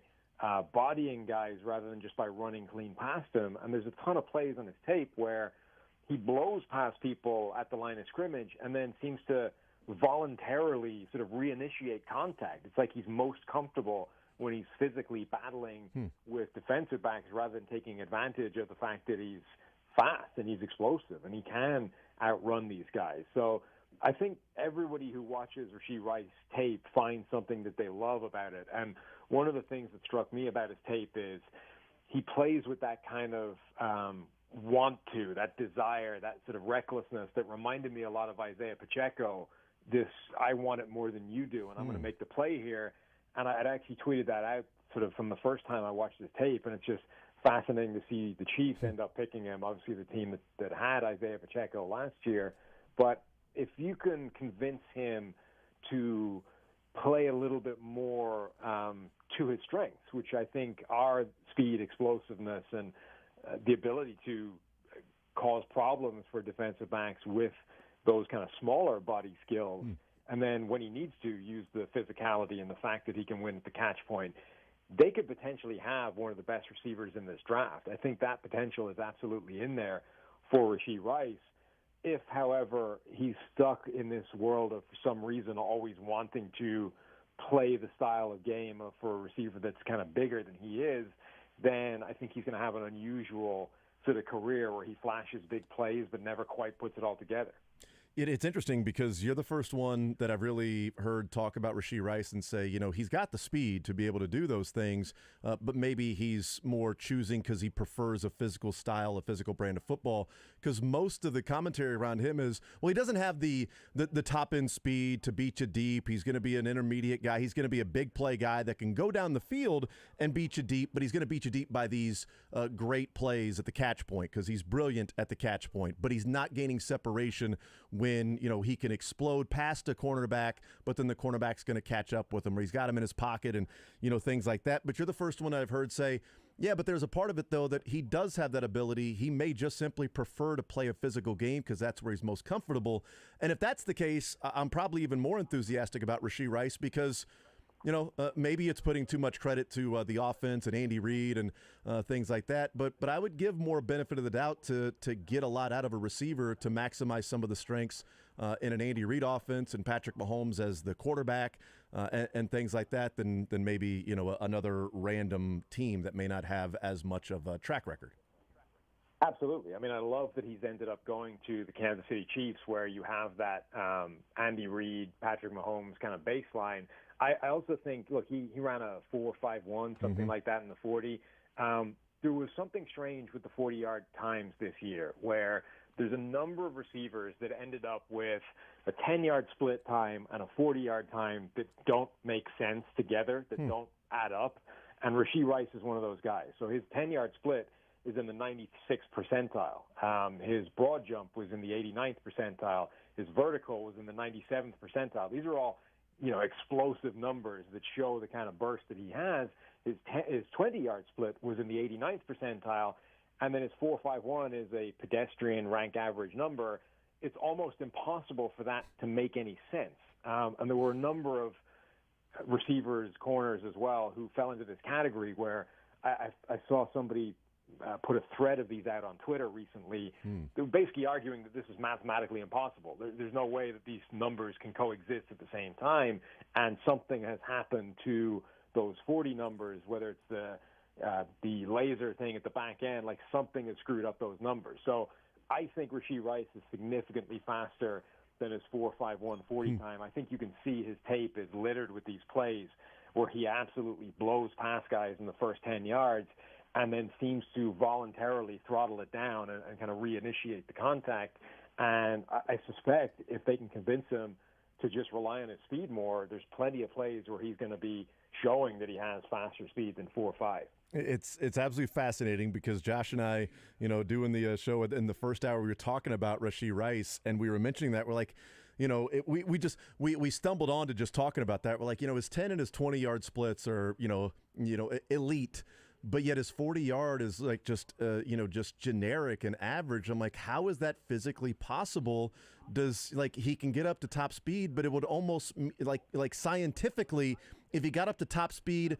bodying guys rather than just by running clean past them. And there's a ton of plays on his tape where he blows past people at the line of scrimmage and then seems to voluntarily sort of reinitiate contact. It's like he's most comfortable when he's physically battling with defensive backs rather than taking advantage of the fact that he's fast and he's explosive and he can outrun these guys. So I think everybody who watches Rashee Rice tape finds something that they love about it. And one of the things that struck me about his tape is he plays with that kind of that desire, that sort of recklessness that reminded me a lot of Isaiah Pacheco. This, I want it more than you do, and I'm going to make the play here. And I'd actually tweeted that out sort of from the first time I watched his tape, and it's just fascinating to see the Chiefs end up picking him, obviously the team that had Isaiah Pacheco last year. But if you can convince him to play a little bit more to his strengths, which I think are speed, explosiveness, and the ability to cause problems for defensive backs with those kind of smaller body skills, and then when he needs to use the physicality and the fact that he can win at the catch point, they could potentially have one of the best receivers in this draft. I think that potential is absolutely in there for Rashee Rice. If, however, he's stuck in this world of, for some reason, always wanting to play the style of game for a receiver that's kind of bigger than he is, then I think he's going to have an unusual sort of career where he flashes big plays but never quite puts it all together. It's interesting because you're the first one that I've really heard talk about Rashee Rice and say, he's got the speed to be able to do those things, but maybe he's more choosing because he prefers a physical style, a physical brand of football. Because most of the commentary around him is, well, he doesn't have the top-end speed to beat you deep. He's going to be an intermediate guy. He's going to be a big play guy that can go down the field and beat you deep, but he's going to beat you deep by these great plays at the catch point because he's brilliant at the catch point, but he's not gaining separation when, he can explode past a cornerback, but then the cornerback's going to catch up with him, or he's got him in his pocket and, things like that. But you're the first one I've heard say, yeah, but there's a part of it, though, that he does have that ability. He may just simply prefer to play a physical game because that's where he's most comfortable. And if that's the case, I'm probably even more enthusiastic about Rashee Rice because maybe it's putting too much credit to the offense and Andy Reid and things like that. But I would give more benefit of the doubt to get a lot out of a receiver to maximize some of the strengths in an Andy Reid offense and Patrick Mahomes as the quarterback and things like that than maybe another random team that may not have as much of a track record. Absolutely. I mean, I love that he's ended up going to the Kansas City Chiefs where you have that Andy Reid, Patrick Mahomes kind of baseline. I also think, look, he ran a 4.51, something like that in the 40. There was something strange with the 40-yard times this year where there's a number of receivers that ended up with a 10-yard split time and a 40-yard time that don't make sense together, that don't add up. And Rashee Rice is one of those guys. So his 10-yard split is in the 96th percentile. His broad jump was in the 89th percentile. His vertical was in the 97th percentile. These are all explosive numbers that show the kind of burst that he has. His 20-yard split was in the 89th percentile, and then his 4.51 is a pedestrian rank average number. It's almost impossible for that to make any sense. And there were a number of receivers, corners as well, who fell into this category where I saw somebody put a thread of these out on Twitter recently. They were basically arguing that this is mathematically impossible. There's no way that these numbers can coexist at the same time, and something has happened to those 40 numbers, whether it's the laser thing at the back end, like something has screwed up those numbers. So I think Rashee Rice is significantly faster than his 4.51 40 time. I think you can see his tape is littered with these plays where he absolutely blows past guys in the first 10 yards and then seems to voluntarily throttle it down and kind of reinitiate the contact. And I suspect if they can convince him to just rely on his speed more, there's plenty of plays where he's going to be showing that he has faster speed than 4.5. It's absolutely fascinating because Josh and I, doing the show in the first hour, we were talking about Rashee Rice, and we were mentioning that. We're like, we stumbled on to just talking about that. We're like, his 10 and his 20-yard splits are, elite. But yet his 40-yard is like just generic and average. I'm like, how is that physically possible? Does he can get up to top speed, but it would almost like scientifically, if he got up to top speed,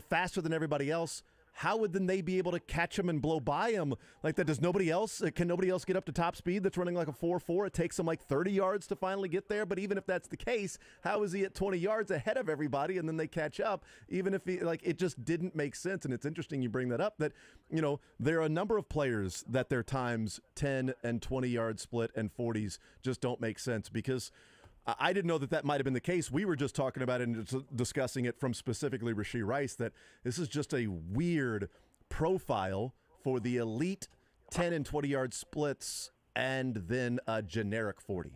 faster than everybody else, how would then they be able to catch him and blow by him like that? Does nobody else? Can nobody else get up to top speed that's running like a 4.4? It takes him like 30 yards to finally get there. But even if that's the case, how is he at 20 yards ahead of everybody and then they catch up? Even if he it just didn't make sense. And it's interesting you bring that up. That there are a number of players that their times 10 and 20 yard split and 40s just don't make sense because. I didn't know that might have been the case. We were just talking about it and discussing it from specifically Rashee Rice, that this is just a weird profile for the elite 10 and 20-yard splits and then a generic 40.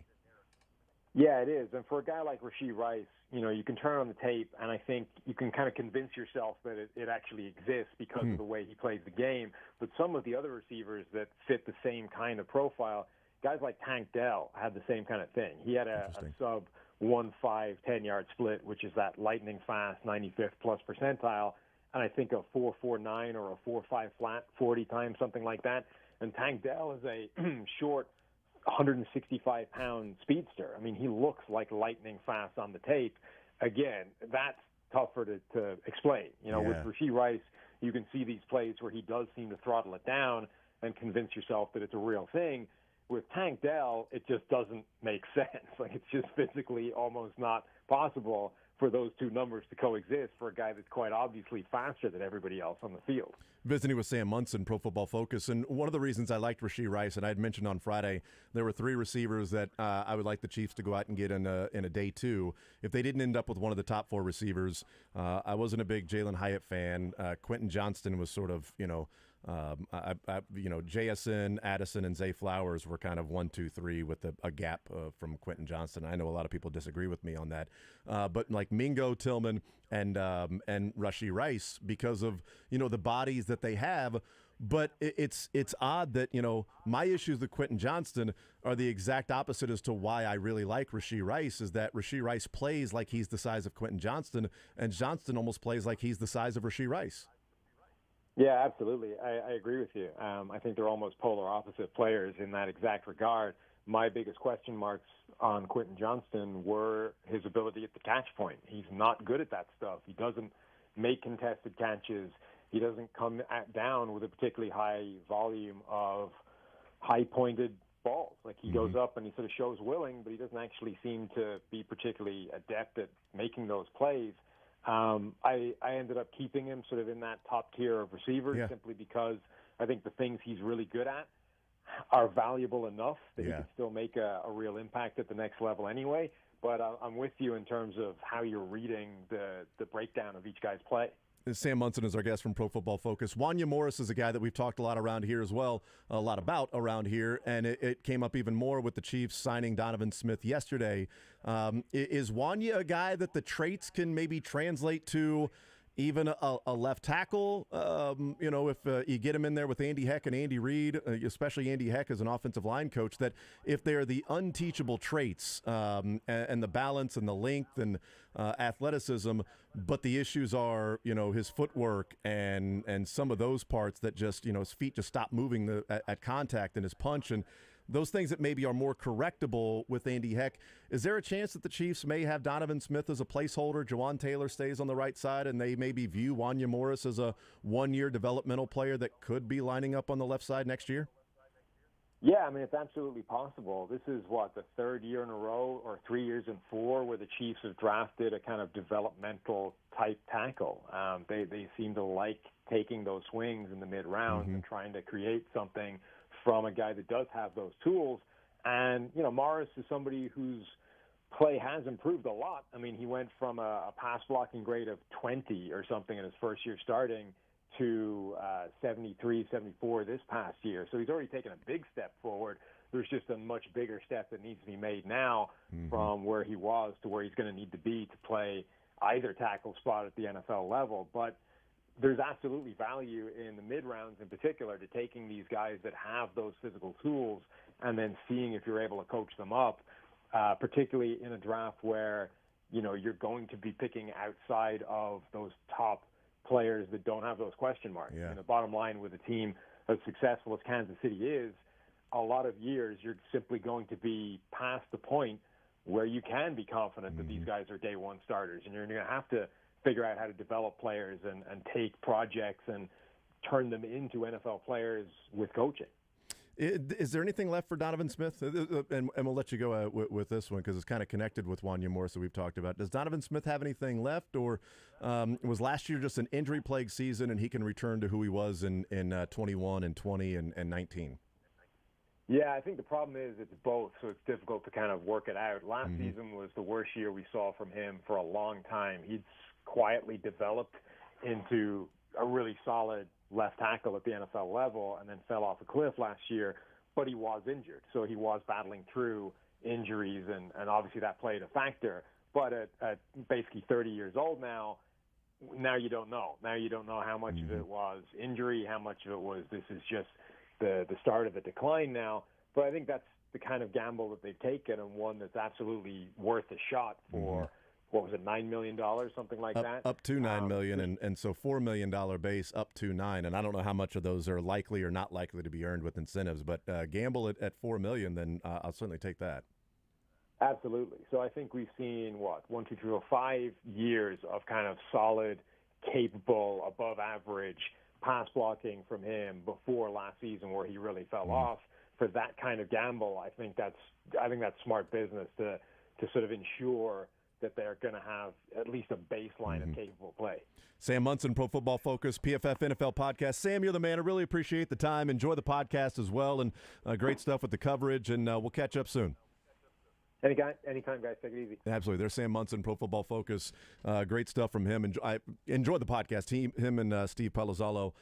Yeah, it is. And for a guy like Rashee Rice, you can turn on the tape, and I think you can kind of convince yourself that it actually exists because of the way he plays the game. But some of the other receivers that fit the same kind of profile, guys like Tank Dell had the same kind of thing. He had a sub 1.5 10-yard split, which is that lightning fast 95th plus percentile, and I think a 4.49 or a 4.5 flat 40 times, something like that. And Tank Dell is a short 165-pound speedster. I mean, he looks like lightning fast on the tape. Again, that's tougher to explain. With Rashee Rice, you can see these plays where he does seem to throttle it down and convince yourself that it's a real thing. With Tank Dell, it just doesn't make sense. Like, it's just physically almost not possible for those two numbers to coexist for a guy that's quite obviously faster than everybody else on the field. Visiting with Sam Munson, Pro Football Focus, and one of the reasons I liked Rashee Rice, and I had mentioned on Friday, there were 3 receivers that I would like the Chiefs to go out and get in a day 2. If they didn't end up with one of the top 4 receivers, I wasn't a big Jalen Hyatt fan. Quentin Johnston was sort of, JSN, Addison, and Zay Flowers were kind of 1, 2, 3 with a gap from Quentin Johnston. I know a lot of people disagree with me on that, but like Mingo, Tillman, and Rashee Rice, because of the bodies that they have. But it's odd that my issues with Quentin Johnston are the exact opposite as to why I really like Rashee Rice. Is that Rashee Rice plays like he's the size of Quentin Johnston, and Johnston almost plays like he's the size of Rashee Rice. Yeah, absolutely. I agree with you. I think they're almost polar opposite players in that exact regard. My biggest question marks on Quentin Johnston were his ability at the catch point. He's not good at that stuff. He doesn't make contested catches. He doesn't come down with a particularly high volume of high-pointed balls. Like, he goes up and he sort of shows willing, but he doesn't actually seem to be particularly adept at making those plays. I ended up keeping him sort of in that top tier of receivers simply because I think the things he's really good at are valuable enough that he can still make a real impact at the next level anyway. But I'm with you in terms of how you're reading the breakdown of each guy's play. Sam Munson is our guest from Pro Football Focus. Wanya Morris is a guy that we've talked a lot around here as well, a lot about around here, and it came up even more with the Chiefs signing Donovan Smith yesterday. Is Wanya a guy that the traits can maybe translate to even a left tackle? If you get him in there with Andy Heck and Andy Reid, especially Andy Heck as an offensive line coach, that if they're the unteachable traits and the balance and the length and athleticism, but the issues are, his footwork and some of those parts that just, his feet just stop moving at contact and his punch and those things that maybe are more correctable with Andy Heck. Is there a chance that the Chiefs may have Donovan Smith as a placeholder, Jawan Taylor stays on the right side, and they maybe view Wanya Morris as a one-year developmental player that could be lining up on the left side next year? Yeah, I mean, it's absolutely possible. This is, the 3rd year in a row or 3 years in 4 where the Chiefs have drafted a kind of developmental type tackle. They seem to like taking those swings in the mid-rounds and trying to create something from a guy that does have those tools. And, Morris is somebody whose play has improved a lot. I mean, he went from a pass blocking grade of 20 or something in his first year starting to 73, 74 this past year. So he's already taken a big step forward. There's just a much bigger step that needs to be made now from where he was to where he's going to need to be to play either tackle spot at the NFL level. But there's absolutely value in the mid-rounds in particular to taking these guys that have those physical tools and then seeing if you're able to coach them up, particularly in a draft where, you're going to be picking outside of those top players that don't have those question marks. Yeah. And the bottom line with a team as successful as Kansas City is, a lot of years you're simply going to be past the point where you can be confident that these guys are day one starters, and you're going to have to figure out how to develop players and take projects and turn them into NFL players with coaching. Is there anything left for Donovan Smith? And we'll let you go with this one because it's kind of connected with Wanya Morris that we've talked about. Does Donovan Smith have anything left, or was last year just an injury-plagued season and he can return to who he was in 21 and 20 and 19? Yeah, I think the problem is it's both, so it's difficult to kind of work it out. Last season was the worst year we saw from him for a long time. He'd quietly developed into a really solid left tackle at the NFL level and then fell off a cliff last year, but he was injured. So he was battling through injuries, and obviously that played a factor. But at basically 30 years old now you don't know. Now you don't know how much of it was injury, how much of it was this is just the start of the decline now. But I think that's the kind of gamble that they've taken, and one that's absolutely worth a shot for what was it, $9 million, something like that? Up to $9 million, and so $4 million base up to $9 million. And I don't know how much of those are likely or not likely to be earned with incentives, but gamble at $4 million, then I'll certainly take that. Absolutely. So I think we've seen, 5 years of kind of solid, capable, above average pass blocking from him before last season where he really fell off. For that kind of gamble, I think that's smart business to sort of ensure that they're going to have at least a baseline of capable play. Sam Monson, Pro Football Focus, PFF NFL Podcast. Sam, you're the man. I really appreciate the time. Enjoy the podcast as well, and great stuff with the coverage, and we'll catch up soon. Anytime, guys. Take it easy. Absolutely. There's Sam Monson, Pro Football Focus. Great stuff from him. I enjoyed the podcast. Him and Steve Palazzolo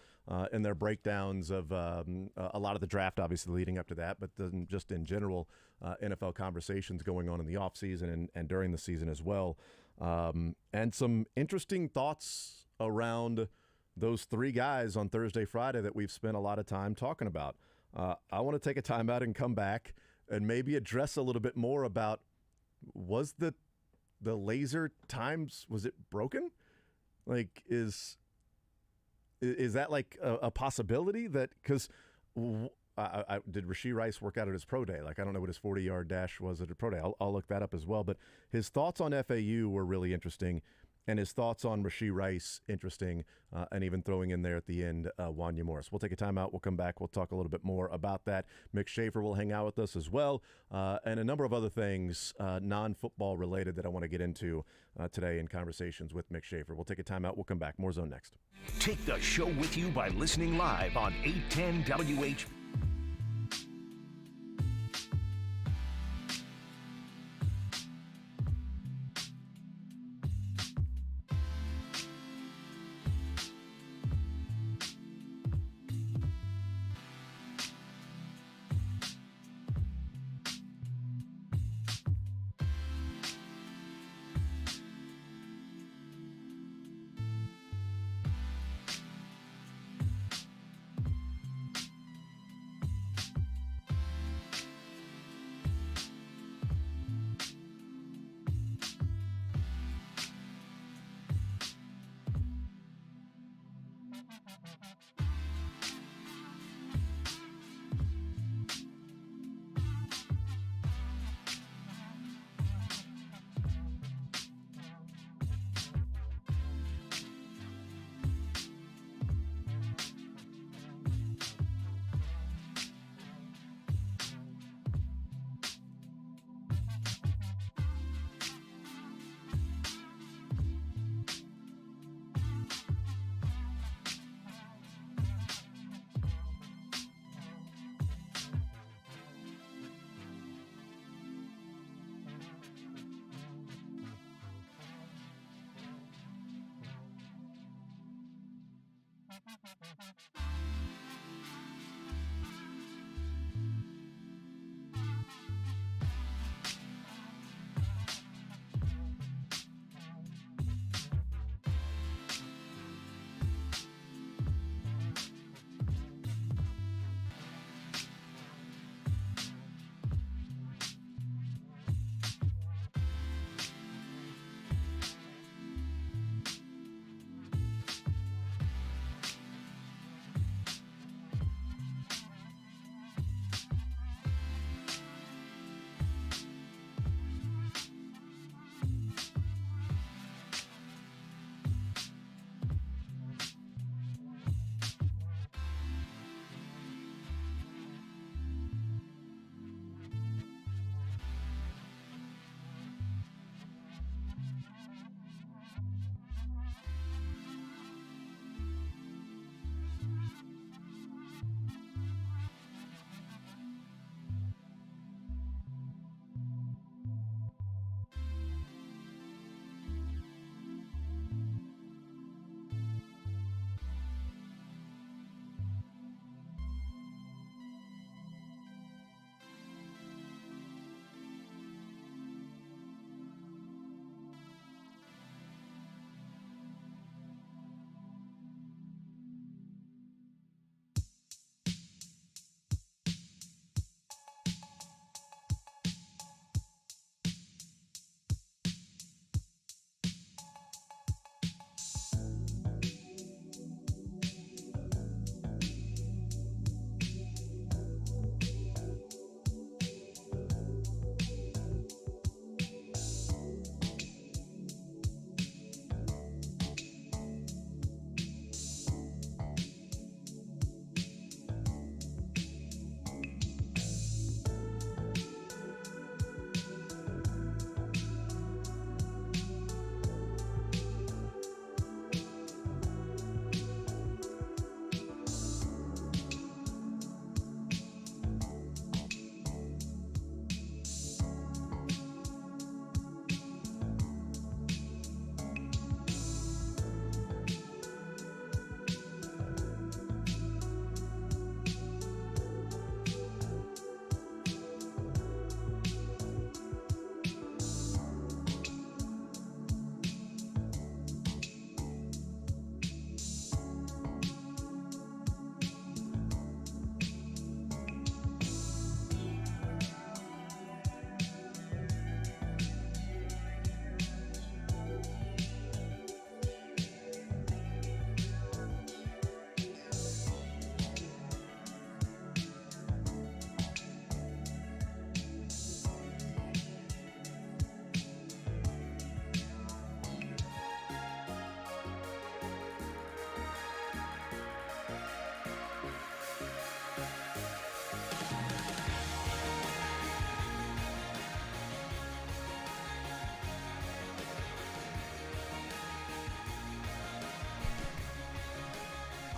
in their breakdowns of a lot of the draft, obviously, leading up to that, but then just in general, NFL conversations going on in the offseason and during the season as well. And some interesting thoughts around those three guys on Thursday, Friday that we've spent a lot of time talking about. I want to take a time out and come back and maybe address a little bit more about, was the laser times, was it broken? Like, is that like a possibility? That because did Rashee Rice work out at his pro day? Like, I don't know what his 40-yard dash was at a pro day. I'll look that up as well. But his thoughts on FAU were really interesting, and his thoughts on Rashee Rice interesting, and even throwing in there at the end Wanya Morris. We'll take a timeout. We'll come back. We'll talk a little bit more about that. Mick Schaefer will hang out with us as well, and a number of other things non-football related that I want to get into today in conversations with Mick Schaefer. We'll take a timeout. We'll come back. More Zone next. Take the show with you by listening live on 810 WHB.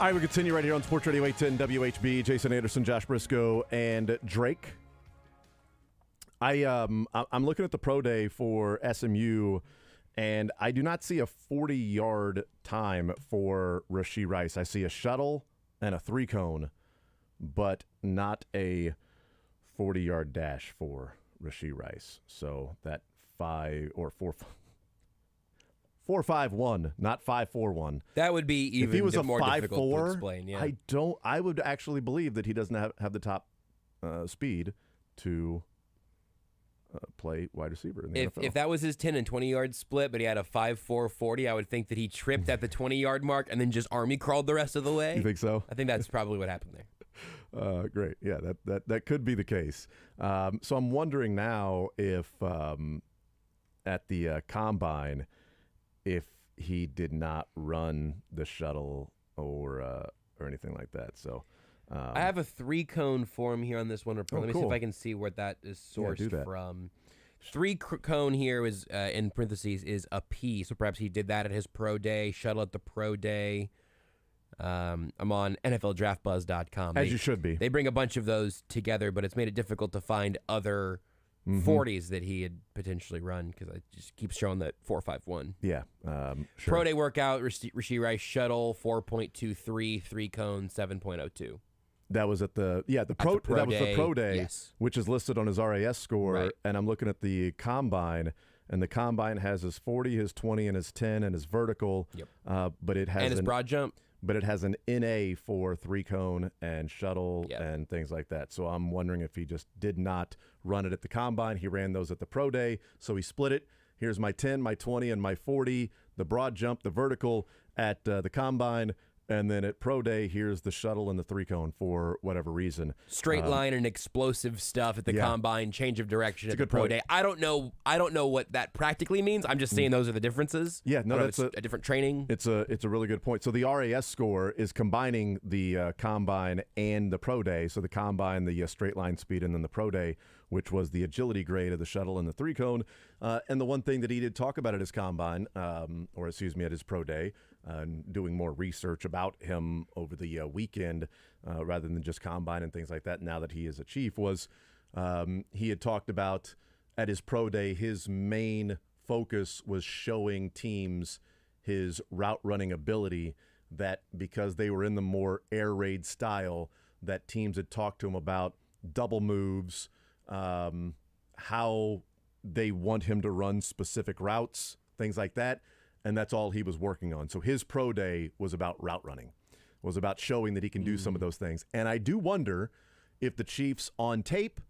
All right, we continue right here on Sports Radio 810 WHB. Jason Anderson, Josh Briscoe, and Drake. I'm looking at the pro day for SMU, and I do not see a 40-yard time for Rashee Rice. I see a shuttle and a 3-cone, but not a 40-yard dash for Rashee Rice. So that 4.51, not 5.41. That would be even if he was a more 5.4, difficult to explain. Yeah. I would actually believe that he doesn't have the top speed to play wide receiver in the NFL. If that was his 10 and 20-yard split, but he had a 5.4 40, I would think that he tripped at the 20-yard mark and then just army crawled the rest of the way. You think so? I think that's probably what happened there. Great. Yeah, that could be the case. So I'm wondering now if at the combine, if he did not run the shuttle or anything like that. So I have a 3-cone for him here on this one report. Let me see cool. if I can see where that is sourced do that. from. 3-cone here is in parentheses is a P, so perhaps he did that at his pro day. Shuttle at the pro day. I'm on NFLDraftBuzz.com. As you should be. They bring a bunch of those together, but it's made it difficult to find other 40s that he had potentially run because it just keeps showing that 4.51. Yeah. Sure. Pro day workout, Rashee Rice shuttle 4.23, 3-cone 7.02. That was at the pro day, yes. Which is listed on his RAS score, Right. and I'm looking at the combine, and the combine has his 40, his 20, and his 10, and his vertical. Yep. But it has And his broad jump. But it has an NA for 3-cone and shuttle Yep. and things like that. So I'm wondering if he just did not run it at the combine. He ran those at the pro day, so he split it. Here's my 10, my 20, and my 40, the broad jump, the vertical at the combine. And then at pro day, here's the shuttle and the 3-cone for whatever reason. Straight line and explosive stuff at the combine, change of direction at the good pro point. day. I don't know what that practically means. I'm just saying those are the differences. Yeah, no, I don't know that's if it's a different training. It's a really good point. So the RAS score is combining the combine and the pro day. So the combine, the straight line speed, and then the pro day, which was the agility grade of the shuttle and the 3-cone. And the one thing that he did talk about at his combine, at his pro day, doing more research about him over the weekend rather than just combine and things like that now that he is a Chief, was he had talked about at his pro day, his main focus was showing teams his route running ability, that because they were in the more air raid style, that teams had talked to him about double moves, how they want him to run specific routes, things like that. And that's all he was working on. So his pro day was about route running, was about showing that he can do some of those things. And I do wonder if the Chiefs on tape,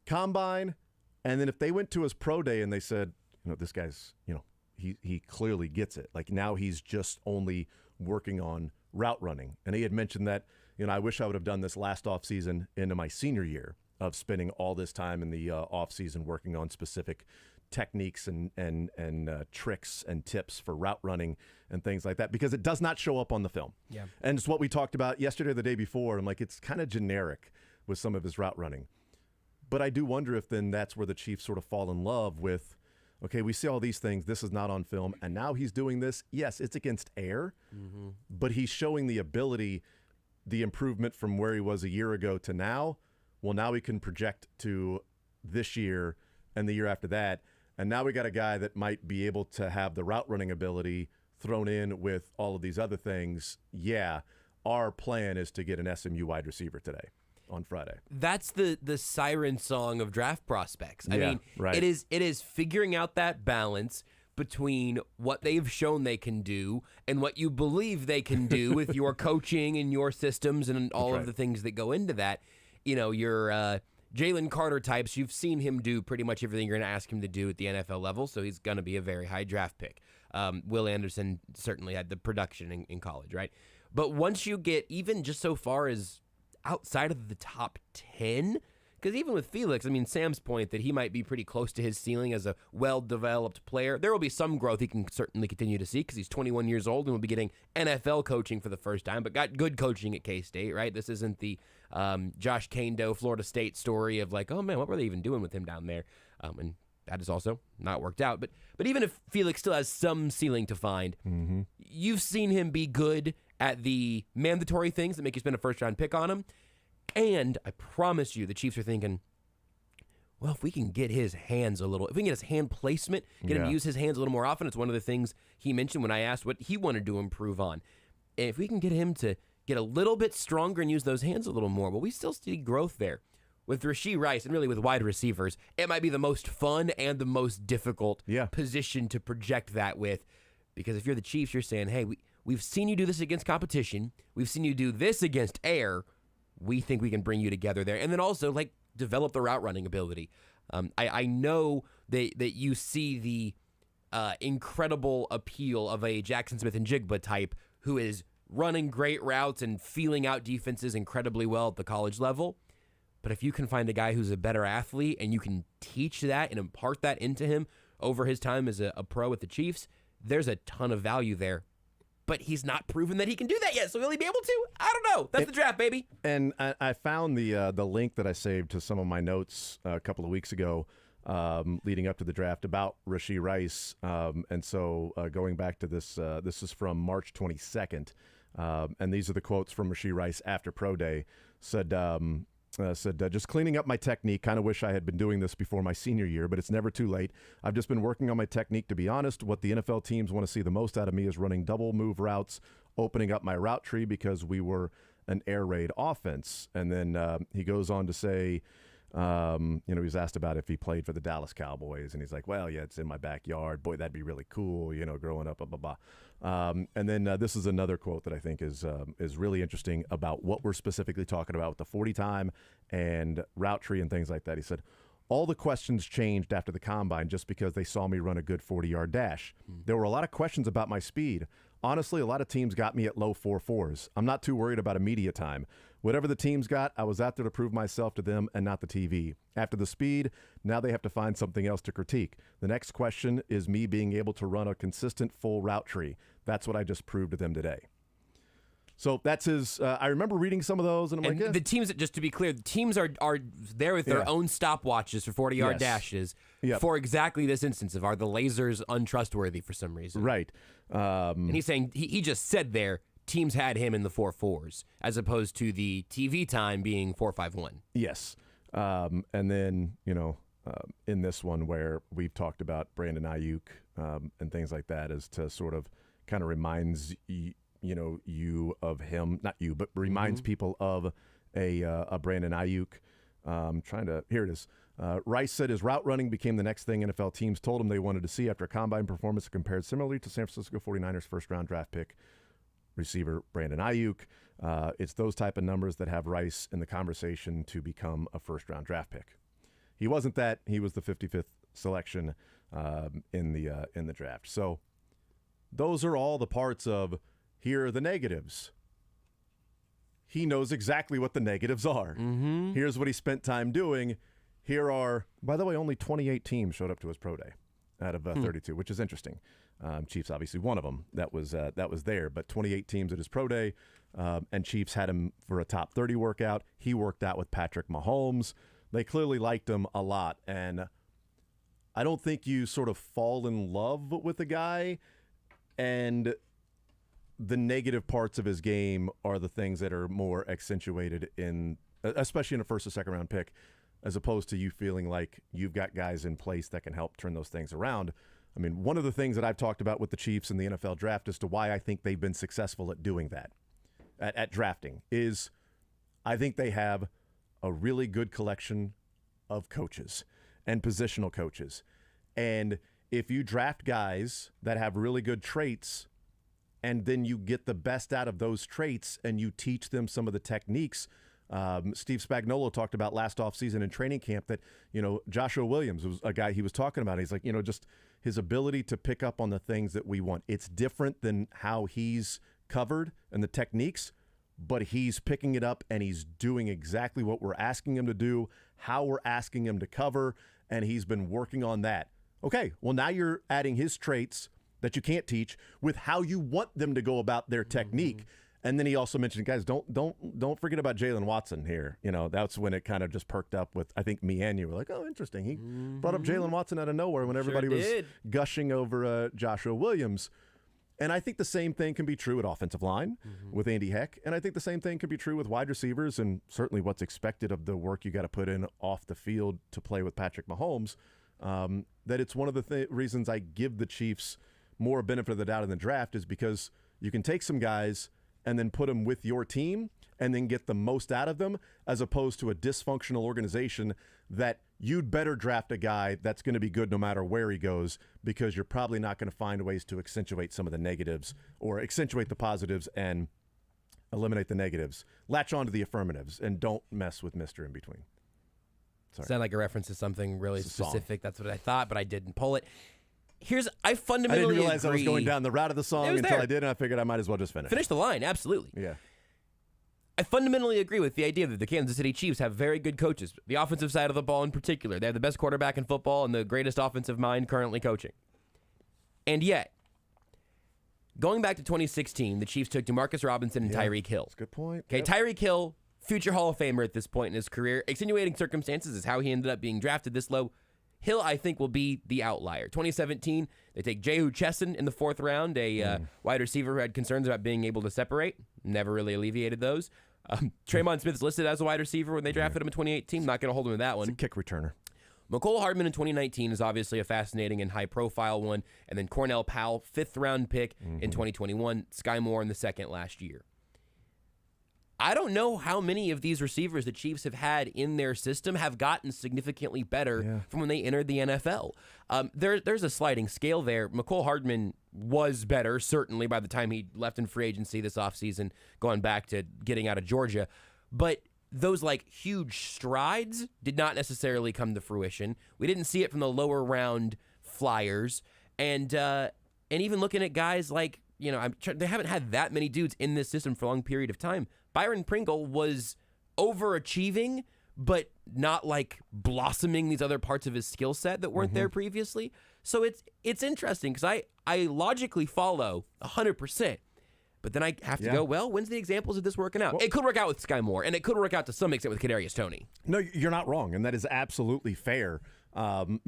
combine, and then if they went to his pro day and they said, this guy's, he clearly gets it. Like now he's just only working on route running. And he had mentioned that, I wish I would have done this last offseason into my senior year of spending all this time in the offseason working on specific techniques and tricks and tips for route running and things like that, because it does not show up on the film. Yeah. And it's what we talked about yesterday or the day before. I'm like, it's kind of generic with some of his route running. But I do wonder if then that's where the Chiefs sort of fall in love with, okay, we see all these things, this is not on film, and now he's doing this. Yes, it's against air, but he's showing the ability, the improvement from where he was a year ago to now. Well, now we can project to this year and the year after that. And now we got a guy that might be able to have the route running ability thrown in with all of these other things. Yeah, our plan is to get an SMU wide receiver today on Friday. That's the siren song of draft prospects. I Yeah, mean, right. it is figuring out that balance between what they've shown they can do and what you believe they can do with your coaching and your systems and all of the things that go into that. Your Jalen Carter types, you've seen him do pretty much everything you're going to ask him to do at the NFL level, so he's going to be a very high draft pick. Will Anderson certainly had the production in college, right? But once you get even just so far as outside of the top 10, because even with Felix, I mean, Sam's point that he might be pretty close to his ceiling as a well-developed player, there will be some growth he can certainly continue to see because he's 21 years old and will be getting NFL coaching for the first time, but got good coaching at K-State, right? This isn't the Josh Kando, Florida State story of like, oh man, what were they even doing with him down there? And that has also not worked out. But even if Felix still has some ceiling to find, you've seen him be good at the mandatory things that make you spend a first-round pick on him. And I promise you, the Chiefs are thinking, well, if we can get his hands if we can get his hand placement, get him to use his hands a little more often, it's one of the things he mentioned when I asked what he wanted to improve on. And if we can get him to get a little bit stronger and use those hands a little more, well, we still see growth there. With Rashee Rice and really with wide receivers, it might be the most fun and the most difficult position to project that with. Because if you're the Chiefs, you're saying, hey, we've seen you do this against competition. We've seen you do this against air. We think we can bring you together there. And then also, like, develop the route running ability. I know that you see the incredible appeal of a Jackson Smith-Njigba type who is running great routes and feeling out defenses incredibly well at the college level. But if you can find a guy who's a better athlete and you can teach that and impart that into him over his time as a pro with the Chiefs, there's a ton of value there. But he's not proven that he can do that yet. So will he be able to? I don't know. That's the draft, baby. And I found the link that I saved to some of my notes a couple of weeks ago leading up to the draft about Rashee Rice. And so going back to this, this is from March 22nd. And these are the quotes from Rashee Rice after Pro Day. Said, just cleaning up my technique. Kind of wish I had been doing this before my senior year, but it's never too late. I've just been working on my technique, to be honest. What the NFL teams want to see the most out of me is running double move routes, opening up my route tree because we were an air raid offense. And then he goes on to say, he was asked about if he played for the Dallas Cowboys, and he's like, well, yeah, it's in my backyard. Boy, that'd be really cool, growing up, blah, blah, blah. And then this is another quote that I think is really interesting about what we're specifically talking about with the 40 time and route tree and things like that. He said, all the questions changed after the combine just because they saw me run a good 40-yard dash. There were a lot of questions about my speed. Honestly, a lot of teams got me at low 4.4s. I'm not too worried about immediate time. Whatever the teams got, I was out there to prove myself to them and not the TV. After the speed, now they have to find something else to critique. The next question is me being able to run a consistent full route tree. That's what I just proved to them today. So that's his. I remember reading some of those, and I'm like, the teams. Just to be clear, the teams are there with their own stopwatches for 40-yard dashes for exactly this instance of are the lasers untrustworthy for some reason, right? And he's saying he just said there teams had him in the 4.4s as opposed to the TV time being 4.51. Yes, and then in this one where we've talked about Brandon Ayuk and things like that, is to sort of kind of reminds you of him, not you, but reminds people of a Brandon Ayuk. Here it is. Rice said his route running became the next thing NFL teams told him they wanted to see after a combine performance compared similarly to San Francisco 49ers first-round draft pick receiver Brandon Ayuk. It's those type of numbers that have Rice in the conversation to become a first-round draft pick. He wasn't that. He was the 55th selection in the draft. So those are all the parts of here are the negatives. He knows exactly what the negatives are. Mm-hmm. Here's what he spent time doing. Here are, by the way, only 28 teams showed up to his pro day out of 32, which is interesting. Chiefs obviously one of them that was there, but 28 teams at his pro day, and Chiefs had him for a top 30 workout. He worked out with Patrick Mahomes. They clearly liked him a lot, and I don't think you sort of fall in love with a guy and the negative parts of his game are the things that are more accentuated especially in a first or second round pick, as opposed to you feeling like you've got guys in place that can help turn those things around. I mean, one of the things that I've talked about with the Chiefs in the NFL draft as to why I think they've been successful at doing that, at drafting, is I think they have a really good collection of coaches and positional coaches. And if you draft guys that have really good traits and then you get the best out of those traits and you teach them some of the techniques. Steve Spagnuolo talked about last offseason in training camp that, Joshua Williams was a guy he was talking about. He's like, just his ability to pick up on the things that we want. It's different than how he's covered and the techniques, but he's picking it up and he's doing exactly what we're asking him to do, how we're asking him to cover, and he's been working on that. Okay, well, now you're adding his traits that you can't teach with how you want them to go about their technique. And then he also mentioned, guys, don't forget about Jalen Watson here. That's when it kind of just perked up with, I think, me and you were like, oh, interesting. He brought up Jalen Watson out of nowhere when everybody was gushing over Joshua Williams. And I think the same thing can be true at offensive line with Andy Heck. And I think the same thing can be true with wide receivers and certainly what's expected of the work you got to put in off the field to play with Patrick Mahomes. That it's one of the reasons I give the Chiefs more benefit of the doubt in the draft is because you can take some guys and then put them with your team and then get the most out of them, as opposed to a dysfunctional organization that you'd better draft a guy that's going to be good no matter where he goes, because you're probably not going to find ways to accentuate some of the negatives or accentuate the positives and eliminate the negatives. Latch on to the affirmatives and don't mess with Mr. In Between. Sorry. Sound like a reference to something really specific. That's what I thought, but I didn't pull it. I fundamentally didn't realize agree. I was going down the route of the song until there. I did, and I figured I might as well just finish. Finish the line, absolutely. Yeah. I fundamentally agree with the idea that the Kansas City Chiefs have very good coaches. The offensive side of the ball in particular. They have the best quarterback in football and the greatest offensive mind currently coaching. And yet, going back to 2016, the Chiefs took DeMarcus Robinson and Tyreek Hill. That's a good point. Okay, Tyreek Hill, future Hall of Famer at this point in his career. Extenuating circumstances is how he ended up being drafted this low. Hill, I think, will be the outlier. 2017, they take Jehu Chesson in the 4th round, a wide receiver who had concerns about being able to separate. Never really alleviated those. Traymon Smith's listed as a wide receiver when they drafted him in 2018. Not going to hold him to that one. It's a kick returner. Mecole Hardman in 2019 is obviously a fascinating and high-profile one. And then Cornell Powell, 5th-round pick in 2021. Sky Moore in the 2nd last year. I don't know how many of these receivers the Chiefs have had in their system have gotten significantly better from when they entered the NFL. There's a sliding scale there. Mecole Hardman was better, certainly, by the time he left in free agency this offseason, going back to getting out of Georgia. But those huge strides did not necessarily come to fruition. We didn't see it from the lower round flyers. And even looking at guys like, they haven't had that many dudes in this system for a long period of time. Byron Pringle was overachieving, but not blossoming these other parts of his skill set that weren't there previously. So it's interesting because I logically follow 100%. But then I have to go, well, when's the examples of this working out? Well, it could work out with Sky Moore, and it could work out to some extent with Kadarius Toney. No, you're not wrong, and that is absolutely fair.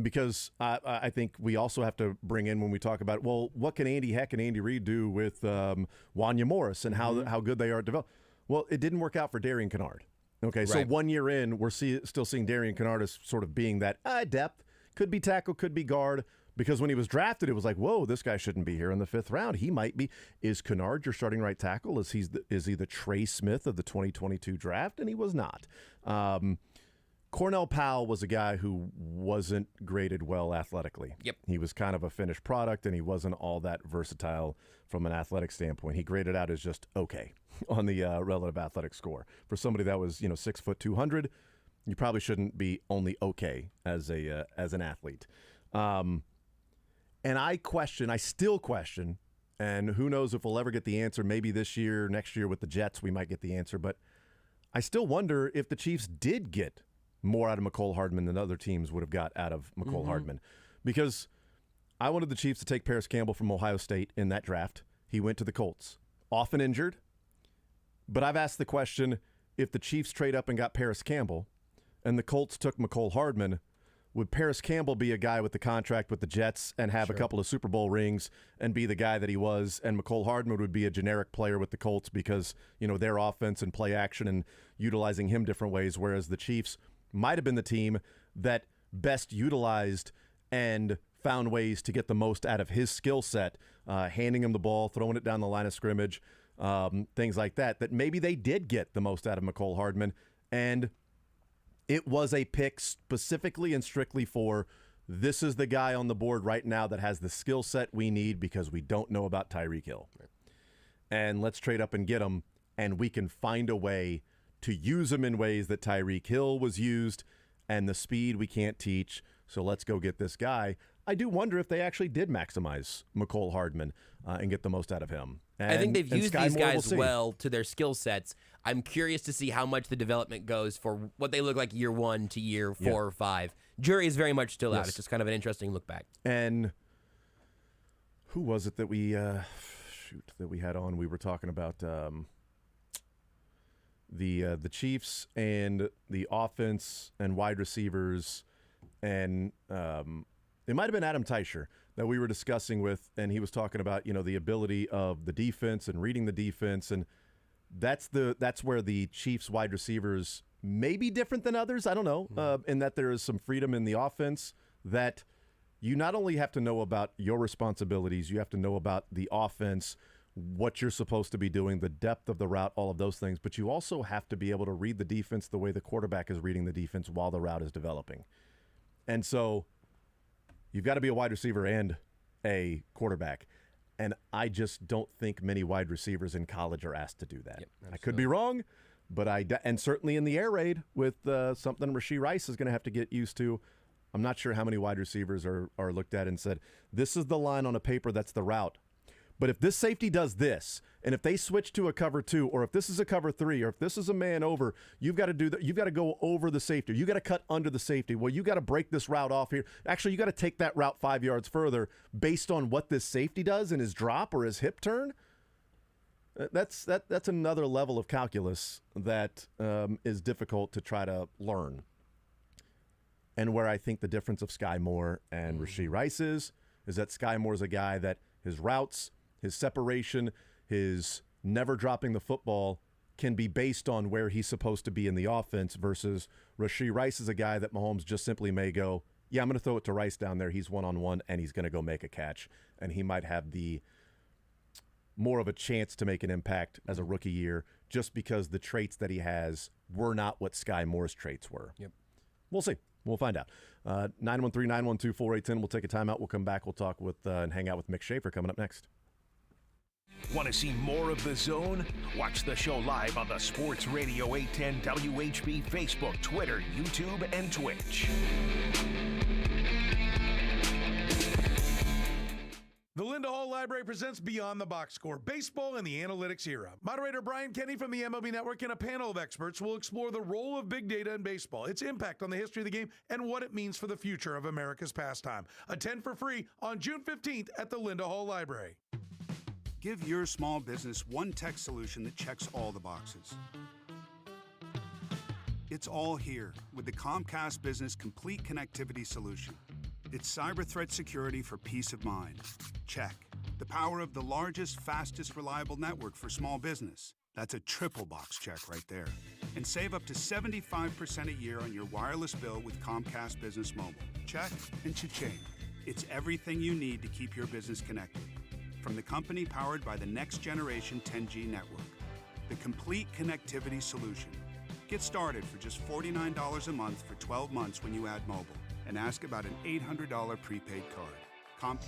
Because I think we also have to bring in when we talk about, what can Andy Heck and Andy Reid do with Wanya Morris and how good they are at developing? Well, it didn't work out for Darian Kennard. Okay, right. So 1 year in, we're still seeing Darian Kennard as sort of being that depth. Could be tackle, could be guard. Because when he was drafted, it was like, whoa, this guy shouldn't be here in the 5th round. He might be. Is Kennard your starting right tackle? Is he the Trey Smith of the 2022 draft? And he was not. Cornell Powell was a guy who wasn't graded well athletically. Yep. He was kind of a finished product, and he wasn't all that versatile from an athletic standpoint. He graded out as just okay on the relative athletic score. For somebody that was 6 foot 200, you probably shouldn't be only okay as an athlete. And I still question, and who knows if we'll ever get the answer. Maybe this year, next year with the Jets, we might get the answer. But I still wonder if the Chiefs did get more out of Mecole Hardman than other teams would have got out of Mecole Hardman. Because I wanted the Chiefs to take Paris Campbell from Ohio State in that draft. He went to the Colts, often injured. But I've asked the question, if the Chiefs trade up and got Paris Campbell and the Colts took Mecole Hardman, would Paris Campbell be a guy with the contract with the Jets and have a couple of Super Bowl rings and be the guy that he was, and Mecole Hardman would be a generic player with the Colts because, their offense and play action and utilizing him different ways, whereas the Chiefs might have been the team that best utilized and found ways to get the most out of his skill set, handing him the ball, throwing it down the line of scrimmage, things like that maybe they did get the most out of Mecole Hardman. And it was a pick specifically and strictly for, this is the guy on the board right now that has the skill set we need because we don't know about Tyreek Hill. Right. And let's trade up and get him, and we can find a way to use him in ways that Tyreek Hill was used, and the speed we can't teach, so let's go get this guy. I do wonder if they actually did maximize Mecole Hardman and get the most out of him. I think they've used these guys well to their skill sets. I'm curious to see how much the development goes for what they look like year 1 to year 4 or 5. Jury is very much still out. It's just kind of an interesting look back. And who was it that we had on? We were talking about the Chiefs and the offense and wide receivers and it might have been Adam Teicher that we were discussing with, and he was talking about, the ability of the defense and reading the defense, and that's where the Chiefs wide receivers may be different than others. I don't know, in that there is some freedom in the offense that you not only have to know about your responsibilities, you have to know about the offense, what you're supposed to be doing, the depth of the route, all of those things, but you also have to be able to read the defense the way the quarterback is reading the defense while the route is developing. And so you've got to be a wide receiver and a quarterback. And I just don't think many wide receivers in college are asked to do that. Yep, I could be wrong, but and certainly in the air raid with something Rashee Rice is going to have to get used to, I'm not sure how many wide receivers are looked at and said, this is the line on a paper, that's the route. But if this safety does this, and if they switch to a cover 2, or if this is a cover 3, or if this is a man over, you've got to do that. You've got to go over the safety. You got to cut under the safety. Well, you got to break this route off here. Actually, you got to take that route 5 yards further based on what this safety does in his drop or his hip turn. That's another level of calculus that is difficult to try to learn. And where I think the difference of Sky Moore and Rashee Rice is that Sky Moore is a guy that his routes, his separation, his never dropping the football can be based on where he's supposed to be in the offense, versus Rashee Rice is a guy that Mahomes just simply may go, yeah, I'm going to throw it to Rice down there. He's one-on-one, and he's going to go make a catch. And he might have the more of a chance to make an impact as a rookie year just because the traits that he has were not what Sky Moore's traits were. Yep. We'll see. We'll find out. 913-912-4810. We'll take a timeout. We'll come back. We'll talk with and hang out with Mick Schaefer coming up next. Want to see more of The Zone? Watch the show live on the Sports Radio 810 WHB Facebook, Twitter, YouTube, and Twitch. The Linda Hall Library presents Beyond the Box Score, baseball in the analytics era. Moderator Brian Kenny from the MLB Network and a panel of experts will explore the role of big data in baseball, its impact on the history of the game, and what it means for the future of America's pastime. Attend for free on June 15th at the Linda Hall Library. Give your small business one tech solution that checks all the boxes. It's all here with the Comcast Business Complete Connectivity Solution. It's cyber threat security for peace of mind. Check. The power of the largest, fastest, reliable network for small business. That's a triple box check right there. And save up to 75% a year on your wireless bill with Comcast Business Mobile. Check and cha-ching. It's everything you need to keep your business connected. From the company powered by the next generation 10G network. The complete connectivity solution. Get started for just $49 a month for 12 months when you add mobile. And ask about an $800 prepaid card.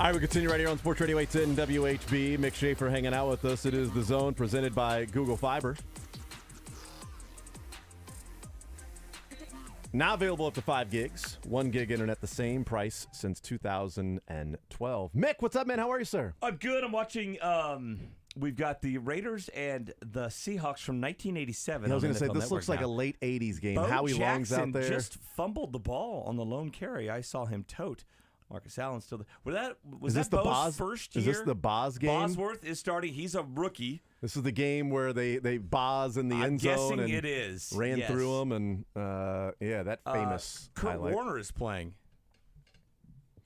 All right, we continue right here on Sports Radio 810 WHB. Mick Schaefer hanging out with us. It is The Zone presented by Google Fiber. Now available up to 5 gigs. 1 gig internet, the same price since 2012. Mick, what's up, man? How are you, sir? I'm good. I'm watching. We've got the Raiders and the Seahawks from 1987. I was going to say, this looks like a late 80s game. Howie Long's out there. Just fumbled the ball on the lone carry. I saw him tote. Marcus Allen still there. Was this that the Bo's first year? Is this the Boz game? Bosworth is starting. He's a rookie. This is the game where they Boz in the end zone. I'm guessing and it is. Ran through him, and that famous Kurt highlight. Warner is playing.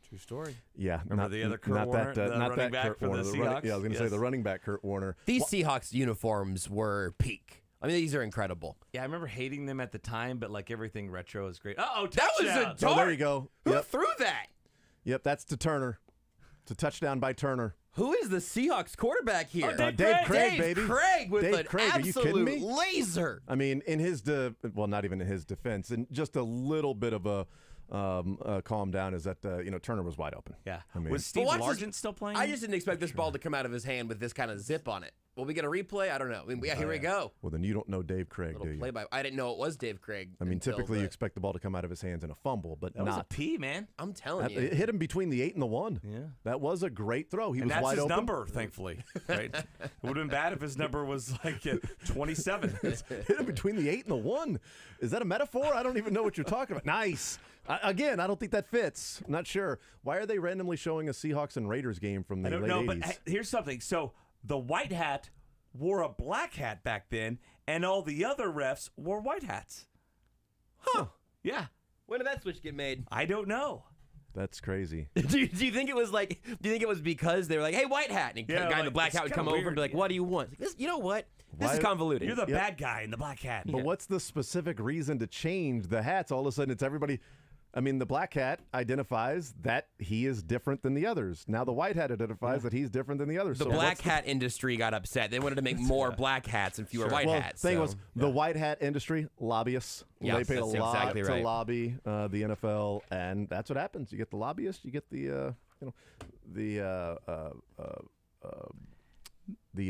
True story. Yeah, remember the other Kurt Warner, the running back Kurt for Warner. the Seahawks? I was going to say the running back Kurt Warner. These Seahawks uniforms were peak. I mean, these are incredible. Yeah, I remember hating them at the time, but like everything retro is great. That was a dart. Oh, there you go. Who threw that? Yep, that's to Turner. It's a touchdown by Turner. Who is the Seahawks quarterback here? Dave Craig, baby. Dave Craig with Dave an Craig, are you kidding me? absolute laser. I mean, in his not even in his defense, and just a little bit of a calm down is that Turner was wide open. Yeah. I mean, was Steve Largent still playing? I just didn't expect this ball to come out of his hand with this kind of zip on it. Will we get a replay? I don't know. Here we go. Well, then you don't know Dave Craig, do you? I didn't know it was Dave Craig. I mean, typically you expect the ball to come out of his hands in a fumble, but that not. was a P, man. I'm telling you. It hit him between the 8 and the 1. Yeah. That was a great throw. He was that's wide his open. number, thankfully. Right? It would have been bad if his number was like 27. Hit him between the 8 and the 1. Is that a metaphor? I don't even know what you're talking about. Nice. Again, I don't think that fits. I'm not sure. Why are they randomly showing a Seahawks and Raiders game from the late 80s? I don't know, but here's something. So the white hat wore a black hat back then, and all the other refs wore white hats. Huh. Yeah. When did that switch get made? I don't know. That's crazy. Do you think it was like? Do you think it was because they were like, "Hey, white hat," and the guy in the black hat would come over and be like, "What do you want?" Like, you know what? This is convoluted. You're the bad guy in the black hat. But what's the specific reason to change the hats? All of a sudden, it's everybody. I mean, the black hat identifies that he is different than the others. Now the white hat identifies that he's different than the others. The black hat industry got upset. They wanted to make more black hats and fewer white hats. The thing was, the white hat industry, lobbyists. Yes, they paid a lot exactly to right. lobby the NFL, and that's what happens. You get the lobbyists, you get the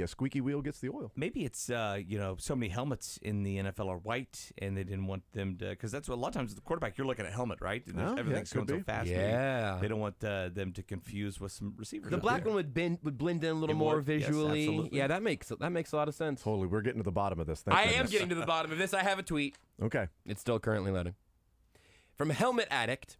squeaky wheel gets the oil. Maybe it's so many helmets in the NFL are white, and they didn't want them to, because that's what a lot of times the quarterback, you're looking at helmet, right? Everything's going so fast. Yeah, they don't want them to confuse with some receivers. The black one would blend in a little more visually. Yes, yeah, that makes a lot of sense. Totally, we're getting to the bottom of this. I am getting to the bottom of this. I have a tweet. Okay, it's still currently loading. From Helmet Addict.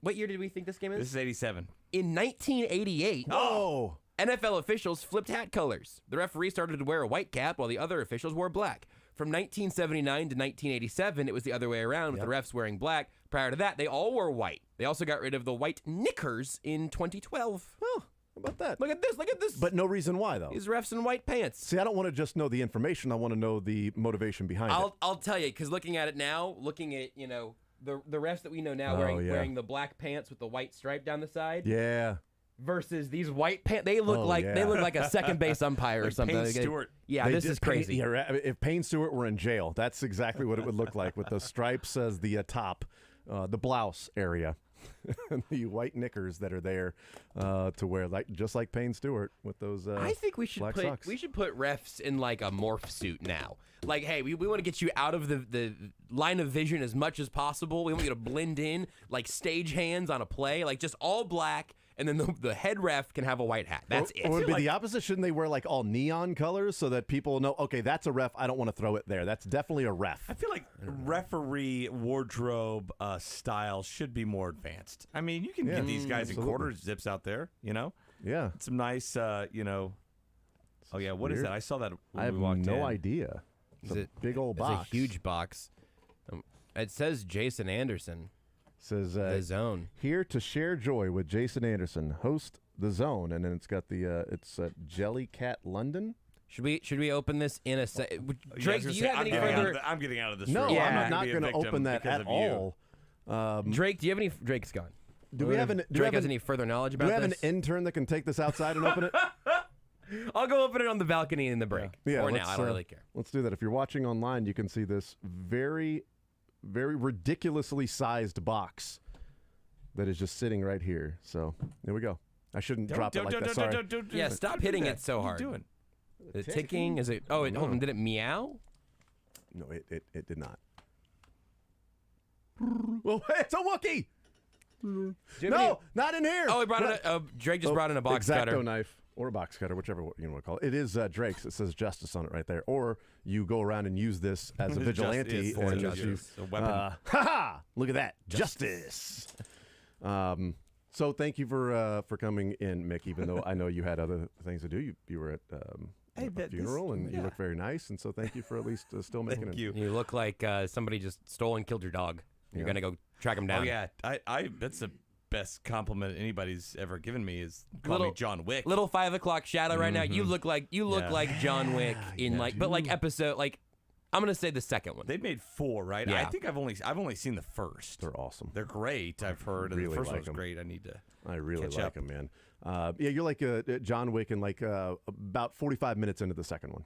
What year did we think this game is? This is 87. In 1988. Oh. NFL officials flipped hat colors. The referee started to wear a white cap while the other officials wore black. From 1979 to 1987, it was the other way around, with the refs wearing black. Prior to that, they all wore white. They also got rid of the white knickers in 2012. Oh, how about that? Look at this. But no reason why, though. These refs in white pants. See, I don't want to just know the information. I want to know the motivation behind it. I'll tell you, because looking at it now, looking at, the refs that we know now wearing the black pants with the white stripe down the side. Yeah. Versus these white pants, they look like a second base umpire or like something. Payne Stewart. Yeah, this is crazy. If Payne Stewart were in jail, that's exactly what it would look like, with the stripes as the top, the blouse area, and the white knickers that are there to wear, just like Payne Stewart with those. I think we should black socks. put refs in like a morph suit now. Like, hey, we want to get you out of the line of vision as much as possible. We want you to blend in like stage-hands on a play, like just all black. And then the head ref can have a white hat. That's it. Or would it be the opposite? Shouldn't they wear like all neon colors so that people know, okay, that's a ref. I don't want to throw it there. That's definitely a ref. I feel like referee wardrobe style should be more advanced. I mean, you can get these guys in quarter zips out there, Yeah. Some nice, Oh, yeah, what is that? I saw that when I have we walked no in. idea. It's a big old box. It's a huge box. It says Jason Anderson. Says The Zone. Here to share joy with Jason Anderson, host The Zone, and then it's got the Jellycat London. Should we open this in a Drake, do you have any further? I'm getting out of this. No, room. I'm not going to open that at all. Drake, do you have any? Drake's gone. Drake has any further knowledge about this? Do we have an intern that can take this outside and open it? I'll go open it on the balcony in the break. Yeah, or now. I don't really care. Let's do that. If you're watching online, you can see this very, very ridiculously sized box that is just sitting right here. So there we go. I shouldn't drop it like that. Sorry. Yeah, stop hitting it so hard. What are you doing? Is it ticking? Is it? Oh, No. did it meow? No, it did not. Well, it's a Wookiee. No, not in here. Oh, he brought in Drake just brought in a box X-Acto cutter. knife or a box cutter, whichever you want to call it. It is Drake's. It says justice on it right there. Or you go around and use this as a vigilante. For and justice. A weapon. Look at that. Justice. So thank you for coming in, Mick, even though I know you had other things to do. You were at a funeral, and you look very nice, and so thank you for at least still making it. You look like somebody just stole and killed your dog. You're going to go track him down. Oh, yeah. I that's the best compliment anybody's ever given me is call me John Wick. Little 5 o'clock shadow right now. You look like John Wick in episode I'm gonna say the second one. They made 4, right? Yeah. I think I've only seen the first. They're awesome. They're great. I've heard. And really the first like one was them. great. I need to. I really catch like up. them, man. Yeah, you're like John Wick, and like about 45 minutes into the second one.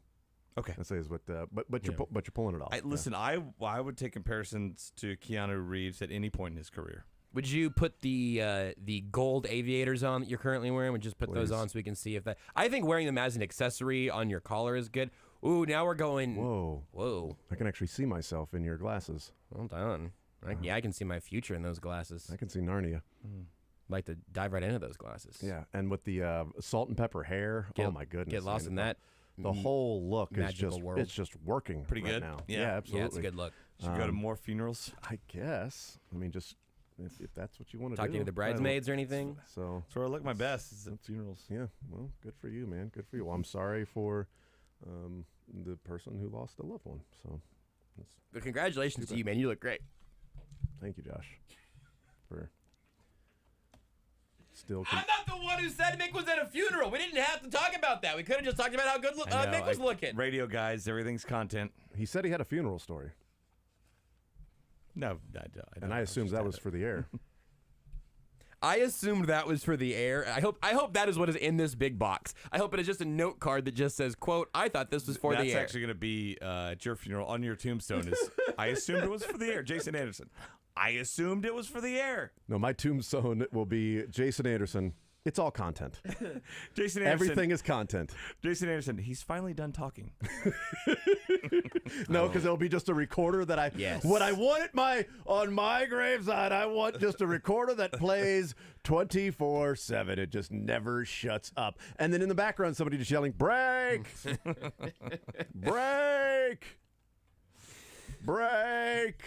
Okay, I'd say is what. But you're pulling it off. Listen, I would take comparisons to Keanu Reeves at any point in his career. Would you put the gold aviators on that you're currently wearing? Would you just put those Please. on so we can see if that? I think wearing them as an accessory on your collar is good. Ooh, now we're going. Whoa! I can actually see myself in your glasses. Well done. I can see my future in those glasses. I can see Narnia. Like to dive right into those glasses. Yeah, and with the salt and pepper hair. Oh my goodness! Get lost man. in that. The whole look is magical just world. It's just working Pretty right good? now. Yeah. Absolutely. Yeah, it's a good look. Should go to more funerals. I guess. I mean, just if that's what you want to do. Talking to the bridesmaids or anything. So That's where I look my best is at funerals. yeah, well, good for you, man. Good for you. Well, I'm sorry for the person who lost a loved one. So, But congratulations to you, man. You look great. thank you, Josh, for still. I'm not the one who said Mick was at a funeral. We didn't have to talk about that. We could have just talked about how good Mick was looking. Radio guys, everything's content. He said he had a funeral story, No, I and I assumed that was for the air. I assumed that was for the air. I hope that is what is in this big box. I hope it is just a note card that just says, "quote I thought this was for the air." That's actually going to be at your funeral on your tombstone. Is I assumed it was for the air. Jason Anderson. I assumed it was for the air. No, my tombstone will be Jason Anderson. It's all content. Jason Anderson. Everything is content. Jason Anderson. He's finally done talking. No, because it'll be just a recorder that I. Yes. What I want on my graveside, I want just a recorder that plays 24/7. It just never shuts up. And then in the background, somebody just yelling, "Break! Break! Break!"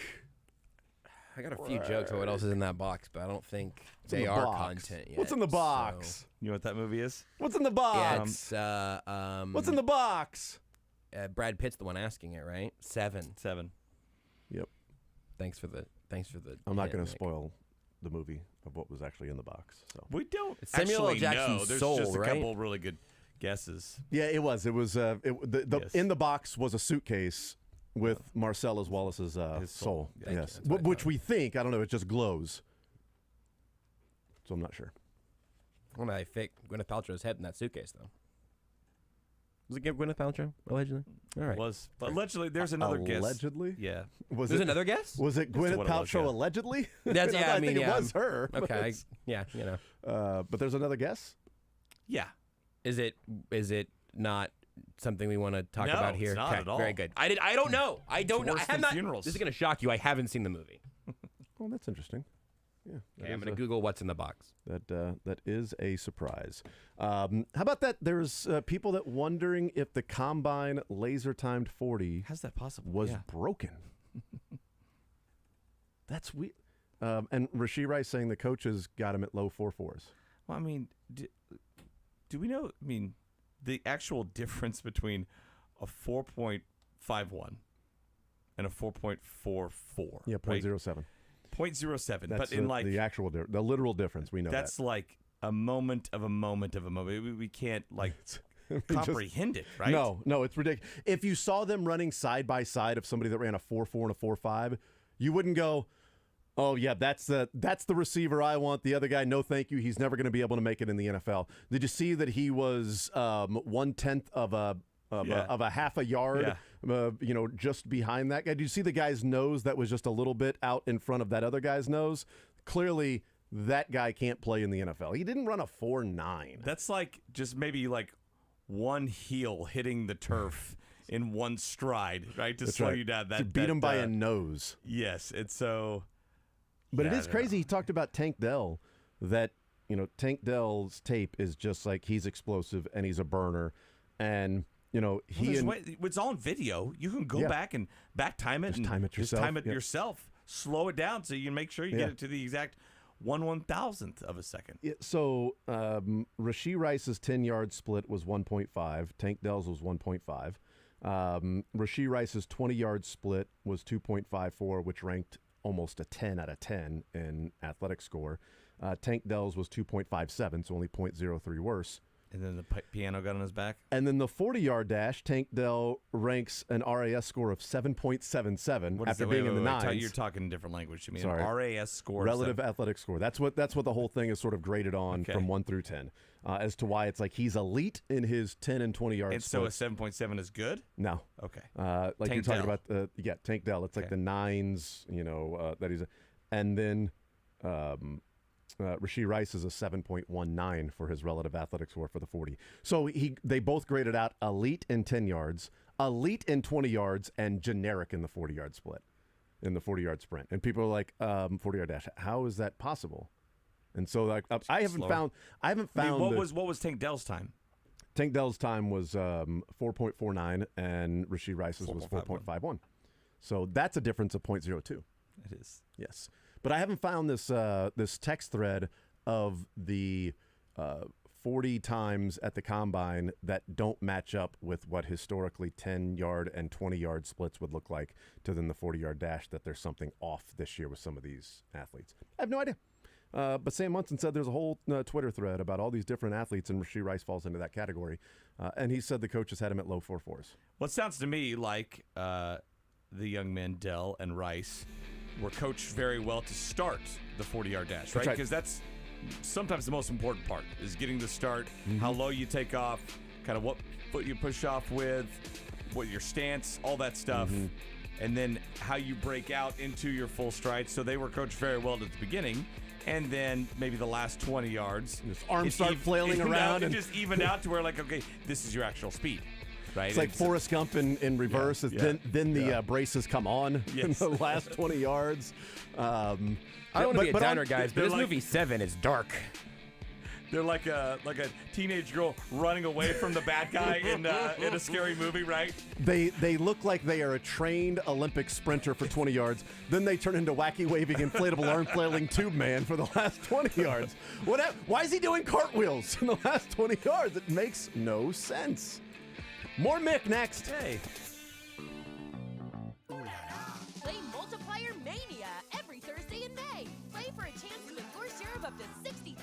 I got a few jokes on what else is in that box, but I don't think What's in they the are box? content yet. What's in the box? So, You know what that movie is? What's in the yeah, box? it's What's in the box? Brad Pitt's the one asking it, right? 7. Yep. Thanks for the. I'm not hint, going to Nick. spoil the movie of what was actually in the box. So We don't It's Samuel L. actually Jackson's know. There's soul, just a right? couple really good guesses. yeah, it was. It was. Yes. In the box was a suitcase with Marcellus Wallace's His soul. soul. Thank you. Yes, That's what I which we think. I don't know. It just glows. So I'm not sure. When I fit Gwyneth Paltrow's head in that suitcase, though. Was it Gwyneth Paltrow allegedly? All right. Was but allegedly there's another guess. Allegedly? Yeah. Was There's it another guess? Was it That's Gwyneth what it was, Paltrow yeah. allegedly? That's yeah. I mean, think yeah. it was her. but Okay. it's- Yeah. You know. But there's another guess. Yeah. Is it not something we want to talk No, about here? it's not Okay, at all. Very good. I don't know. I don't know. worse I have than not. funerals. This is gonna shock you. I haven't seen the movie. Oh, that's interesting. Yeah. that Okay, I'm is gonna Google what's in the box. That is a surprise. How about that? There's people that wondering if the Combine laser timed 40 How's that possible? was Yeah. broken. That's weird. And Rashee Rice saying the coaches got him at low 4.4s. Well, I mean, do we know? I mean, the actual difference between a 4.51 and a 4.44. Yeah, right? 0.07. 0.07. That's But in like the actual, the literal difference. We know that's that. like a moment of a moment of a moment. We can't like I mean, comprehend it, right? No, it's ridiculous. If you saw them running side by side of somebody that ran a 4.4 and a 4.5, you wouldn't go, "Oh yeah, that's the receiver I want." The other guy, no, thank you. He's never going to be able to make it in the NFL. Did you see that he was 1/10 of a half a yard? Just behind that guy. Did you see the guy's nose that was just a little bit out in front of that other guy's nose? Clearly, that guy can't play in the NFL. He didn't run a 4.9. That's like just maybe like one heel hitting the turf in one stride, right? To slow you down. To beat him by a nose. Yes, it's so. But it is crazy. He talked about Tank Dell, that, Tank Dell's tape is just like he's explosive and he's a burner. And, it's all in video. You can go back and time it. Just time it yourself. Just time it yourself. Slow it down so you can make sure you get it to the exact 1/1000th of a second. Yeah, so Rashee Rice's 10-yard split was 1.5. Tank Dell's was 1.5. Rashee Rice's 20-yard split was 2.54, which ranked almost a 10 out of 10 in athletic score. Tank Dell's was 2.57, so only 0.03 worse. And then the piano got on his back. And then the 40-yard dash, Tank Dell ranks an RAS score of 7.77 after being in the nines. You're talking a different language to me. Sorry. An RAS score. Relative athletic score. That's what the whole thing is sort of graded on from 1 through 10 as to why it's like he's elite in his 10 and 20-yard And splits. so a 7.7 is good? No. Okay. Like Tank you're talking Dell. about, Tank Dell. It's like the nines, that he's and then Rashee Rice is a 7.19 for his relative athletic score for the 40. So they both graded out elite in 10 yards, elite in 20 yards, and generic in the 40-yard split, in the 40-yard sprint. And people are like, 40-yard dash, how is that possible? And so like I haven't found. what was Tank Dell's time? Tank Dell's time was 4.49, and Rashee Rice's was 4.51. So that's a difference of 0.02. It is. Yes. But I haven't found this text thread of the 40 times at the combine that don't match up with what historically 10-yard and 20-yard splits would look like to then the 40-yard dash, that there's something off this year with some of these athletes. I have no idea. But Sam Munson said there's a whole Twitter thread about all these different athletes, and Rashee Rice falls into that category. And he said the coaches had him at low 4.4s. Well, it sounds to me like the young men, Dell and Rice, were coached very well to start the 40-yard dash, right? Because that's sometimes the most important part, is getting the start, how low you take off, kind of what foot you push off with, what your stance, all that stuff, and then how you break out into your full stride. So they were coached very well at the beginning. And then maybe the last 20 yards, arms start flailing around. And just even out to where, like, okay, this is your actual speed. Right? It's like Forrest Gump in reverse. Then the braces come on in the last 20 yards. I don't want to be a downer, guys, but this movie 7 is dark. They're like a teenage girl running away from the bad guy in a scary movie, right? They look like they are a trained Olympic sprinter for 20 yards. Then they turn into wacky waving inflatable arm flailing tube man for the last 20 yards. Why is he doing cartwheels in the last 20 yards? It makes no sense. More Mick next. Hey. Play Multiplier Mania every Thursday in May. Play for a chance to win your share of up to $60,000.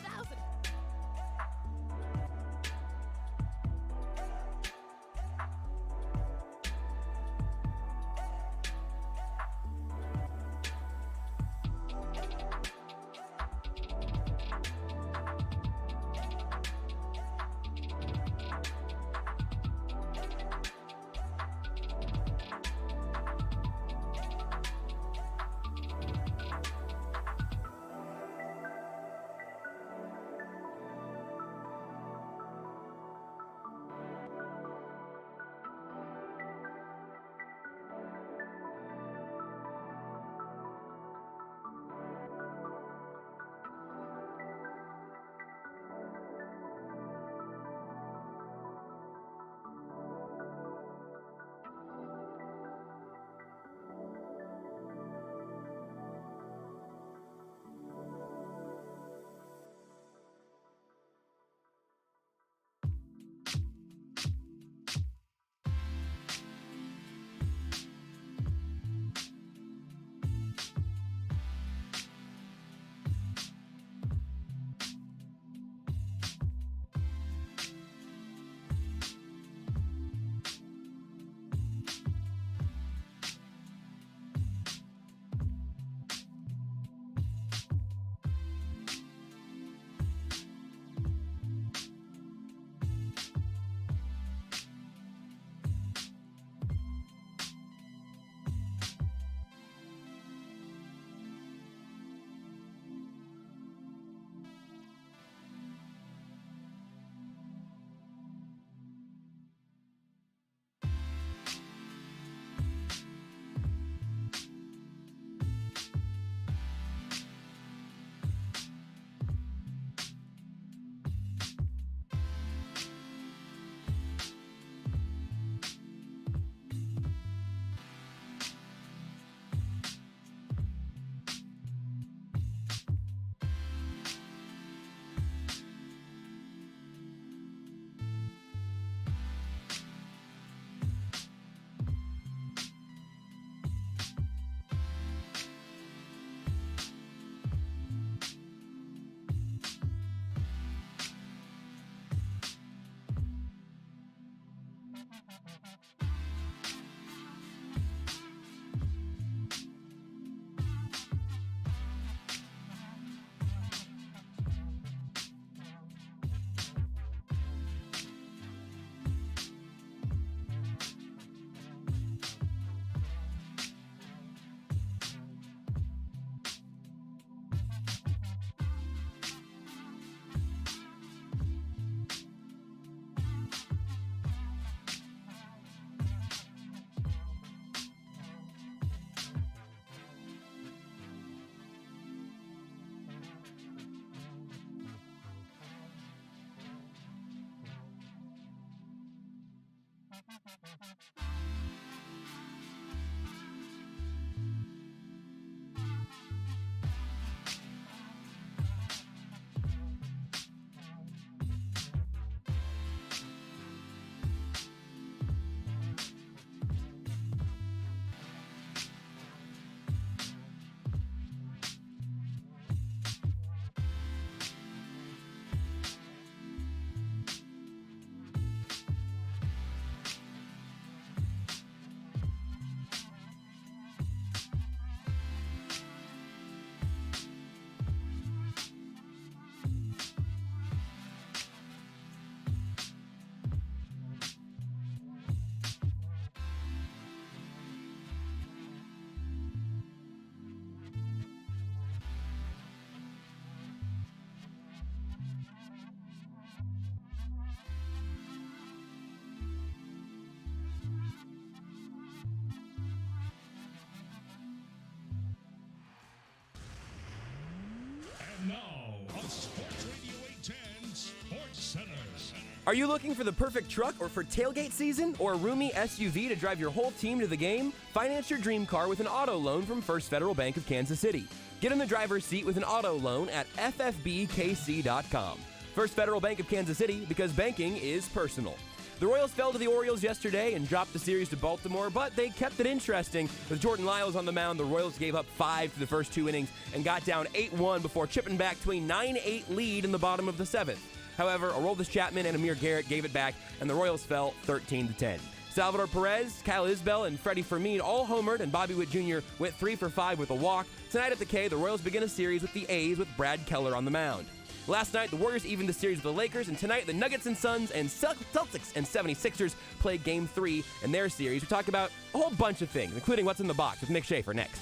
And now, on Sports Radio 810 Sports Center. Are you looking for the perfect truck or for tailgate season or a roomy SUV to drive your whole team to the game? Finance your dream car with an auto loan from First Federal Bank of Kansas City. Get in the driver's seat with an auto loan at ffbkc.com. First Federal Bank of Kansas City, because banking is personal. The Royals fell to the Orioles yesterday and dropped the series to Baltimore, but they kept it interesting. With Jordan Lyles on the mound, the Royals gave up 5 to the first 2 innings and got down 8-1 before chipping back to a 9-8 lead in the bottom of the 7th. However, Aroldis Chapman and Amir Garrett gave it back, and the Royals fell 13-10. Salvador Perez, Kyle Isbell, and Freddie Fermin all homered, and Bobby Witt Jr. went 3 for 5 with a walk. Tonight at the K, the Royals begin a series with the A's with Brad Keller on the mound. Last night, the Warriors evened the series with the Lakers, and tonight, the Nuggets and Suns and Celtics and 76ers play Game 3 in their series. We talk about a whole bunch of things, including what's in the box with Mick Schaefer next.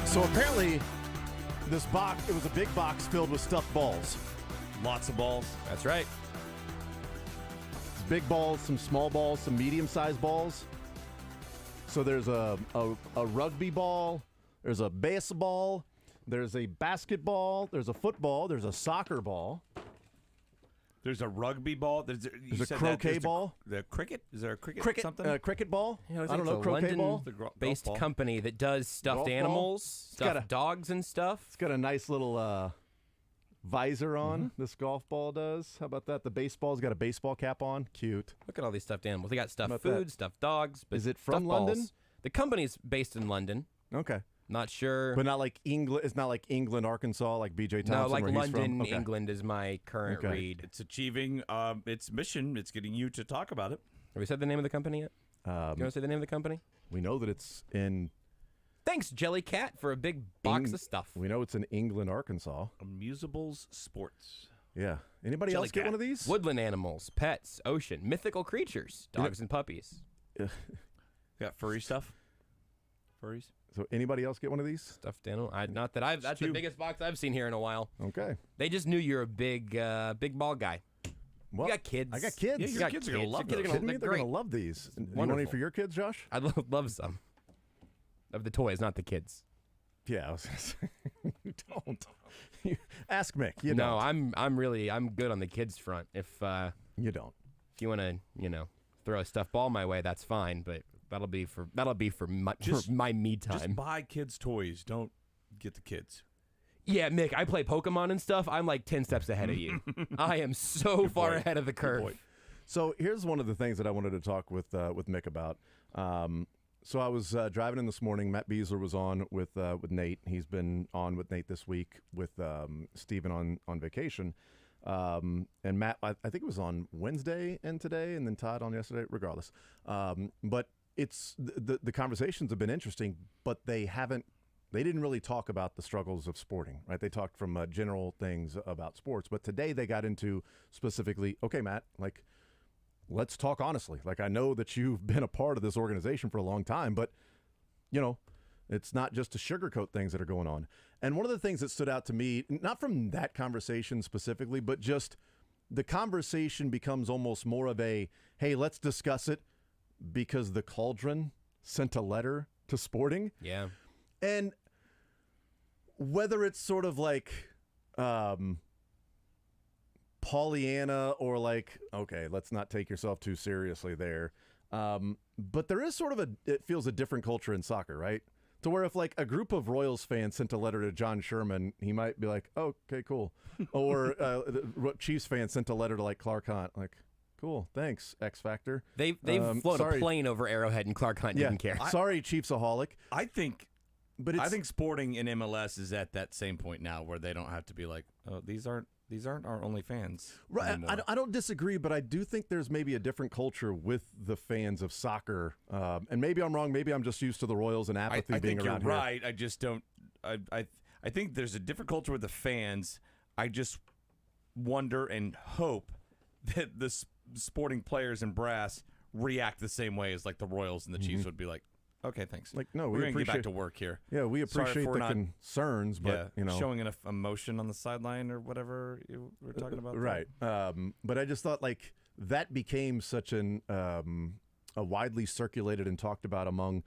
So apparently, this box, it was a big box filled with stuffed balls. Lots of balls. That's right. Big balls, some small balls, some medium-sized balls. So there's a rugby ball, there's a baseball, there's a basketball, there's a football, there's a soccer ball. There's a rugby ball. There's a croquet ball. The cricket? Is there a cricket something? Cricket ball? I don't know, croquet ball? Based company that does stuffed Golf ball? animals, stuffed dogs and stuff. It's got a nice little visor on, this golf ball does. How about that? The baseball's got a baseball cap on. Cute. Look at all these stuffed animals. They got stuffed About food, that? stuffed dogs. But Is it from stuffed London? balls. The company's based in London. Okay. Not sure. But not like England. It's not like England, Arkansas, like B.J. Thompson. No, like where he's London, from. Okay. England is my current read. It's achieving its mission. It's getting you to talk about it. Have we said the name of the company yet? You want to say the name of the company? We know that it's in... Thanks, Jellycat, for a big box of stuff. We know it's in England, Arkansas. Amusables Sports. Yeah. Anybody else get one of these? Woodland animals, pets, ocean, mythical creatures, dogs and puppies. Got furry stuff? Furries? So anybody else get one of these? Stuffed animal? Not that I've. That's the biggest box I've seen here in a while. Okay. They just knew you're a big ball guy. Well, you got kids. I got kids. Yeah, your kids are going to love those. those. They're going to love these. You want any for your kids, Josh? I'd love some. Of the toys, not the kids. Yeah, I was going to say. You don't. Ask Mick. You no, don't. I'm good on the kids front. If you don't. If you want to, throw a stuffed ball my way, that's fine, but that'll be for my me time. Just buy kids toys. Don't get the kids. Yeah, Mick, I play Pokemon and stuff. I'm like 10 steps ahead of you. I am so far ahead of the curve. So here's one of the things that I wanted to talk with Mick about. So I was driving in this morning. Matt Beasler was on with Nate. He's been on with Nate this week with Steven on vacation. And Matt, I think it was on Wednesday and today, and then Todd on yesterday, regardless. But it's the conversations have been interesting, but they didn't really talk about the struggles of sporting, right? They talked from general things about sports, but today they got into specifically, okay, Matt, like, let's talk honestly. Like, I know that you've been a part of this organization for a long time, but, it's not just to sugarcoat things that are going on. And one of the things that stood out to me, not from that conversation specifically, but just the conversation becomes almost more of a, hey, let's discuss it because the Cauldron sent a letter to Sporting. Yeah. And whether it's sort of like Pollyanna or like, okay, let's not take yourself too seriously there. But there is sort of it feels a different culture in soccer, right? To where if like a group of Royals fans sent a letter to John Sherman, he might be like, oh, okay, cool. Or Chiefs fans sent a letter to like Clark Hunt, like, cool, thanks, X Factor. They've flown a plane over Arrowhead and Clark Hunt didn't care. Sorry, Chiefsaholic. I think Sporting in MLS is at that same point now where they don't have to be like, oh, these aren't our only fans. Right. I don't disagree, but I do think there's maybe a different culture with the fans of soccer. And maybe I'm wrong. Maybe I'm just used to the Royals and apathy being around here. I think you're right. I just don't. I think there's a different culture with the fans. I just wonder and hope that Sporting players and brass react the same way as like the Royals and the Chiefs would be like, okay, thanks. Like, no, we're going to get back to work here. Yeah, we appreciate the concerns, but yeah, you know, showing enough emotion on the sideline or whatever you were talking about. Right. But I just thought like that became such an a widely circulated and talked about among,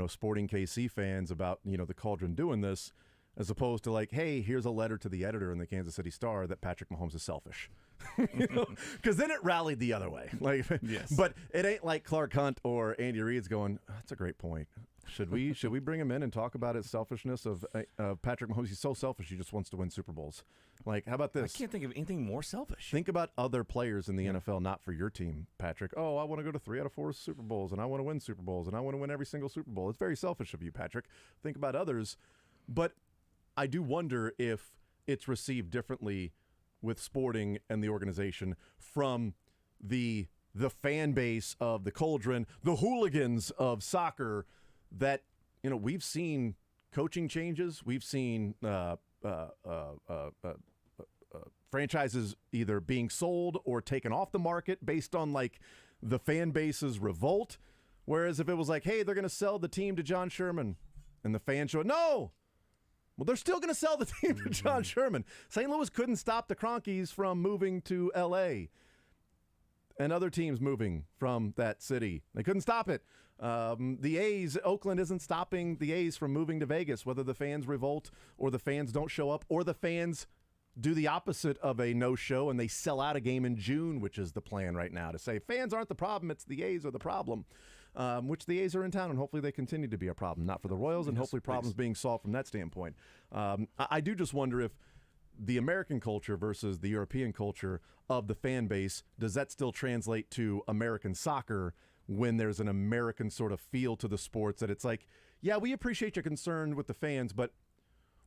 Sporting KC fans about, the Cauldron doing this, as opposed to like, hey, here's a letter to the editor in the Kansas City Star that Patrick Mahomes is selfish. Because then it rallied the other way. Like, yes. But it ain't like Clark Hunt or Andy Reid's going, that's a great point. Should we bring him in and talk about his selfishness of Patrick Mahomes? He's so selfish. He just wants to win Super Bowls. Like, how about this? I can't think of anything more selfish. Think about other players in the NFL, not for your team, Patrick. Oh, I want to go to 3 out of 4 Super Bowls, and I want to win Super Bowls, and I want to win every single Super Bowl. It's very selfish of you, Patrick. Think about others. But I do wonder if it's received differently with Sporting and the organization from the fan base of the Cauldron, the hooligans of soccer, that we've seen coaching changes, we've seen franchises either being sold or taken off the market based on like the fan base's revolt. Whereas if it was like, hey, they're going to sell the team to John Sherman, and the fans show, no. Well, they're still going to sell the team to John Sherman. St. Louis couldn't stop the Cronkies from moving to L.A. and other teams moving from that city. They couldn't stop it. The A's, Oakland isn't stopping the A's from moving to Vegas, whether the fans revolt or the fans don't show up or the fans do the opposite of a no-show and they sell out a game in June, which is the plan right now, to say fans aren't the problem, it's the A's are the problem. Which the A's are in town, and hopefully they continue to be a problem, not for the Royals, and hopefully problems being solved from that standpoint. I do just wonder if the American culture versus the European culture of the fan base, does that still translate to American soccer when there's an American sort of feel to the sports that it's like, yeah, we appreciate your concern with the fans, but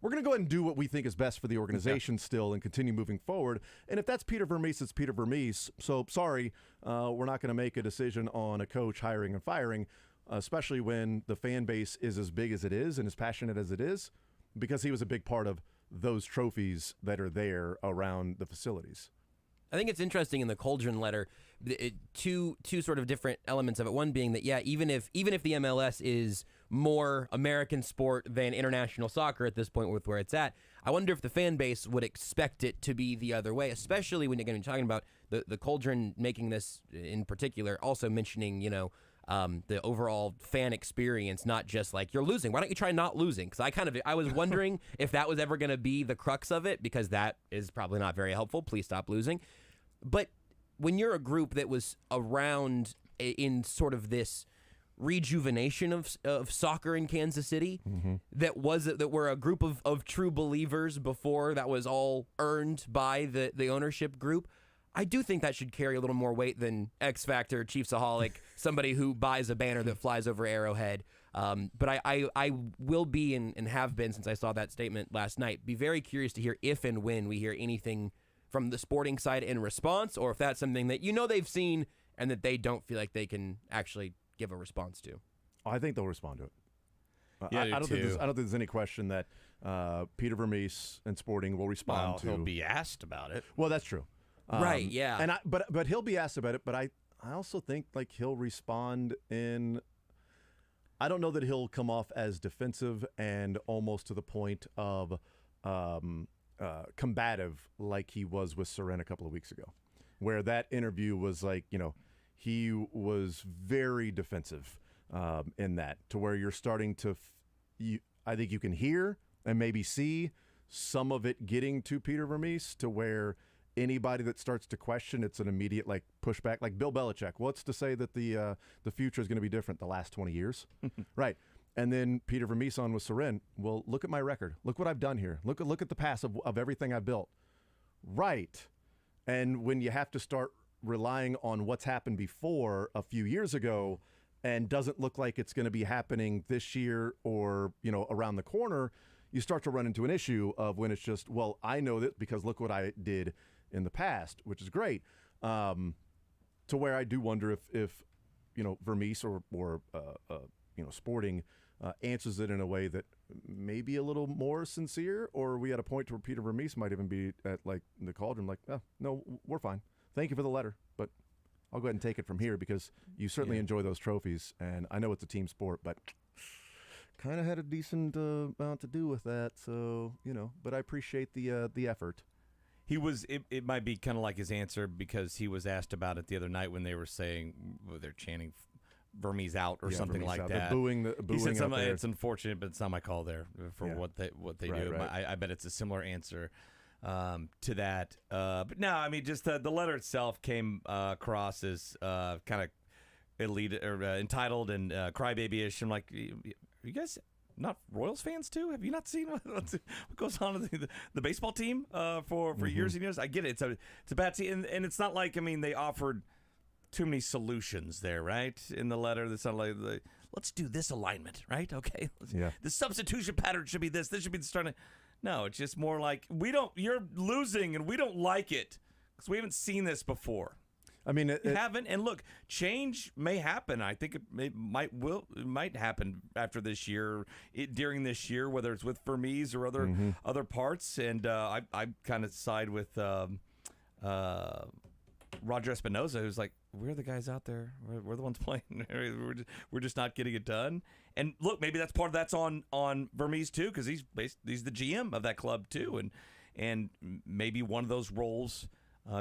we're going to go ahead and do what we think is best for the organization still and continue moving forward. And if that's Peter Vermees, it's Peter Vermees. So, sorry, we're not going to make a decision on a coach hiring and firing, especially when the fan base is as big as it is and as passionate as it is, because he was a big part of those trophies that are there around the facilities. I think it's interesting in the Cauldron letter, two sort of different elements of it. One being that, yeah, even if the MLS is more American sport than international soccer at this point with where it's at, I wonder if the fan base would expect it to be the other way, especially when you're going to be talking about the Cauldron making this in particular, also mentioning, the overall fan experience, not just like you're losing. Why don't you try not losing? Because I was wondering if that was ever going to be the crux of it, because that is probably not very helpful. Please stop losing. But when you're a group that was around in sort of this rejuvenation of soccer in Kansas City, that were a group of true believers before that was all earned by the ownership group, I do think that should carry a little more weight than X Factor, Chiefsaholic, somebody who buys a banner that flies over Arrowhead. But I will be and have been since I saw that statement last night, be very curious to hear if and when we hear anything from the Sporting side in response, or if that's something that they've seen and that they don't feel like they can actually give a response to. I think they'll respond to it. Yeah, I don't think there's any question that Peter Vermees and Sporting will respond to. He'll be asked about it. Well, that's true. Right, yeah. And but he'll be asked about it, but I also think like he'll respond in, I don't know that he'll come off as defensive and almost to the point of combative like he was with Seren a couple of weeks ago, where that interview was like, he was very defensive in that, to where you're starting to, I think you can hear and maybe see some of it getting to Peter Vermees, to where anybody that starts to question, it's an immediate like pushback, like Bill Belichick. What's to say that the future is going to be different the last 20 years? Right. And then Peter Vermees on with Seren. Well, look at my record. Look what I've done here. Look at the past of everything I've built. Right. And when you have to start relying on what's happened before a few years ago and doesn't look like it's going to be happening this year or, around the corner, you start to run into an issue of when it's just, well, I know that because look what I did in the past, which is great. To where I do wonder if Vermees or Sporting answers it in a way that may be a little more sincere, or we at a point where Peter Vermees might even be at like the Cauldron, like, oh, no, we're fine. Thank you for the letter, but I'll go ahead and take it from here because you certainly enjoy those trophies, and I know it's a team sport, but kind of had a decent amount to do with that. So but I appreciate the effort. He was. It might be kind of like his answer because he was asked about it the other night when they were saying they're chanting Vermes out or something Vermes like out. that. They're booing He said out something, there. it's unfortunate, but it's not my call there for what they do. Right. I bet it's a similar answer to that. But no, I mean, just the letter itself came across as kind of elite or entitled and crybaby-ish. I'm like, you guys not Royals fans too? Have you not seen what goes on in the baseball team for years and years? I get it. It's a bad team, and it's not like they offered too many solutions there, right? In the letter, that's not like let's do this alignment, right? Okay, the substitution pattern should be this. This should be the starting. No, it's just more like you're losing, and we don't like it because we haven't seen this before. I mean, it haven't. And look, change may happen. I think it might happen after this year, during this year, whether it's with Vermes or other parts. And I kind of side with Roger Espinoza, who's like, we're the guys out there. We're the ones playing. We're just not getting it done. And look, maybe that's on Vermes too, because he's the GM of that club too, and maybe one of those roles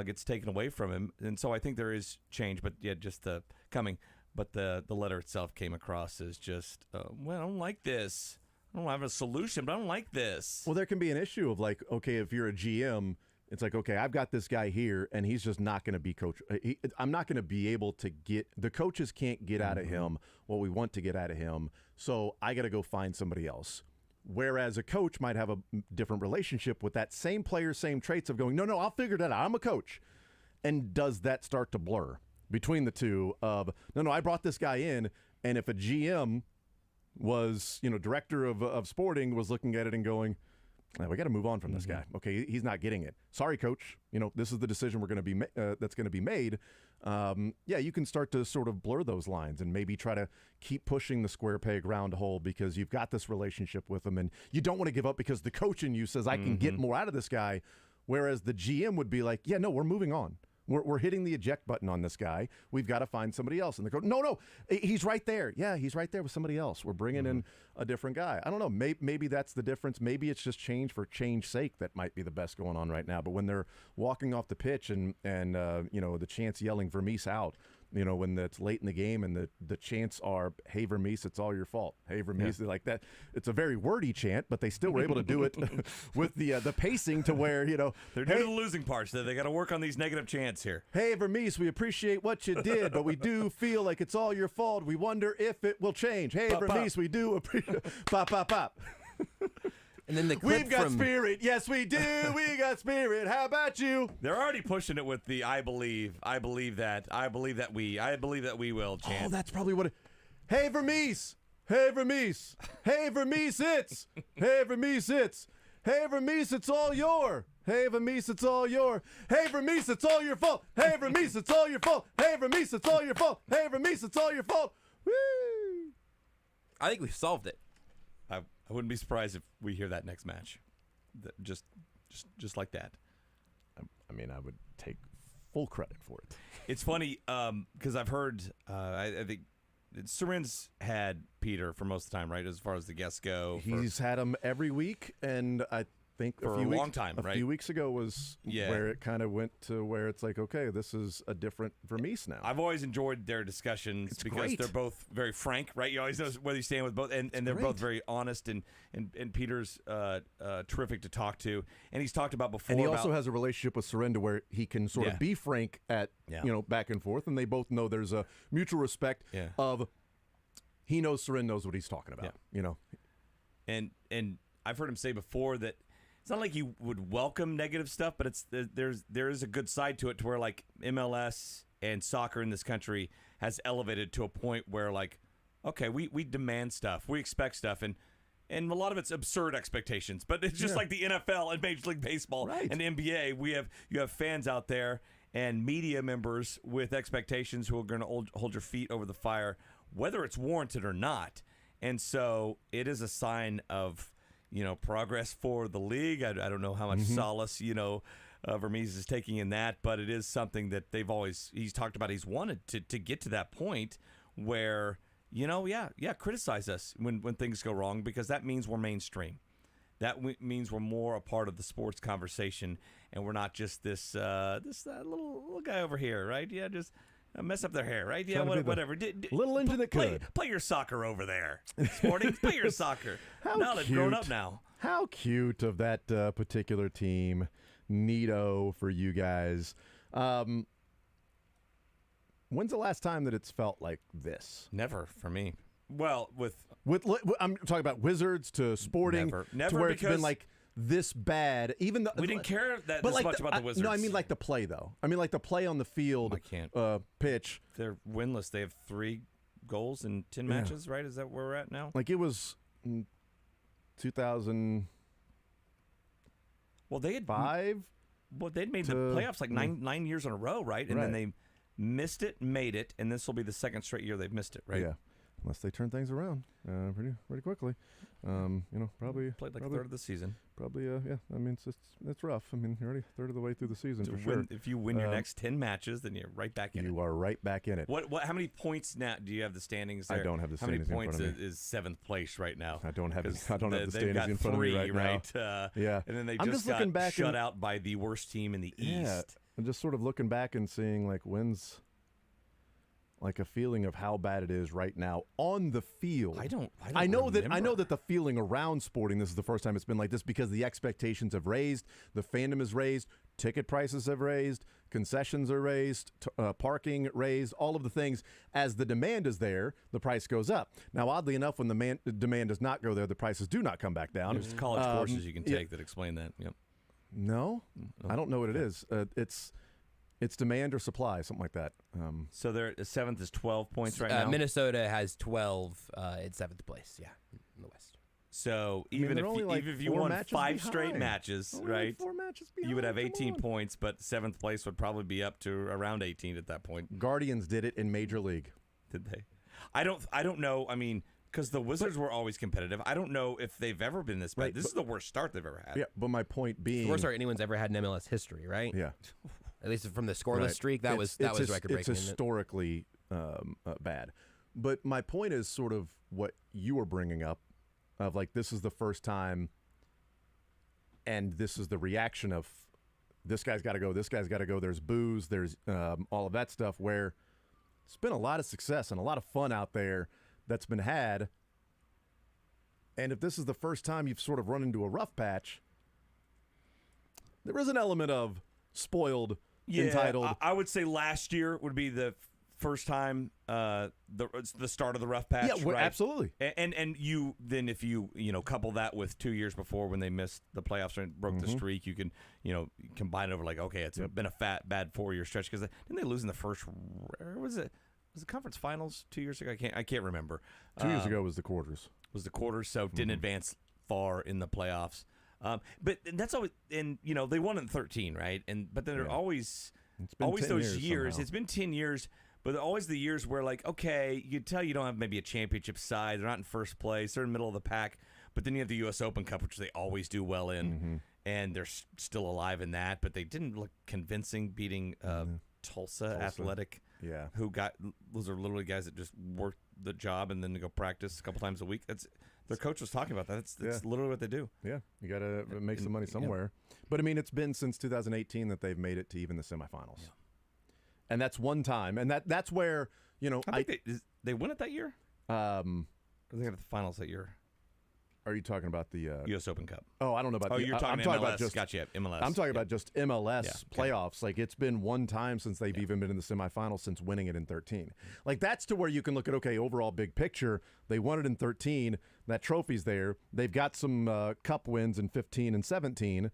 gets taken away from him, and so I think there is change, but just the coming. But the letter itself came across as just, well, I don't like this. I don't have a solution, but I don't like this. Well, there can be an issue of like, okay, if you're a GM, it's like, okay, I've got this guy here, and he's just not going to be coach. I'm not going to be able to get – the coaches can't get out of him what we want to get out of him, so I got to go find somebody else. Whereas a coach might have a different relationship with that same player, same traits of going, no, I'll figure that out. I'm a coach. And does that start to blur between the two of, no, I brought this guy in, and if a GM was, director of sporting was looking at it and going, we got to move on from this guy. Okay, he's not getting it. Sorry, coach. This is the decision we're going to be that's going to be made. You can start to sort of blur those lines and maybe try to keep pushing the square peg round hole because you've got this relationship with him and you don't want to give up because the coach in you says I can get more out of this guy, whereas the GM would be like, no, we're moving on. We're hitting the eject button on this guy. We've got to find somebody else. And the coach, no, he's right there. Yeah, he's right there with somebody else. We're bringing in a different guy. I don't know. Maybe that's the difference. Maybe it's just change for change's sake that might be the best going on right now. But when they're walking off the pitch and the chants yelling Vermes out, when it's late in the game and the chants are, hey, Vermes, it's all your fault. Hey, Vermes, like that. It's a very wordy chant, but they still were able to do it with the pacing to where, they're doing the losing parts. They got to work on these negative chants here. Hey, Vermes, we appreciate what you did, but we do feel like it's all your fault. We wonder if it will change. Hey, Vermes, we do appreciate. Pop. And then the clip We've got spirit. Yes, we do. We got spirit. How about you? They're already pushing it with the I believe that we will chant. Oh, that's probably what it. Hey, Vermes. Hey, Vermes. Hey, Vermes, it's. Hey, Vermes, it's. Hey, Vermes, it's all your. Hey, Vermes, it's all your. Hey, Vermes, it's all your fault. Hey, Vermes, it's all your fault. Hey, Vermes, it's all your fault. Hey, Vermes, it's all your fault. Woo! I think we've solved it. I wouldn't be surprised if we hear that next match, just like that. I mean, I would take full credit for it. It's funny because I've heard. I think Soren's had Peter for most of the time, right? As far as the guests go, He's had him every week, and I think for a long time, a few weeks ago was where it kind of went to where it's like, okay, this is a different Vermes now. I've always enjoyed their discussions because they're both very frank, right? You always know whether you stand with both, and they're both very honest, and Peter's terrific to talk to, and he's talked about before. And he also has a relationship with Soren to where he can sort of be frank at back and forth, and they both know there's a mutual respect of he knows Soren knows what he's talking about, And I've heard him say before that it's not like you would welcome negative stuff, but there is a good side to it to where like MLS and soccer in this country has elevated to a point where like, okay, we demand stuff, we expect stuff, and a lot of it's absurd expectations, but it's just like the NFL and Major League Baseball and NBA. You have fans out there and media members with expectations who are going to hold your feet over the fire, whether it's warranted or not, and so it is a sign of progress for the league. I don't know how much solace, Vermees is taking in that, but it is something that he's talked about. He's wanted to get to that point where, criticize us when things go wrong, because that means we're mainstream. That means we're more a part of the sports conversation, and we're not just this little guy over here, right? Yeah, just mess up their hair, right? Yeah, whatever. Little engine that could. Play your soccer over there. Sporting, play your soccer. Now they've grown up now. How cute of that particular team. Neato for you guys. When's the last time that it's felt like this? Never for me. Well, with I'm talking about Wizards to Sporting, never, to where it's been like this bad. Even though we didn't care this much about the Wizards. No, I mean like the play though. I mean like the play on the field. I can't pitch. They're winless. They have 3 goals in 10 matches, right? Is that where we're at now? Like it was 2000. Well, they had 5. Well, they'd made the playoffs like nine years in a row, right? And then they missed it, made it, and this will be the second straight year they've missed it, right? Yeah, unless they turn things around pretty quickly. Probably played like a third of the season. Probably, yeah. I mean, it's rough. I mean, you're already a third of the way through the season for sure. If you win your next 10 matches, then you're right back in it. You are right back in it. What? How many points now? Do you have the standings there? I don't have the standings in front of me. How many points is 7th place right now? I don't have the standings in front of me right now. Yeah. And then they just got shut out by the worst team in the East. Yeah. I'm just sort of looking back and seeing like when's like a feeling of how bad it is right now on the field. I know that the feeling around Sporting, this is the first time it's been like this because the expectations have raised, the fandom is raised, ticket prices have raised, concessions are raised, parking raised, all of the things. As the demand is there, the price goes up. Now, oddly enough, when the demand does not go there, the prices do not come back down. There's college courses you can take that explain that. Yep. No, I don't know what it is. It's demand or supply, something like that. So they're 7th is 12 points right now. Minnesota has 12 in 7th place. Yeah, in the West. So even if you won 5 straight matches, right? 4 matches behind, you would have 18 points, but 7th place would probably be up to around 18 at that point. Guardians did it in Major League. Did they? I don't know. I mean, because the Wizards were always competitive. I don't know if they've ever been this bad. Right, this is the worst start they've ever had. Yeah, but my point being, the worst start anyone's ever had in MLS history, right? Yeah. At least from the scoreless streak, that was record breaking. It's historically bad. But my point is sort of what you were bringing up, of like this is the first time, and this is the reaction of this guy's got to go, this guy's got to go. There's boos, there's all of that stuff. Where it's been a lot of success and a lot of fun out there that's been had. And if this is the first time you've sort of run into a rough patch, there is an element of spoiled. Entitled. I would say last year would be the first time the start of the rough patch. Yeah, right? Absolutely. And you then if you couple that with 2 years before when they missed the playoffs and broke the streak, you can combine it over like okay, it's been a bad 4-year stretch because didn't they lose in the first? Was it conference finals 2 years ago? I can't remember. 2 years ago was the quarters. So didn't advance far in the playoffs. But that's always, and they won in 13, right? But then they're always those years. Somehow. It's been 10 years, but always the years where like, okay, you tell you don't have maybe a championship side. They're not in first place. They're in the middle of the pack. But then you have the U.S. Open Cup, which they always do well in, and they're still alive in that. But they didn't look convincing beating Tulsa Athletic. Yeah, those are literally guys that just work the job and then go practice a couple times a week. Their coach was talking about that. It's literally what they do. Yeah, you got to make some money somewhere. Yeah. But I mean, it's been since 2018 that they've made it to even the semifinals, and that's one time. And that's where I think they win it that year. I think they got the finals that year. Are you talking about the U.S. Open Cup? Oh, I don't know about. You're talking I'm MLS. Talking about just gotcha. MLS. I'm talking about just MLS playoffs. Like it's been one time since they've even been in the semifinals since winning it in 13. Like that's to where you can look at overall big picture. They won it in 13. That trophy's there. They've got some cup wins in 15 and 17.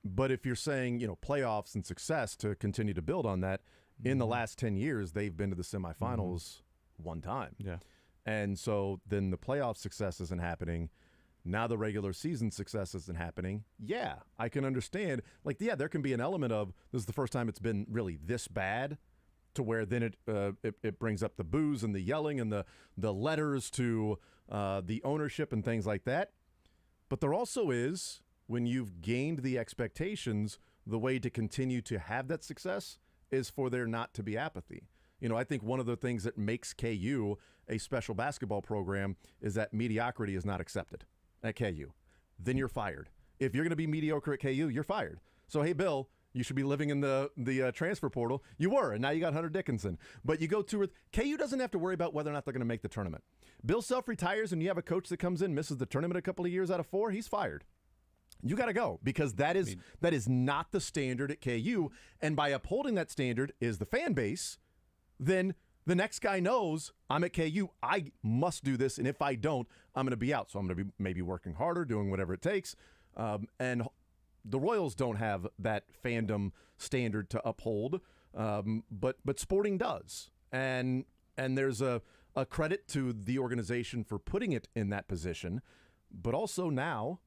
But if you're saying playoffs and success to continue to build on that, in the last 10 years they've been to the semifinals one time. Yeah, and so then the playoff success isn't happening. Now the regular season success isn't happening. Yeah, I can understand. Like, yeah, there can be an element of this is the first time it's been really this bad, to where then it brings up the boos and the yelling and the letters to the ownership and things like that. But there also is, when you've gained the expectations, the way to continue to have that success is for there not to be apathy. I think one of the things that makes KU a special basketball program is that mediocrity is not accepted at KU. Then you're fired. If you're going to be mediocre at KU, you're fired. So, hey, Bill, you should be living in the transfer portal. You were, and now you got Hunter Dickinson. But you go to KU doesn't have to worry about whether or not they're going to make the tournament. Bill Self retires, and you have a coach that comes in, misses the tournament a couple of years out of 4, he's fired. You got to go because that is not the standard at KU. And by upholding that standard is the fan base, then the next guy knows I'm at KU. I must do this, and if I don't, I'm going to be out. So I'm going to be maybe working harder, doing whatever it takes. And the Royals don't have that fandom standard to uphold, but Sporting does. And there's a credit to the organization for putting it in that position, but also now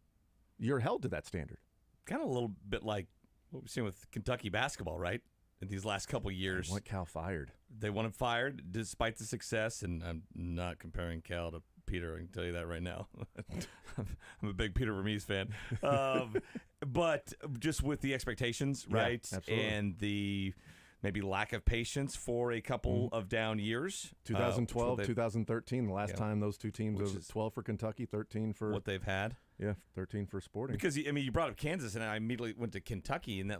you're held to that standard. Kind of a little bit like what we've seen with Kentucky basketball, right? In these last couple of years. They want Cal fired. They want him fired despite the success, and I'm not comparing Cal to Peter. I can tell you that right now. I'm a big Peter Vermees fan. But just with the expectations, right? Yeah, absolutely. And the maybe lack of patience for a couple of down years. 2012, 2013, the last time those two teams, was 12 for Kentucky, 13 for... what they've had. Yeah, 13 for Sporting. Because, you brought up Kansas, and I immediately went to Kentucky, and that,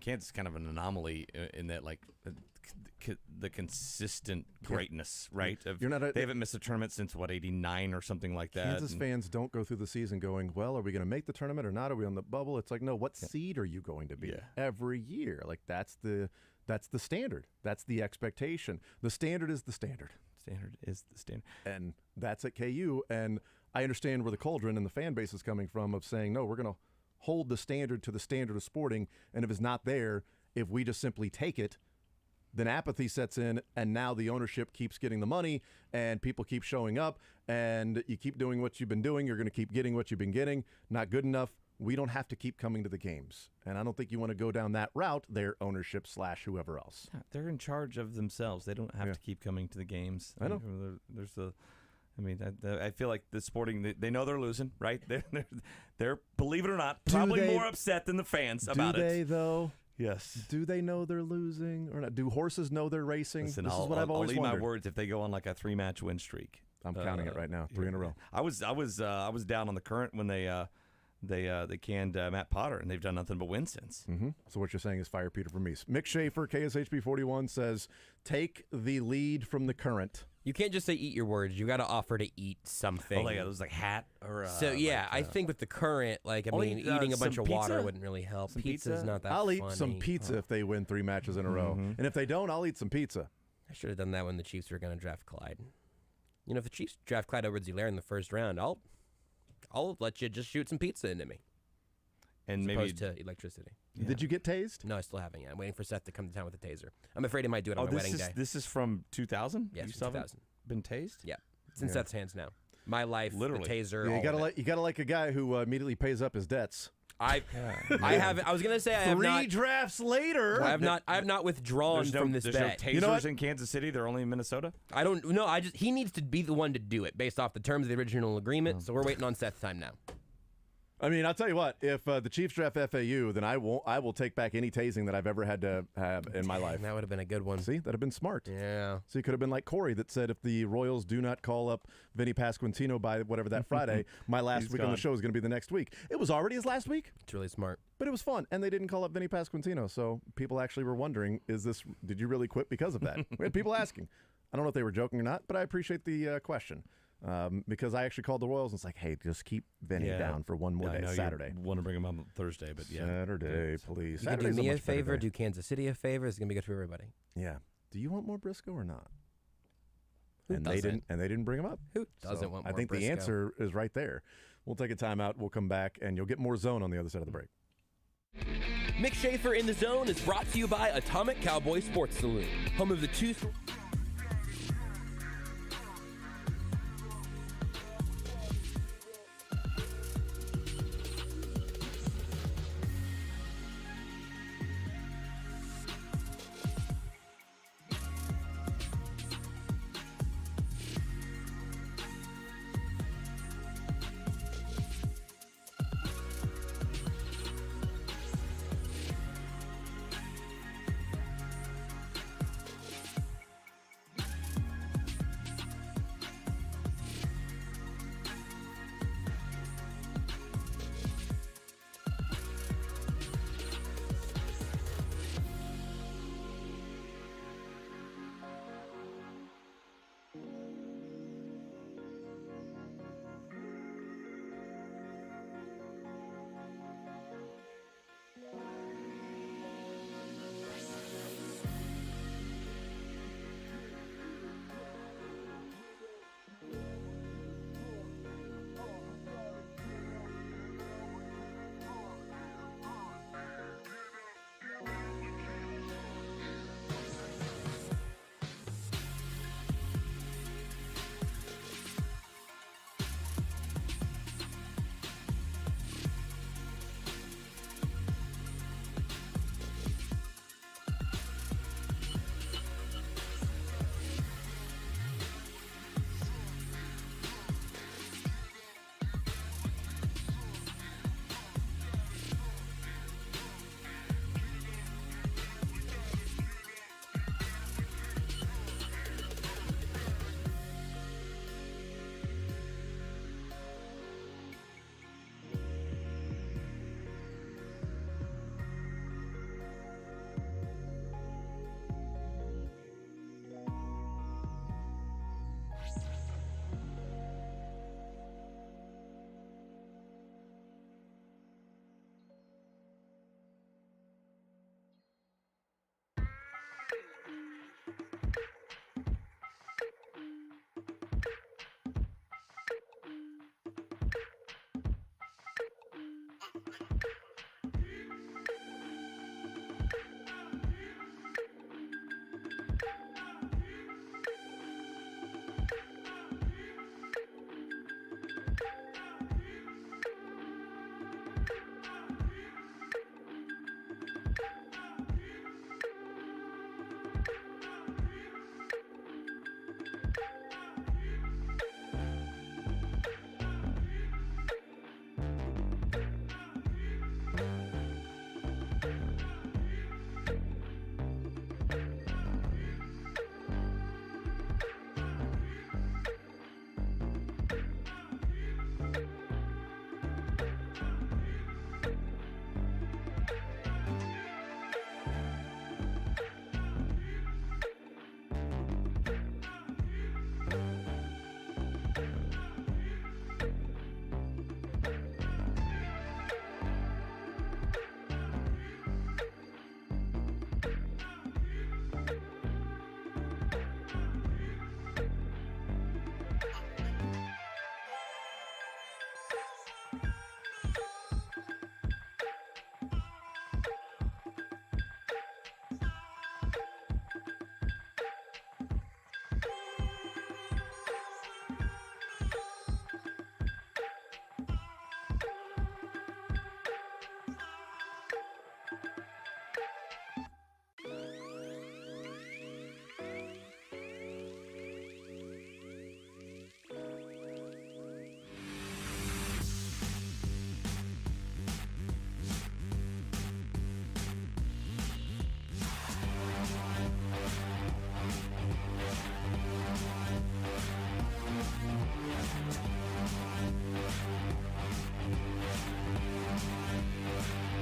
Kansas is kind of an anomaly in that, the consistent greatness, right? They haven't missed a tournament since, 89 or something like that. Kansas fans don't go through the season going, well, are we going to make the tournament or not? Are we on the bubble? It's like, no, what seed are you going to be every year? That's the standard. That's the expectation. The standard is the standard. Standard is the standard. And that's at KU. And I understand where the cauldron and the fan base is coming from of saying, no, we're going to hold the standard to the standard of Sporting, and if it's not there, if we just simply take it, then apathy sets in, and now the ownership keeps getting the money, and people keep showing up, and you keep doing what you've been doing, you're going to keep getting what you've been getting. Not good enough. We don't have to keep coming to the games, and I don't think you want to go down that route, their ownership / whoever else. Yeah, they're in charge of themselves. They don't have to keep coming to the games. I know. I feel like the Sporting, they know they're losing, right? They're believe it or not, probably more upset than the fans about it. Do they, though? Yes. Do they know they're losing or not? Do horses know they're racing? Listen, This is what I've always I'll eat wondered. my words if they go on like a 3-match win streak. I'm counting it right now, 3 in a row. I was down on the Current when they canned Matt Potter, and they've done nothing but win since. Mm-hmm. So what you're saying is fire Peter Vermees. Mick Schaefer, KSHP 41, says, take the lead from the Current. You can't just say eat your words. You got to offer to eat something. Oh, yeah, it was like hat or. I think with the Current, eating a bunch of water wouldn't really help. Pizza's not that. I'll eat some pizza if they win 3 matches in a row, and if they don't, I'll eat some pizza. I should have done that when the Chiefs were going to draft Clyde. If the Chiefs draft Clyde Edwards-Helaire in the first round, I'll let you just shoot some pizza into me. And as maybe opposed to electricity. Yeah. Did you get tased? No, I still haven't yet. I'm waiting for Seth to come to town with a taser. I'm afraid he might do it on my wedding day. This is from 2000? Yes, you from 2000. Been tased? Yeah. It's in Seth's hands now. My life, literally. The taser. Yeah, you gotta like a guy who immediately pays up his debts. I haven't. I was gonna say I have not. 3 drafts later. I have not withdrawn from this bet. There's no tasers in Kansas City. They're only in Minnesota. I don't know. He needs to be the one to do it based off the terms of the original agreement. So we're waiting on Seth's time now. I mean, I'll tell you what. If the Chiefs draft FAU, then I will take back any tasing that I've ever had to have in my life. That would have been a good one. See, that'd have been smart. Yeah. So you could have been like Corey that said, if the Royals do not call up Vinny Pasquantino by whatever that Friday, my last week on the show is going to be the next week. It was already his last week. It's really smart. But it was fun, and they didn't call up Vinny Pasquantino, so people actually were wondering, did you really quit because of that? We had people asking. I don't know if they were joking or not, but I appreciate the question. Because I actually called the Royals and it's like, hey, just keep Vinny down for one more day, Saturday. Want to bring him on Thursday, but Saturday, please. You can do me a favor, do Kansas City a favor. It's gonna be good for everybody. Yeah. Do you want more Briscoe or not? Who doesn't? They didn't bring him up. Who doesn't want more I think Briscoe? the answer is right there. We'll take a timeout. We'll come back, and you'll get more zone on the other side of the break. Mick Schaefer in the Zone is brought to you by Atomic Cowboy Sports Saloon, home of the two.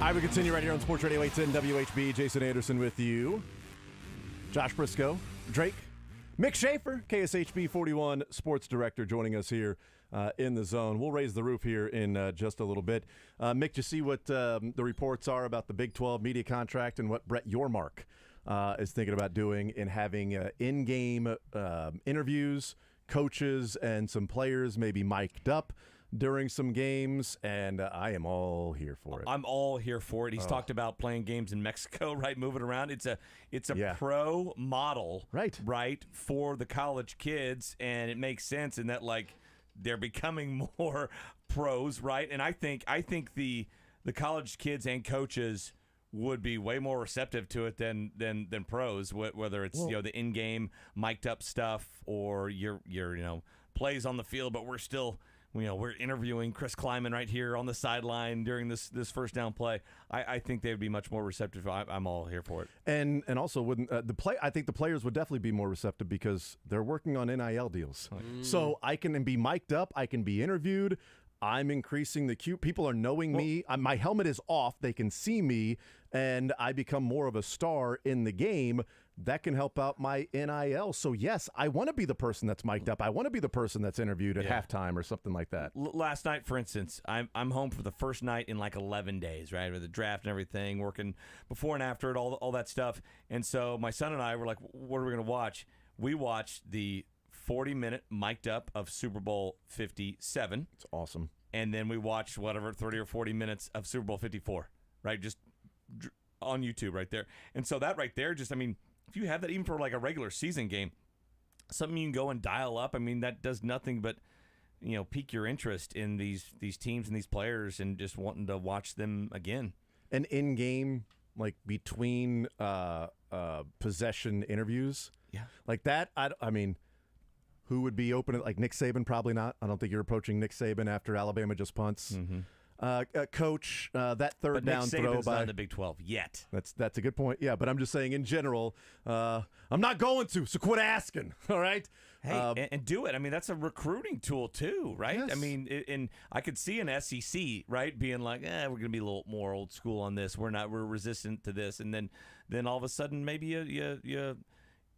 I will continue right here on Sports Radio 810 WHB. Jason Anderson with you. Josh Briscoe, Drake, Mick Schaefer, KSHB 41 Sports Director, joining us here in the zone. We'll raise the roof here in just a little bit. Mick, you see what the reports are about the Big 12 media contract and what Brett Yormark is thinking about doing in having in-game interviews, coaches, and some players maybe mic'd up during some games, and I am all here for it. I'm all here for it. He's talked about playing games in Mexico, right? Moving around. It's a pro model, right, for the college kids, and it makes sense in that like they're becoming more pros, right? And I think the college kids and coaches would be way more receptive to it than pros, whether it's the in-game mic'd up stuff or your plays on the field, but we're still. We're interviewing Chris Kleiman right here on the sideline during this first down play. I think they would be much more receptive. I'm all here for it. And also, wouldn't I think the players would definitely be more receptive because they're working on NIL deals. So I can be mic'd up. I can be interviewed. I'm increasing the queue. People are knowing me. My helmet is off. They can see me, and I become more of a star in the game. That can help out my NIL. So, yes, I want to be the person that's mic'd up. I want to be the person that's interviewed at halftime or something like that. Last night, for instance, I'm home for the first night in like 11 days, right, with the draft and everything, working before and after it, all that stuff. And so my son and I were like, what are we going to watch? We watched the 40-minute mic'd up of Super Bowl 57. It's awesome. And then we watched 30 or 40 minutes of Super Bowl 54, right, just on YouTube right there. And so that right there if you have that even for like a regular season game, something you can go and dial up, that does nothing but, pique your interest in these teams and these players and just wanting to watch them again. An in-game, like between possession interviews, like that. Who would be open? Like Nick Saban, probably not. I don't think you're approaching Nick Saban after Alabama just punts. Mm-hmm. Coach, that third down throw by not in the Big 12 yet. That's a good point. Yeah, but I'm just saying in general, I'm not going to. So quit asking. All right. Hey, and do it. That's a recruiting tool too, right? Yes. And I could see an SEC right being like, we're going to be a little more old school on this. We're resistant to this, and then all of a sudden maybe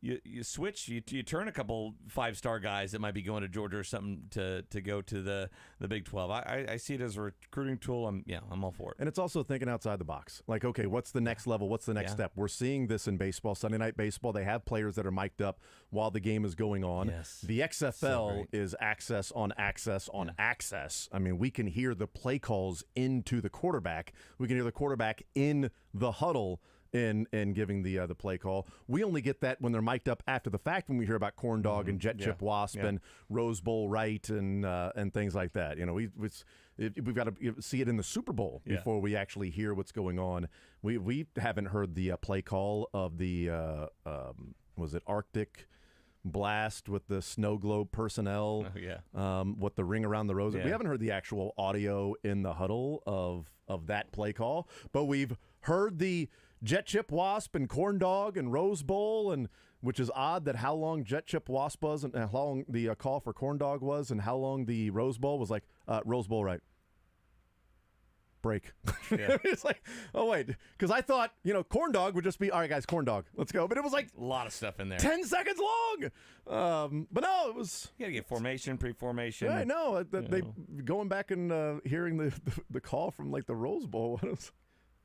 you switch, you turn a couple 5-star guys that might be going to Georgia or something to go to the Big 12. I see it as a recruiting tool. I'm all for it. And it's also thinking outside the box. Like, okay, what's the next level? What's the next step? We're seeing this in baseball, Sunday Night Baseball. They have players that are mic'd up while the game is going on. Yes. The XFL is access on access on access. We can hear the play calls into the quarterback. We can hear the quarterback in the huddle in giving the play call. We only get that when they're mic'd up after the fact when we hear about Corn Dog and Jet Chip Wasp and Rose Bowl Right and things like that. We've got to see it in the Super Bowl before we actually hear what's going on. We haven't heard the play call of the was it Arctic Blast with the snow globe personnel. What the ring around the rosy. We haven't heard the actual audio in the huddle of that play call, but we've heard the Jet Chip Wasp and Corn Dog and Rose Bowl, and which is odd that how long Jet Chip Wasp was and how long the call for Corn Dog was and how long the Rose Bowl was. Like Rose Bowl Right. Break. It's like, oh wait, because I thought Corn Dog would just be all right, guys. Corn Dog, let's go. But it was like a lot of stuff in there. 10 seconds long. But no, it was. You gotta get formation, pre-formation. Yeah, I know. They going back and hearing the call from like the Rose Bowl. All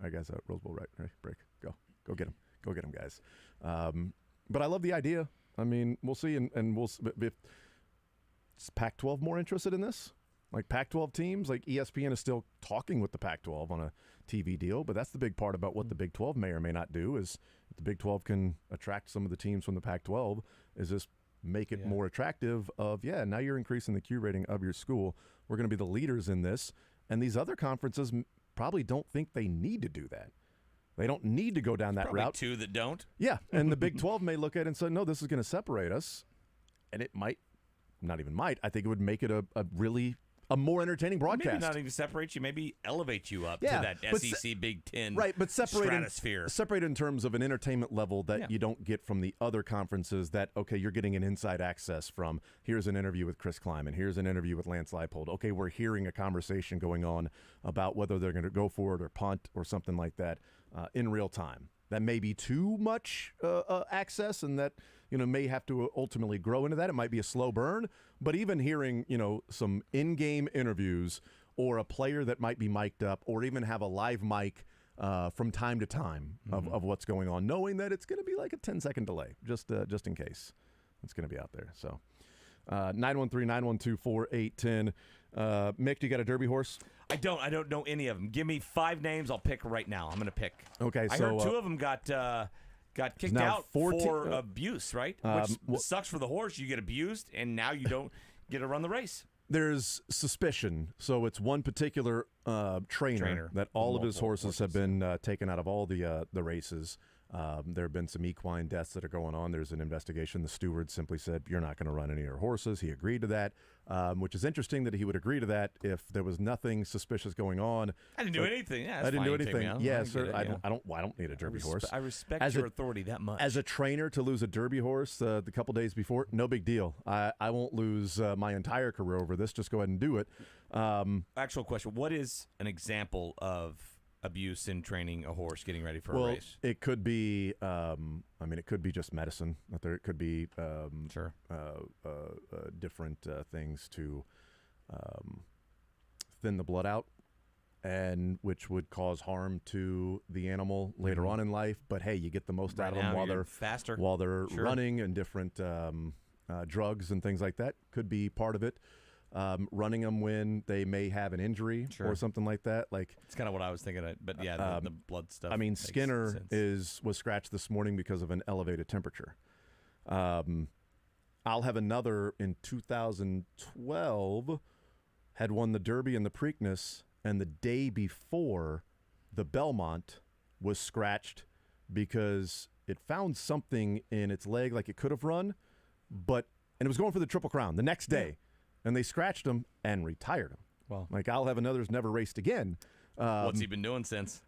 right, guys. Rose Bowl Right. Break. Go get him. Go get him, guys. But I love the idea. We'll see, and we'll. If is Pac-12 more interested in this? Like Pac-12 teams, like ESPN is still talking with the Pac-12 on a TV deal, but that's the big part about what the Big 12 may or may not do is if the Big 12 can attract some of the teams from the Pac-12 is just make it more attractive of, now you're increasing the Q rating of your school. We're going to be the leaders in this. And these other conferences probably don't think they need to do that. They don't need to go down that probably route. Two that don't. Yeah, and the Big 12 may look at it and say, no, this is going to separate us. And it might, not even might, I think it would make it a really a more entertaining broadcast. Maybe not even separate you, maybe elevate you up to that SEC Big Ten but stratosphere. Separate in terms of an entertainment level that you don't get from the other conferences that, okay, you're getting an inside access from. Here's an interview with Chris Kleiman. Here's an interview with Lance Leipold. Okay, we're hearing a conversation going on about whether they're going to go for it or punt or something like that in real time. That may be too much access, and that may have to ultimately grow into that. It might be a slow burn, but even hearing some in-game interviews or a player that might be mic'd up or even have a live mic from time to time of what's going on, knowing that it's going to be like a 10-second delay, just in case it's going to be out there. So 913-912-4810. Mick, do you got a Derby horse? I don't know any of them. Give me 5 names. I'll pick right now. I'm going to pick. Okay, I heard 2 of them got kicked out for abuse, right? Which sucks for the horse. You get abused, and now you don't get to run the race. There's suspicion. So it's one particular trainer that all of his horses have been taken out of all the races. There have been some equine deaths that are going on. There's an investigation. The steward simply said, you're not going to run any of your horses. He agreed to that, which is interesting that he would agree to that if there was nothing suspicious going on. I didn't do anything. Yeah, I didn't do anything. Yeah, sir. I don't need a Derby horse. I respect your authority that much. As a trainer, to lose a Derby horse the couple days before, no big deal. I won't lose my entire career over this. Just go ahead and do it. Actual question. What is an example of abuse in training a horse getting ready for a race? It could be, it could be just medicine. It could be different things to thin the blood out, and which would cause harm to the animal later on in life. But hey, you get the most out of them while they're faster, while they're running, and different drugs and things like that could be part of it. Running them when they may have an injury or something like that. Like it's kind of what I was thinking. But yeah, the blood stuff. I mean, Skinner was scratched this morning because of an elevated temperature. I'll have another in 2012 had won the Derby and the Preakness, and the day before, the Belmont was scratched because it found something in its leg, like it could have run, and it was going for the Triple Crown the next day. And they scratched him and retired him. Well, like I'll have another's never raced again. What's he been doing since?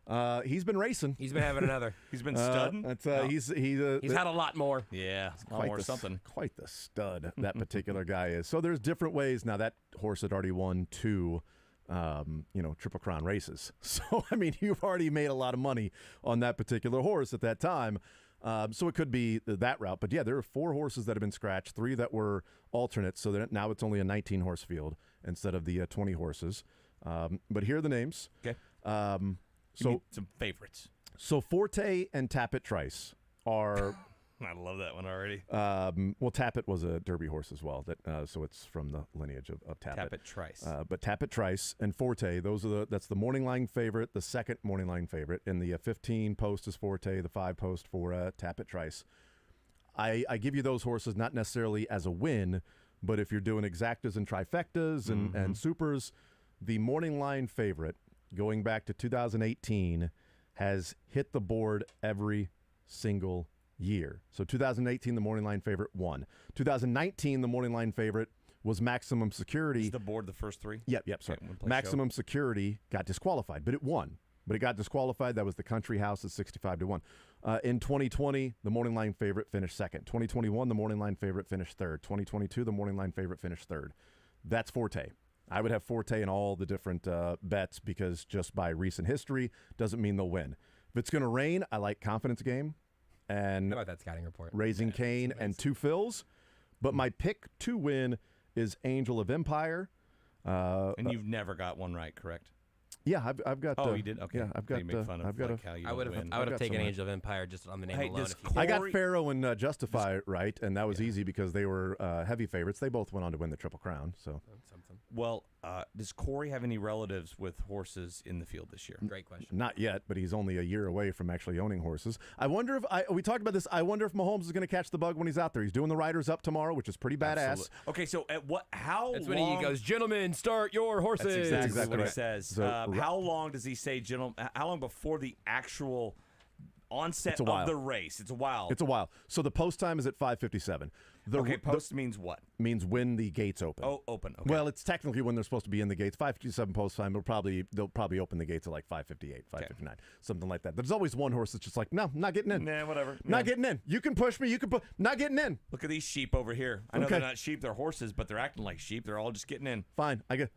He's been racing. He's been having another. He's been studding. He's had a lot more. Yeah, something. Quite the stud that particular guy is. So there's different ways. Now that horse had already won 2, Triple Crown races. So I mean, you've already made a lot of money on that particular horse at that time. So it could be that route. But yeah, there are 4 horses that have been scratched, 3 that were alternates. So that now it's only a 19-horse field instead of the 20 horses. But here are the names. Okay. So some favorites. So Forte and Tappet Trice are... I love that one already. Well, Tappet was a Derby horse as well. So it's from the lineage of Tappet. Tappet Trice. But Tappet Trice and Forte, that's the morning line favorite, the second morning line favorite. And the 15 post is Forte, the 5 post for Tappet Trice. I give you those horses not necessarily as a win, but if you're doing exactas and trifectas and supers, the morning line favorite going back to 2018 has hit the board every single year. So 2018, the morning line favorite won. 2019, the morning line favorite was Maximum Security. Is the board the first 3? Yep, sorry. Maximum Security got disqualified, but it won. But it got disqualified. That was the Country House at 65-1. In 2020, the morning line favorite finished second. 2021, the morning line favorite finished third. 2022, the morning line favorite finished third. That's Forte. I would have Forte in all the different bets because just by recent history doesn't mean they'll win. If it's going to rain, I like Confidence Game. And how about that scouting report? Raising Cane and 2 fills. But my pick to win is Angel of Empire. And you've never got one right, correct? Yeah, I've got. Oh, you did? Okay. Yeah, I've got. You make fun of I've got how you I would have taken Angel of Empire just on the name alone. I got Pharaoh and Justify right, and that was easy because they were heavy favorites. They both went on to win the Triple Crown. So. Well, does Corey have any relatives with horses in the field this year? Great question. Not yet, but he's only a year away from actually owning horses. I wonder if we talked about this. I wonder if Mahomes is going to catch the bug when he's out there. He's doing the Riders Up tomorrow, which is pretty badass. Absolutely. Okay, so how That's long? when he goes, "Gentlemen, start your horses." That's exactly what he says. So, how long does he say, "Gentlemen"? How long before the actual onset It's a while. of the race. It's a while. It's a while. So the post time is at 5:57. Post means what? Means when the gates open. Oh, open. Okay. Well, it's technically when they're supposed to be in the gates. 5:57 post time. They'll probably open the gates at like 5:58, 5:59, something like that. There's always one horse that's just like, no, not getting in. Nah, whatever. Not getting in. You can push me. You can put. Not getting in. Look at these sheep over here. I know they're not sheep. They're horses, but they're acting like sheep. They're all just getting in. Fine. I get.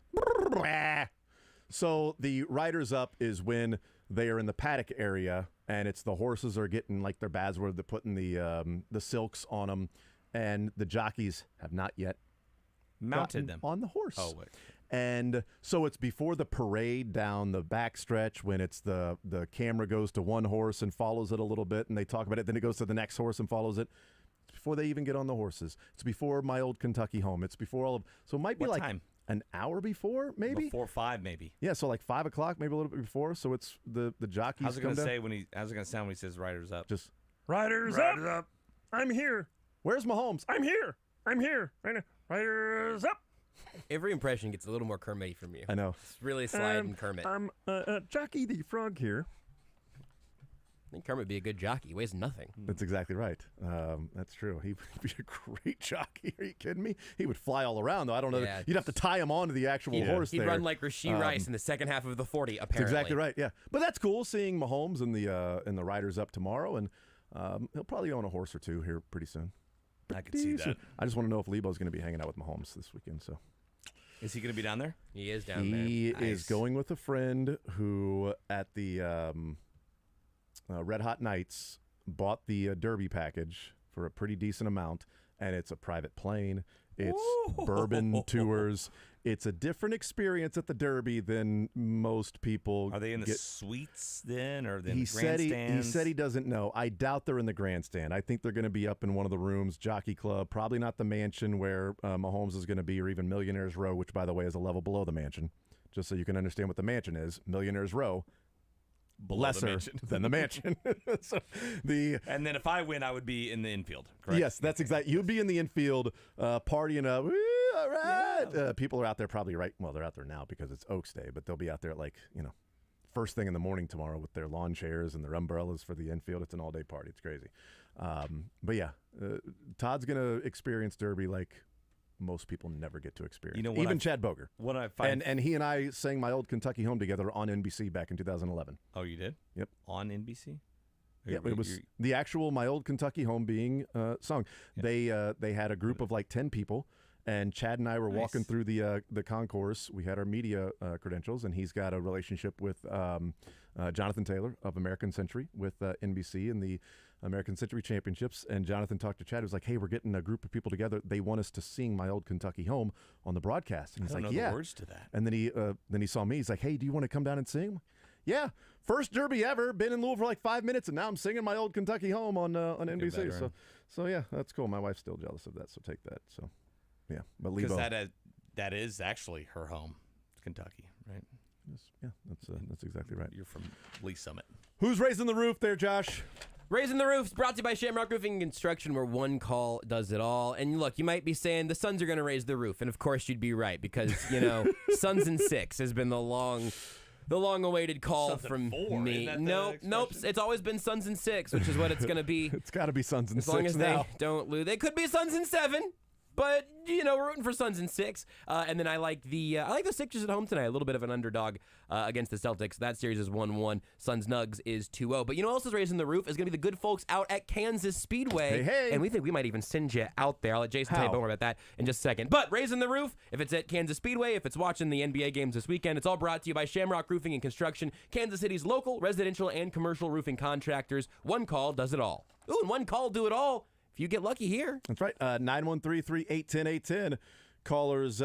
So the riders up is when they are in the paddock area, and it's the horses are getting like their baths where they're putting the silks on them, and the jockeys have not yet mounted them on the horse. Oh, wait. And so it's before the parade down the back stretch when it's the camera goes to one horse and follows it a little bit, and they talk about it. Then it goes to the next horse and follows it. It's before they even get on the horses. It's before My Old Kentucky Home. It's before all of. So it might be What like time? an hour before, maybe Before 5, maybe. Yeah, so like 5 o'clock, maybe a little bit before. So it's the jockeys. How's it going to come say down. when he? How's it going to sound when he says "Riders up"? Just Riders up. I'm here. Where's Mahomes? I'm here. Riders up. Every impression gets a little more Kermit from you. I know. It's really sliding Kermit. I'm Jockey the Frog here. I think Kermit would be a good jockey. He weighs nothing. That's exactly right. That's true. He'd be a great jockey. Are you kidding me? He would fly all around, though. I don't know. Yeah. You'd have to tie him onto the actual horse He'd there. run like Rashee Rice in the second half of the 40, apparently. That's exactly right, yeah. But that's cool seeing Mahomes in the Riders up tomorrow, and he'll probably own a horse or two here pretty soon. I could see that. I just want to know if Lebo's going to be hanging out with Mahomes this weekend. So, is he going to be down there? He is down there. He Nice. is going with a friend who at the Red Hot Nights bought the Derby package for a pretty decent amount, and it's a private plane. It's bourbon tours. It's a different experience at the Derby than most people. Are they in the get. suites then, or in the He grandstands? said he doesn't know. I doubt they're in the grandstand. I think they're going to be up in one of the rooms, Jockey Club, probably not the mansion where Mahomes is going to be, or even Millionaires Row, which, by the way, is a level below the mansion. Just so you can understand what the mansion is, Millionaires Row, lesser than the mansion. So and then if I win, I would be in the infield. Correct? Yes, that's exactly. You'd be in the infield partying up. Woo, all right. People are out there probably right. Well, they're out there now because it's Oaks Day, but they'll be out there at first thing in the morning tomorrow with their lawn chairs and their umbrellas for the infield. It's an all-day party. It's crazy. But yeah, Todd's going to experience Derby like most people never get to experience. Even Chad Boger. What I find and he and I sang My Old Kentucky Home together on NBC back in 2011. Oh, you did? Yep. On NBC? Yeah, it was the actual My Old Kentucky Home being sung. Yeah. They had a group of like 10 people, and Chad and I were walking through the concourse. We had our media credentials, and he's got a relationship with Jonathan Taylor of American Century with NBC and the American Century Championships. And Jonathan talked to Chad. He was like, "Hey, we're getting a group of people together. They want us to sing My Old Kentucky Home on the broadcast." And he's I don't like, know "Yeah." the words to that. And then he saw me. He's like, "Hey, do you want to come down and sing?" Yeah, first Derby ever. Been in Louisville for like 5 minutes, and now I'm singing My Old Kentucky Home on NBC. So yeah, that's cool. My wife's still jealous of that, so take that. So yeah, but Lebo, because that is actually her home, Kentucky, right? Yeah, that's exactly right. You're from Lee Summit. Who's raising the roof there, Josh? Raising the Roof is brought to you by Shamrock Roofing and Construction, where one call does it all. And look, you might be saying the Suns are going to raise the roof, and of course you'd be right because Suns in 6 has been the long-awaited call Suns from in 4, me. isn't that the Nope. It's always been Suns in 6, which is what it's going to be. It's got to be Suns in 6 as long as now. they don't lose. They could be Suns in 7. But, we're rooting for Suns in 6. And then I like the Sixers at home tonight. A little bit of an underdog against the Celtics. That series is 1-1. Suns Nugs is 2-0. But you know what else is raising the roof? Is going to be the good folks out at Kansas Speedway. Hey. And we think we might even send you out there. I'll let Jason tell you more about that in just a second. But raising the roof, if it's at Kansas Speedway, if it's watching the NBA games this weekend, it's all brought to you by Shamrock Roofing and Construction, Kansas City's local, residential, and commercial roofing contractors. One call does it all. Ooh, and one call do it all. If you get lucky here. That's right. 913-381-0810. Callers,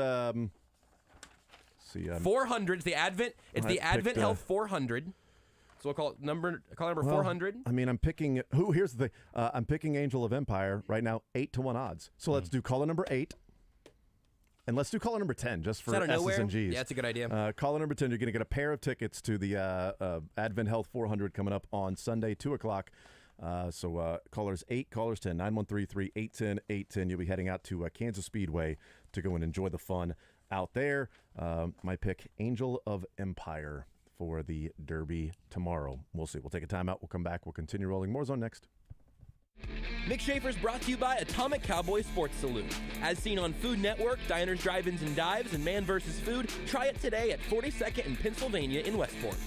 see. 400. It's the Advent. It's the Advent Health 400. So we'll call it number 400. I mean, I'm picking. Here's the thing. I'm picking Angel of Empire right now, 8-1 odds. So let's do caller number 8. And let's do caller number 10 just for S's and G's. Yeah, that's a good idea. Caller number 10, you're going to get a pair of tickets to the Advent Health 400 coming up on Sunday, 2 o'clock. So callers 8, callers 10, 913-381-0810. You'll be heading out to Kansas Speedway to go and enjoy the fun out there. My pick, Angel of Empire for the Derby tomorrow. We'll see. We'll take a timeout. We'll come back. We'll continue rolling. More Zone next. Mick Schaefer's brought to you by Atomic Cowboy Sports Saloon. As seen on Food Network, Diners, Drive-Ins, and Dives, and Man vs. Food, try it today at 42nd and Pennsylvania in Westport.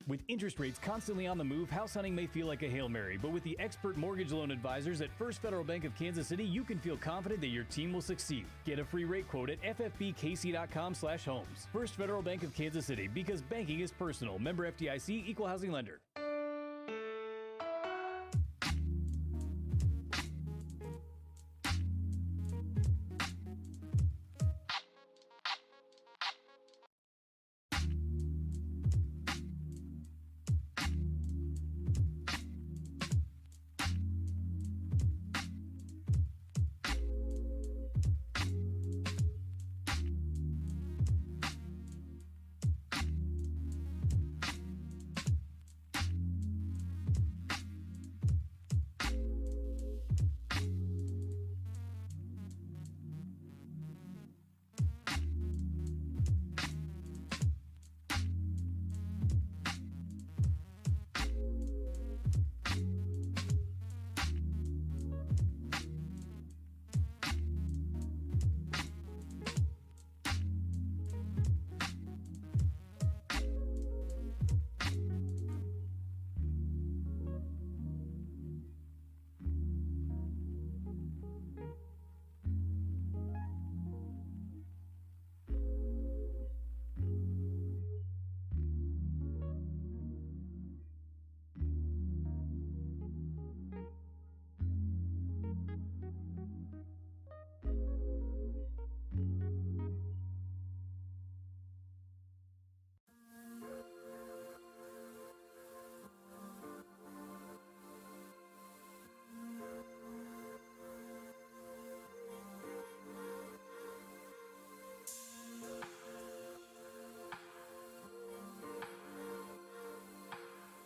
With interest rates constantly on the move, house hunting may feel like a Hail Mary, but with the expert mortgage loan advisors at First Federal Bank of Kansas City, you can feel confident that your team will succeed. Get a free rate quote at ffbkc.com/homes. First Federal Bank of Kansas City, because banking is personal. Member FDIC, Equal Housing Lender.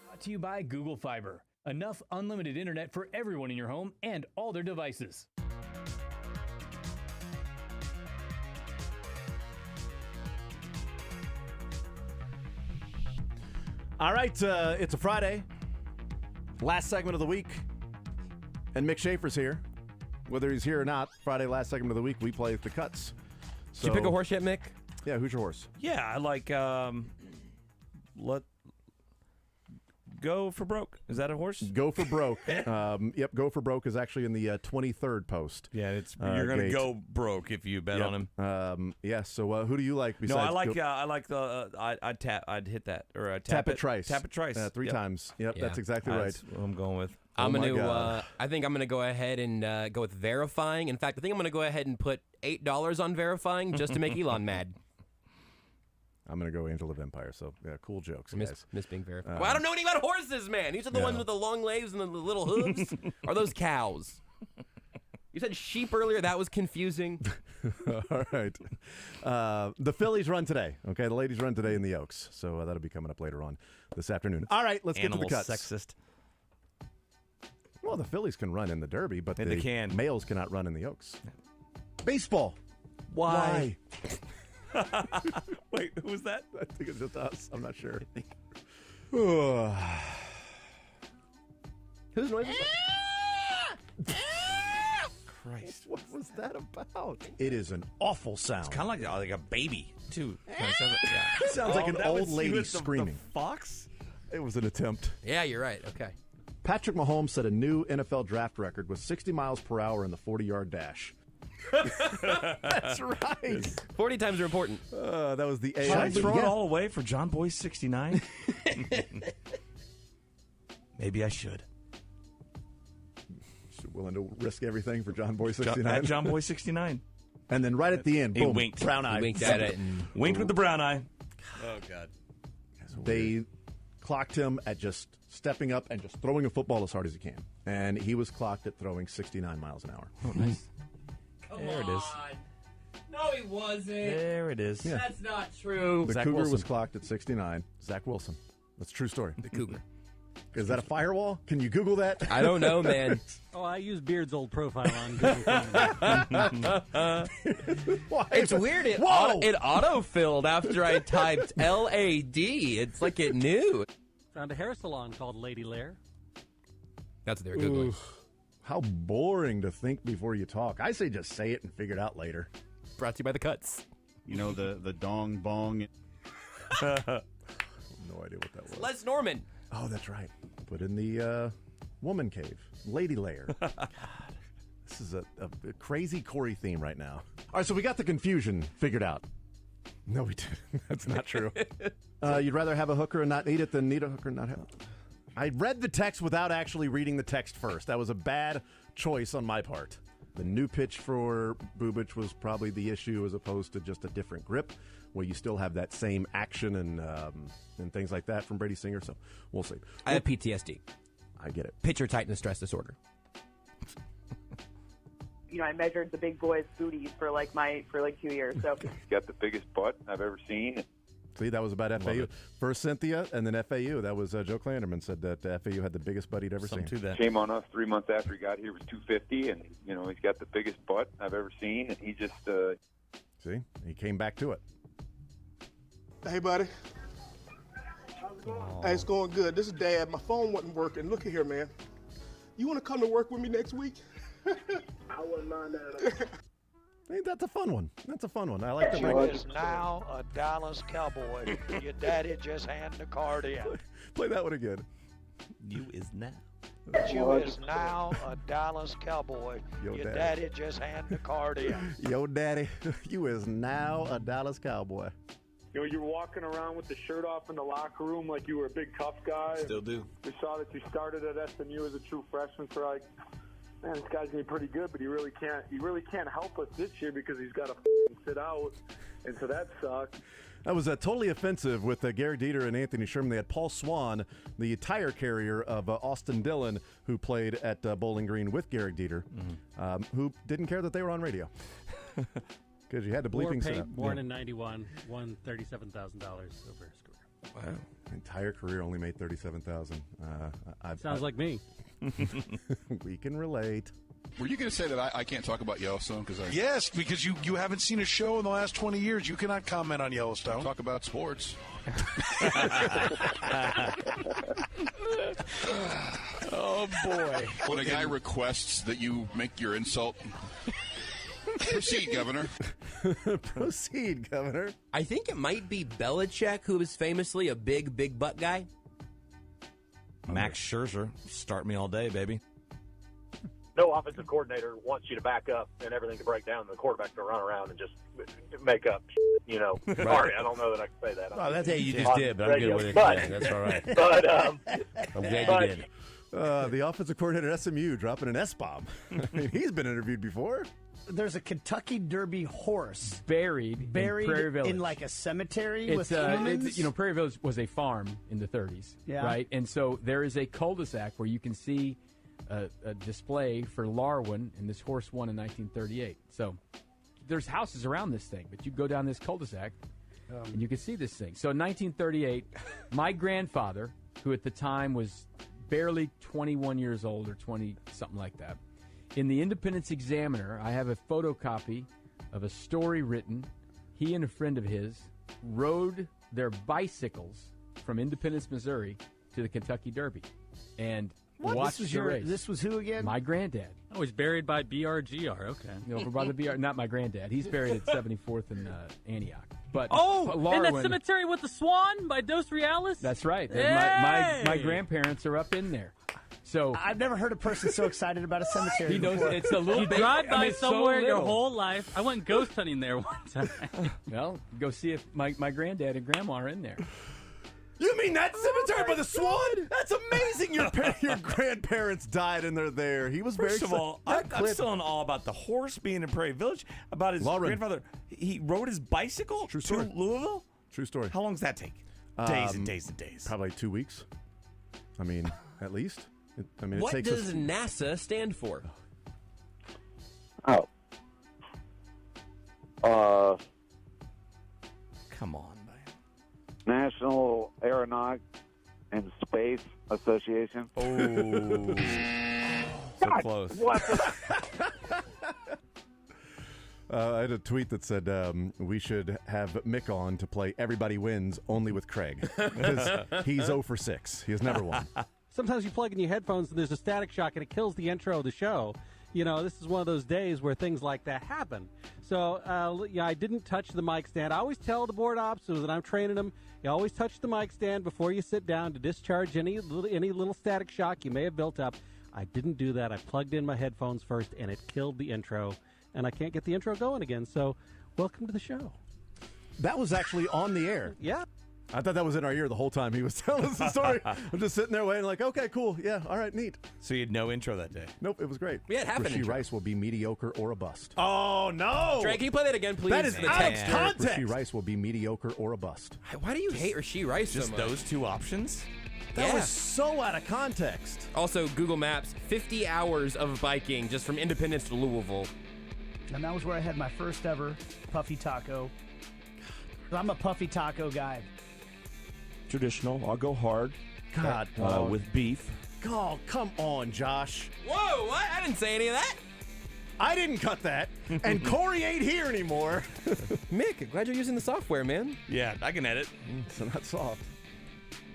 Brought to you by Google Fiber. Enough unlimited internet for everyone in your home and all their devices. All right, it's a Friday. Last segment of the week. And Mick Schaefer's here. Whether he's here or not, Friday, last segment of the week, we play the cuts. So, did you pick a horse yet, Mick? Yeah, who's your horse? Yeah, I like let Go for Broke. Is that a horse? Go for Broke. Yep, Go for Broke is actually in the 23rd post. Yeah, it's you're going to go broke if you bet on him. Yeah, so who do you like besides I like the I'd hit that or Tap It Trice. Tap It Trice. 3 times. Yep, Yeah. that's exactly right. That's what I'm going with. I'm gonna. I think I'm gonna go ahead and go with Verifying. In fact, I think I'm gonna go ahead and put $8 on Verifying just to make Elon mad. I'm gonna go Angel of Empire. So yeah, cool jokes, guys. Miss being verified. Well, I don't know anything about horses, man. These are the ones with the long legs and the little hooves. Are those cows? You said sheep earlier. That was confusing. All right. The Phillies run today. Okay, the ladies run today in the Oaks. So that'll be coming up later on this afternoon. All right, let's get to the cuts. Sexist. Well, the Phillies can run in the Derby, but they can. Males cannot run in the Oaks. Baseball. Why? Wait, who was that? I think it's just us. I'm not sure. Whose noise is that? Christ. What was that about? It is an awful sound. It's kind of like a baby, too. It sounds like an old lady screaming. The fox? It was an attempt. Yeah, you're right. Okay. Patrick Mahomes set a new NFL draft record with 60 miles per hour in the 40-yard dash. That's right. 40 times are important. That was the AI. Should I throw it all away for John Boy 69? Maybe I should. Willing to risk everything for John Boy 69? At John Boy 69. And then right at the end, boom, he winked. Brown eye. He winked at it. And winked with the brown eye. Oh, God. They clocked him at just stepping up and just throwing a football as hard as he can. And he was clocked at throwing 69 miles an hour. Oh, nice. There it is. No, he wasn't. There it is. Yeah. That's not true. The Cougar was clocked at 69. Zach Wilson. That's a true story. The Cougar. Is that a firewall? Can you Google that? I don't know, man. Oh, I use Beard's old profile on Google. It's weird. It autofilled after I typed LAD. It's like it knew. Found a hair salon called Lady Lair. That's what they were Googling. How boring to think before you talk. I say just say it and figure it out later. Brought to you by the Cuts. You know, the dong bong. No idea what that was. Les Norman. Oh, that's right. Put in the woman cave. Lady Lair. This is a crazy Corey theme right now. All right, so we got the confusion figured out. No, we didn't. That's not true. You'd rather have a hooker and not need it than need a hooker and not have it. I read the text without actually reading the text first. That was a bad choice on my part. The new pitch for Bubic was probably the issue as opposed to just a different grip, where you still have that same action and things like that from Brady Singer. So we'll see. I have PTSD. I get it. Pitcher tightness stress disorder. You know, I measured the big boys' booties for 2 years. So he's got the biggest butt I've ever seen. See, that was about FAU. First Cynthia, and then FAU. That was Joe Klanderman said that FAU had the biggest butt he'd ever seen. To that. Shame on us. 3 months after he got here, was 250, and you know he's got the biggest butt I've ever seen, and he just see, he came back to it. Hey, buddy. Hey, it's going good. This is Dad. My phone wasn't working. Look at here, man. You want to come to work with me next week? I wouldn't mind that. Hey, that's a fun one. That's a fun one. I like that. You is now a Dallas Cowboy. Your daddy just handed the card in. Play that one again. You is now. You is now a Dallas Cowboy. Yo, Your daddy. daddy just handed the card in. Yo, daddy, you is now a Dallas Cowboy. You know, you're walking around with the shirt off in the locker room like you were a big tough guy. Still do. We saw that you started at SMU as a true freshman. So like, man, this guy's gonna be pretty good, but he really can't help us this year because he's got to sit out, and so that sucks. That was totally offensive with Gary Dieter and Anthony Sherman. They had Paul Swan, the tire carrier of Austin Dillon, who played at Bowling Green with Gary Dieter, who didn't care that they were on radio. Because you had to bleeping sit out. Born in 91, won $37,000 over his career. Wow. Entire career only made $37,000. Sounds like me. We can relate. Were you going to say that I can't talk about Yellowstone? Yes, because you haven't seen a show in the last 20 years. You cannot comment on Yellowstone. Talk about sports. Oh, boy. When a guy requests that you make your insult... Proceed, Governor. Proceed, Governor. I think it might be Belichick, who is famously a big butt guy. Max Scherzer, start me all day, baby. No offensive coordinator wants you to back up and everything to break down, and the quarterback's to run around and just make up, you know. Right. Sorry, I don't know that I can say that. Oh, that's how you just did, but I'm good with it. But, Yeah, that's all right. But, I'm glad you did. The offensive coordinator at SMU dropping an S-bomb. I mean, he's been interviewed before. There's a Kentucky Derby horse buried in Prairie Village. in like a cemetery It's, with humans. Prairie Village was a farm in the 30s, right? And so there is a cul-de-sac where you can see a display for Larwin, and this horse won in 1938. So there's houses around this thing, but you go down this cul-de-sac, and you can see this thing. So in 1938, my grandfather, who at the time was barely 21 years old or 20, something like that, in the Independence Examiner, I have a photocopy of a story written. He and a friend of his rode their bicycles from Independence, Missouri, to the Kentucky Derby, and watched the race. This was who again? My granddad. Oh, he's buried by BRGR. Okay. Over by the BR. Not my granddad. He's buried at 74th and Antioch. But in that Larwin- cemetery with the swan by Dos Reales? That's right. Hey! My grandparents are up in there. So I've never heard a person so excited about a cemetery. He knows before. it's a little You bit. drive by it's so somewhere your little. whole life. I went ghost hunting there one time. Well, go see if my granddad and grandma are in there. You mean that cemetery by the Swan? That's amazing. Your grandparents died and they're there. He was very. First of all, I'm still in awe about the horse being in Prairie Village, about his grandfather. He rode his bicycle to Louisville? True story. How long does that take? Days and days and days. Probably 2 weeks. I mean, at least. What it takes does us. NASA stand for? Oh. Come on, National Aeronautic and Space Association. Oh. So close. What? I had a tweet that said we should have Mick on to play Everybody Wins only with Craig because he's 0 for 6. He has never won. Sometimes you plug in your headphones and there's a static shock and it kills the intro of the show. You know, this is one of those days where things like that happen. So, I didn't touch the mic stand. I always tell the board ops that I'm training them, you always touch the mic stand before you sit down to discharge any little static shock you may have built up. I didn't do that. I plugged in my headphones first and it killed the intro. And I can't get the intro going again. So, welcome to the show. That was actually on the air. Yeah. I thought that was in our ear the whole time he was telling us the story. I'm just sitting there waiting like, okay, cool. Yeah, all right, neat. So you had no intro that day? Nope, it was great. We had half an Rashee intro. Rice will be mediocre or a bust. Oh, no. Drake, can you play that again, please? That is The out of text. context. Rashee Rice will be mediocre or a bust. Why do you hate Rashee Rice so Just much? those two options? That was so out of context. Also, Google Maps, 50 hours of biking just from Independence to Louisville. And that was where I had my first ever puffy taco. I'm a puffy taco guy. Traditional. I'll go hard. God. With beef. Oh, come on, Josh. Whoa, what? I didn't say any of that. I didn't cut that. And Corey ain't here anymore. Mick, glad you're using the software, man. Yeah, I can edit. So not soft.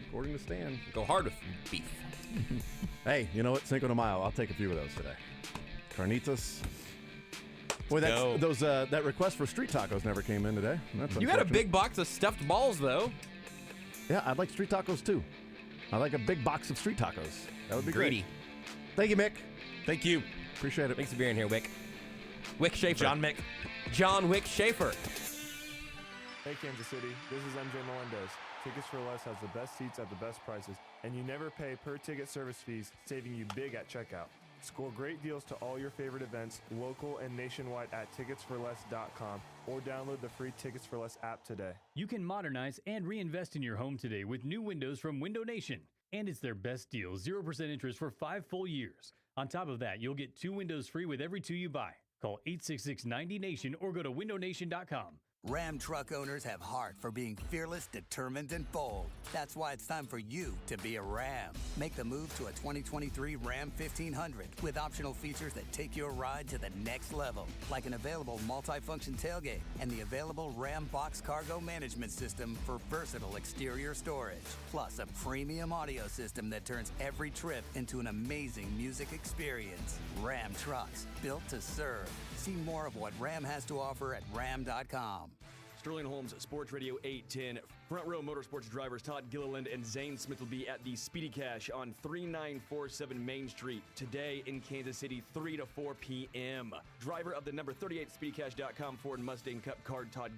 According to Stan. Go hard with beef. Hey, you know what? Cinco de Mayo. I'll take a few of those today. Carnitas. Boy, that request for street tacos never came in today. That's You got a big box of stuffed balls, though. Yeah, I'd like street tacos, too. I like a big box of street tacos. That would be Greedy. great. Thank you, Mick. Thank you. Appreciate it. Thanks for being here, Wick. Wick Schaefer. John Mick. John Wick Schaefer. Hey, Kansas City. This is MJ Melendez. Tickets for Less has the best seats at the best prices, and you never pay per-ticket service fees, saving you big at checkout. Score great deals to all your favorite events, local and nationwide at ticketsforless.com or download the free Tickets for Less app today. You can modernize and reinvest in your home today with new windows from Window Nation. And it's their best deal, 0% interest for 5 full years. On top of that, you'll get 2 windows free with every 2 you buy. Call 866-90NATION or go to windownation.com. Ram truck owners have heart for being fearless, determined, and bold. That's why it's time for you to be a Ram. Make the move to a 2023 Ram 1500 with optional features that take your ride to the next level, like an available multi-function tailgate and the available Ram Box Cargo Management System for versatile exterior storage, plus a premium audio system that turns every trip into an amazing music experience. Ram Trucks, built to serve. See more of what Ram has to offer at ram.com. Sterling Holmes, Sports Radio 810. Front Row Motorsports drivers Todd Gilliland and Zane Smith will be at the Speedy Cash on 3947 Main Street today in Kansas City, 3 to 4 p.m. Driver of the number 38 SpeedyCash.com Ford Mustang Cup card, Todd Gilliland.